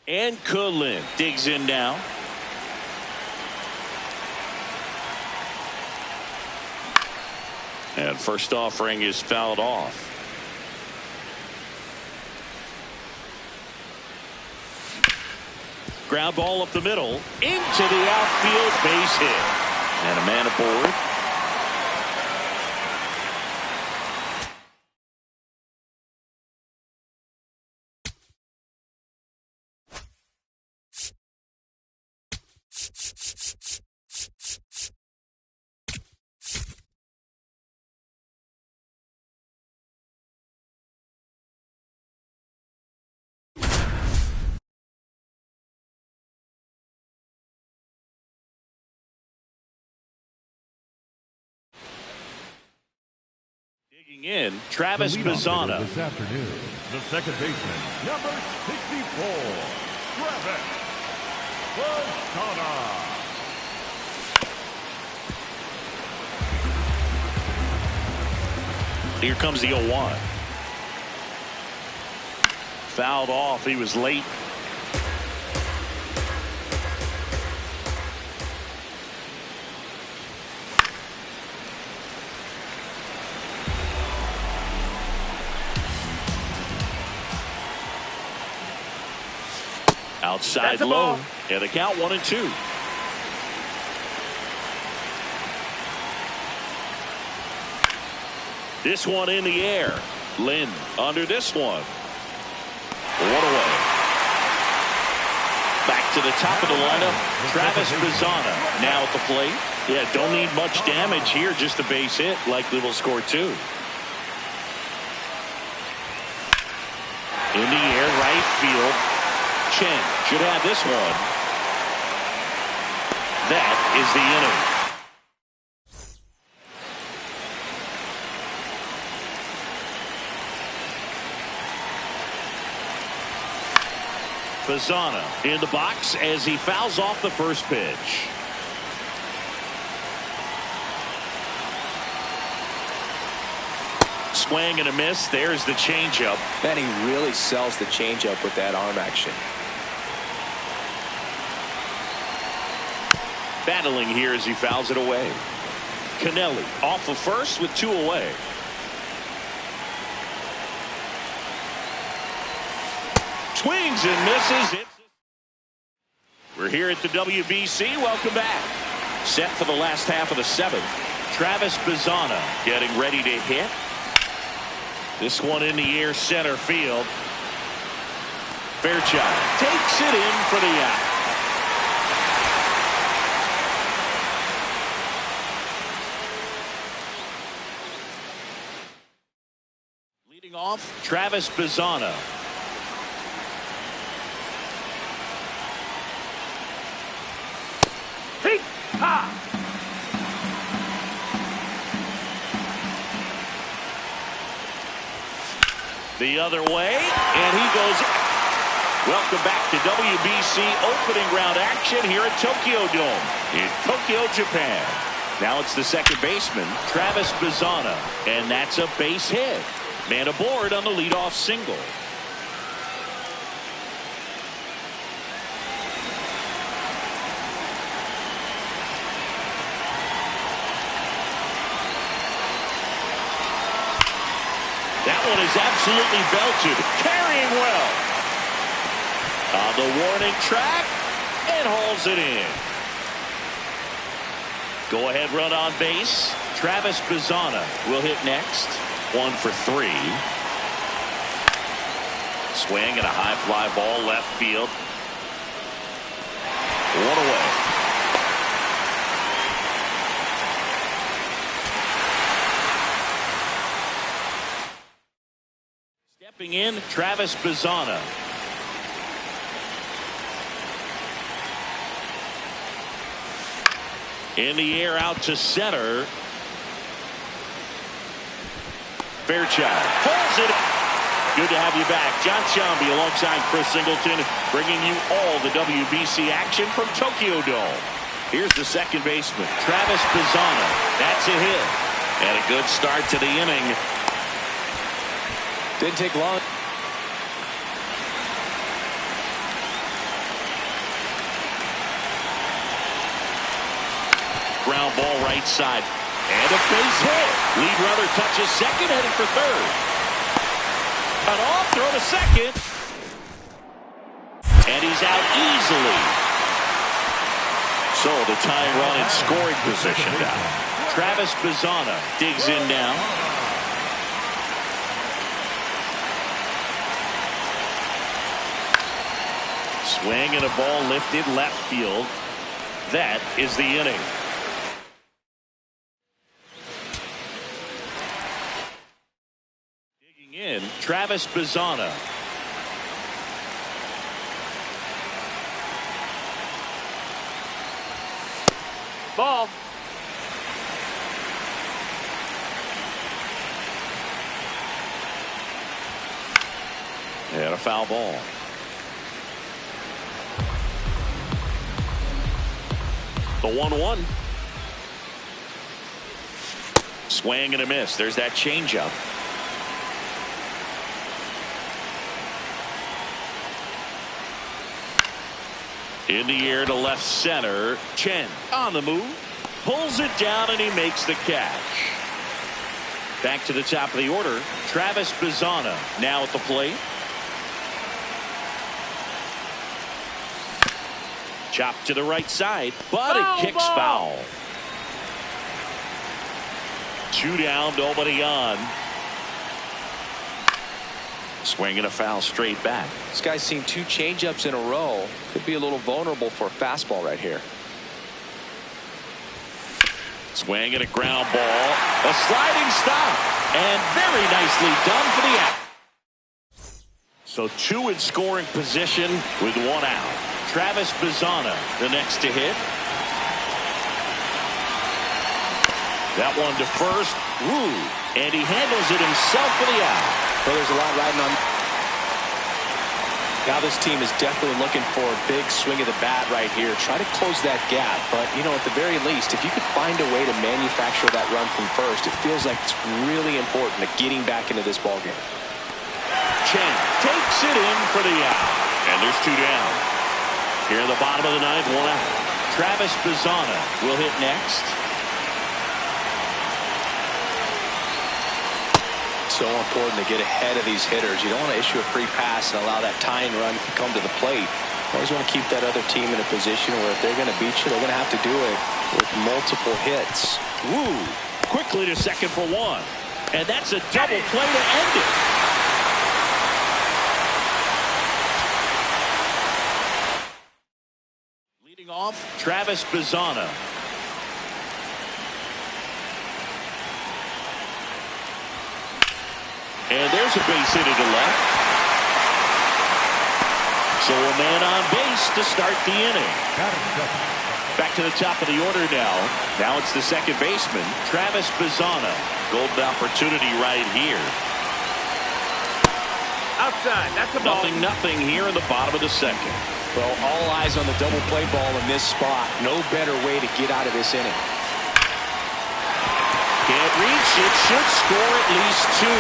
And Cullen digs in now. And first offering is fouled off. Ground ball up the middle into the outfield, base hit. And a man aboard. Digging in, Travis Bazzana. This afternoon, the second baseman, number 64, Travis Bazzana. Here comes the 0-1. Fouled off. He was late. Outside low. And the count 1-2. This one in the air. Lynn under this one. One away. Back to the top of the lineup. Travis Bazzana now at the plate. Yeah, don't need much damage here. Just a base hit. Likely will score 2. In the air, right field. Chen should have this one. That is the inning. Bazzana in the box as he fouls off the first pitch. Swing and a miss. There's the changeup. And he really sells the changeup with that arm action. Battling here as he fouls it away. Cannelli off of first with 2 away. Swings and misses. We're here at the WBC. Welcome back. Set for the last half of the 7th. Travis Bazzana getting ready to hit. This one in the air, center field. Fairchild takes it in for the out. Leading off, Travis Bazzana. The other way, and he goes. Welcome back to WBC opening round action here at Tokyo Dome in Tokyo, Japan. Now it's the second baseman, Travis Bazzana, and that's a base hit. Man aboard on the leadoff single. That one is absolutely belted, carrying well. On the warning track, and hauls it in. Go ahead run on base. Travis Bazzana will hit next. 1 for 3. Swing and a high fly ball left field. 1 away. Stepping in, Travis Bazzana. In the air out to center. Fairchild pulls it. Good to have you back. John Sciambi alongside Chris Singleton, bringing you all the WBC action from Tokyo Dome. Here's the second baseman, Travis Bazzana. That's a hit. And a good start to the inning. Didn't take long. ground ball right side. And a base hit. Lead runner touches second, heading for third. Cut off, throw to second. And he's out easily. So the tying run in scoring position now. Travis Bazzana digs in now. Swing and a ball lifted left field. That is the inning. Digging in, Travis Bazzana. Ball. And a foul ball. The 1-1. Swing and a miss. There's that changeup. In the air to left center. Chen on the move. Pulls it down and he makes the catch. Back to the top of the order. Travis Bazzana now at the plate. Chop to the right side, but it kicks foul. 2 down, nobody on. Swinging a foul straight back. This guy's seen 2 changeups in a row. Could be a little vulnerable for a fastball right here. Swinging a ground ball. A sliding stop. And very nicely done for the out. So 2 in scoring position with 1 out. Travis Bazzana, the next to hit. That one to first. Woo. And he handles it himself for the out. Well, there's a lot riding on. Now this team is definitely looking for a big swing of the bat right here. Try to close that gap. But, you know, at the very least, if you could find a way to manufacture that run from first, it feels like it's really important to getting back into this ballgame. Chen takes it in for the out. And there's 2 down. Here in the bottom of the 9th, 1 out. Travis Bazzana will hit next. So important to get ahead of these hitters. You don't want to issue a free pass and allow that tying run to come to the plate. You always want to keep that other team in a position where if they're going to beat you, they're going to have to do it with multiple hits. Woo! Quickly to second for 1. And that's a double play to end it. Leading off, Travis Bazzana. And there's a base hit to the left. So a man on base to start the inning. Back to the top of the order now. Now it's the second baseman, Travis Bazzana. Golden opportunity right here. Outside. That's a ball. 0-0 here in the bottom of the second. Well, all eyes on the double play ball in this spot. No better way to get out of this inning. Can't reach it. Should score at least 2.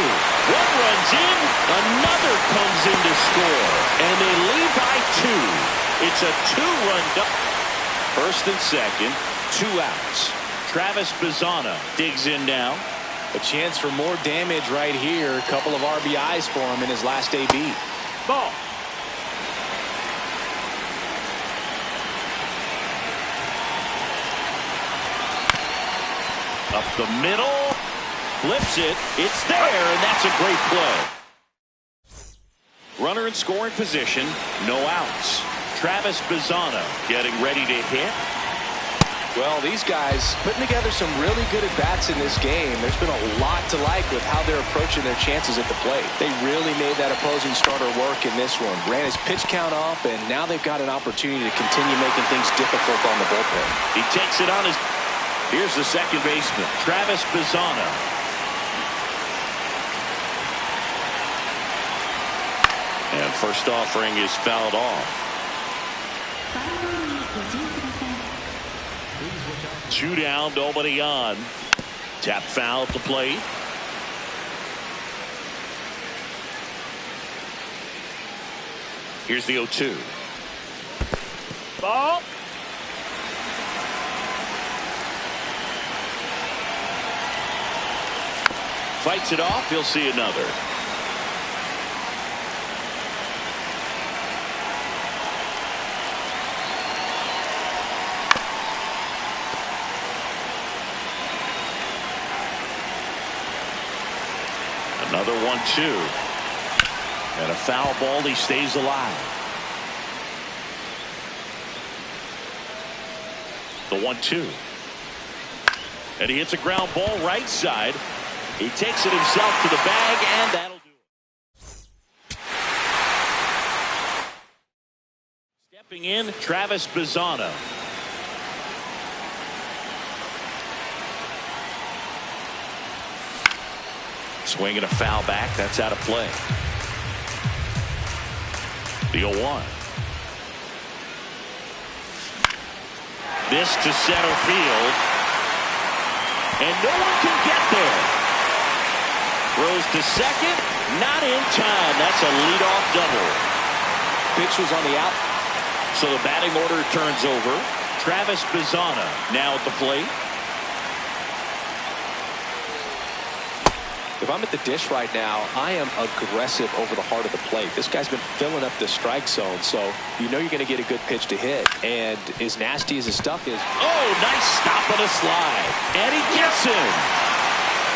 One runs in. Another comes in to score. And they lead by 2. It's a 2-run double. First and second. 2 outs. Travis Bazzana digs in now. A chance for more damage right here. A couple of RBIs for him in his last AB. Ball. Up the middle, flips it, it's there, and that's a great play. Runner in scoring position, no outs. Travis Bazzana getting ready to hit. Well, these guys putting together some really good at-bats in this game. There's been a lot to like with how they're approaching their chances at the plate. They really made that opposing starter work in this one. Ran his pitch count up, and now they've got an opportunity to continue making things difficult on the bullpen. He takes it on his... Here's the second baseman, Travis Bazzana. And first offering is fouled off. 2 down, nobody on. Tap foul at the plate. Here's the 0-2. Fights it off. He'll see another. Another 1-2. And a foul ball. He stays alive. The 1-2. And he hits a ground ball right side. He takes it himself to the bag, and that'll do it. Stepping in, Travis Bizzano. Swinging a foul back. That's out of play. The 0-1. This to center field. And no one can get there. Throws to second. Not in time. That's a leadoff double. Pitch was on the out. So the batting order turns over. Travis Bizzano now at the plate. If I'm at the dish right now, I am aggressive over the heart of the plate. This guy's been filling up the strike zone, so you know you're going to get a good pitch to hit. And as nasty as his stuff is. Oh, nice stop on a slide. And he gets him.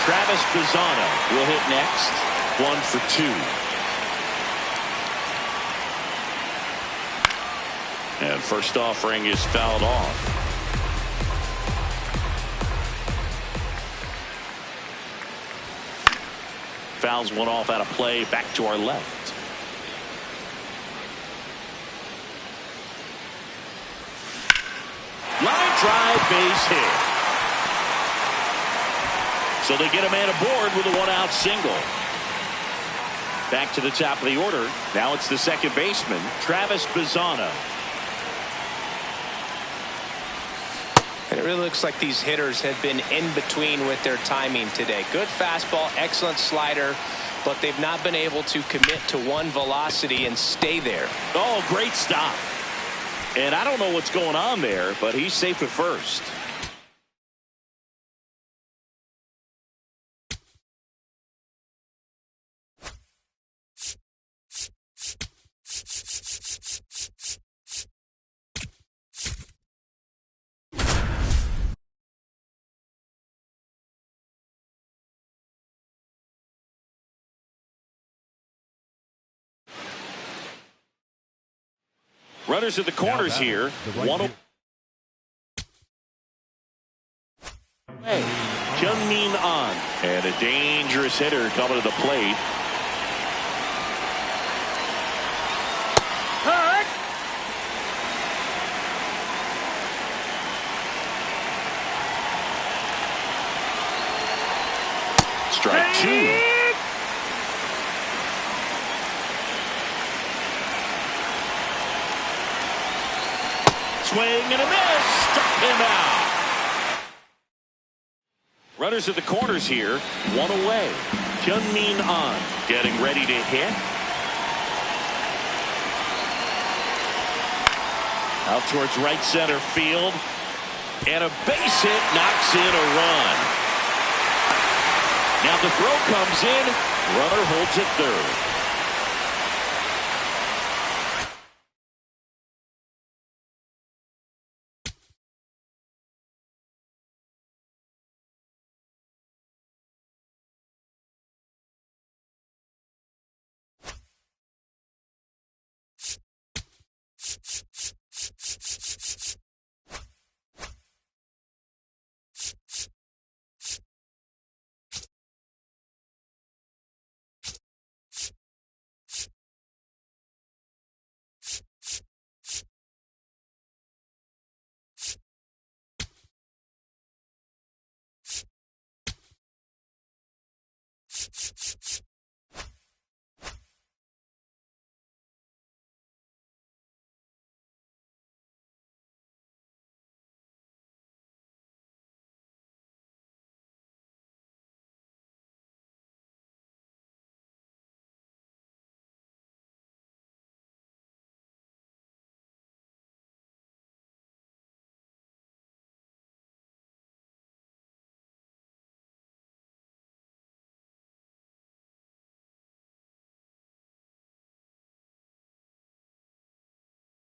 Travis Bizzano will hit next. 1 for 2. And first offering is fouled off. Fouls one off out of play. Back to our left. Line drive, base hit. So they get a man aboard with a one-out single. Back to the top of the order. Now it's the second baseman, Travis Bizzano. And it really looks like these hitters have been in between with their timing today. Good fastball, excellent slider, but they've not been able to commit to one velocity and stay there. Oh, great stop. And I don't know what's going on there, but he's safe at first. Runners at the corners here. One away. Jung-Min on. And a dangerous hitter coming to the plate. Hurt. Strike 2. Swing and a miss. Struck him out. Runners at the corners here. One away. Jung-Min on. Getting ready to hit. Out towards right center field. And a base hit knocks in a run. Now the throw comes in. Runner holds at third.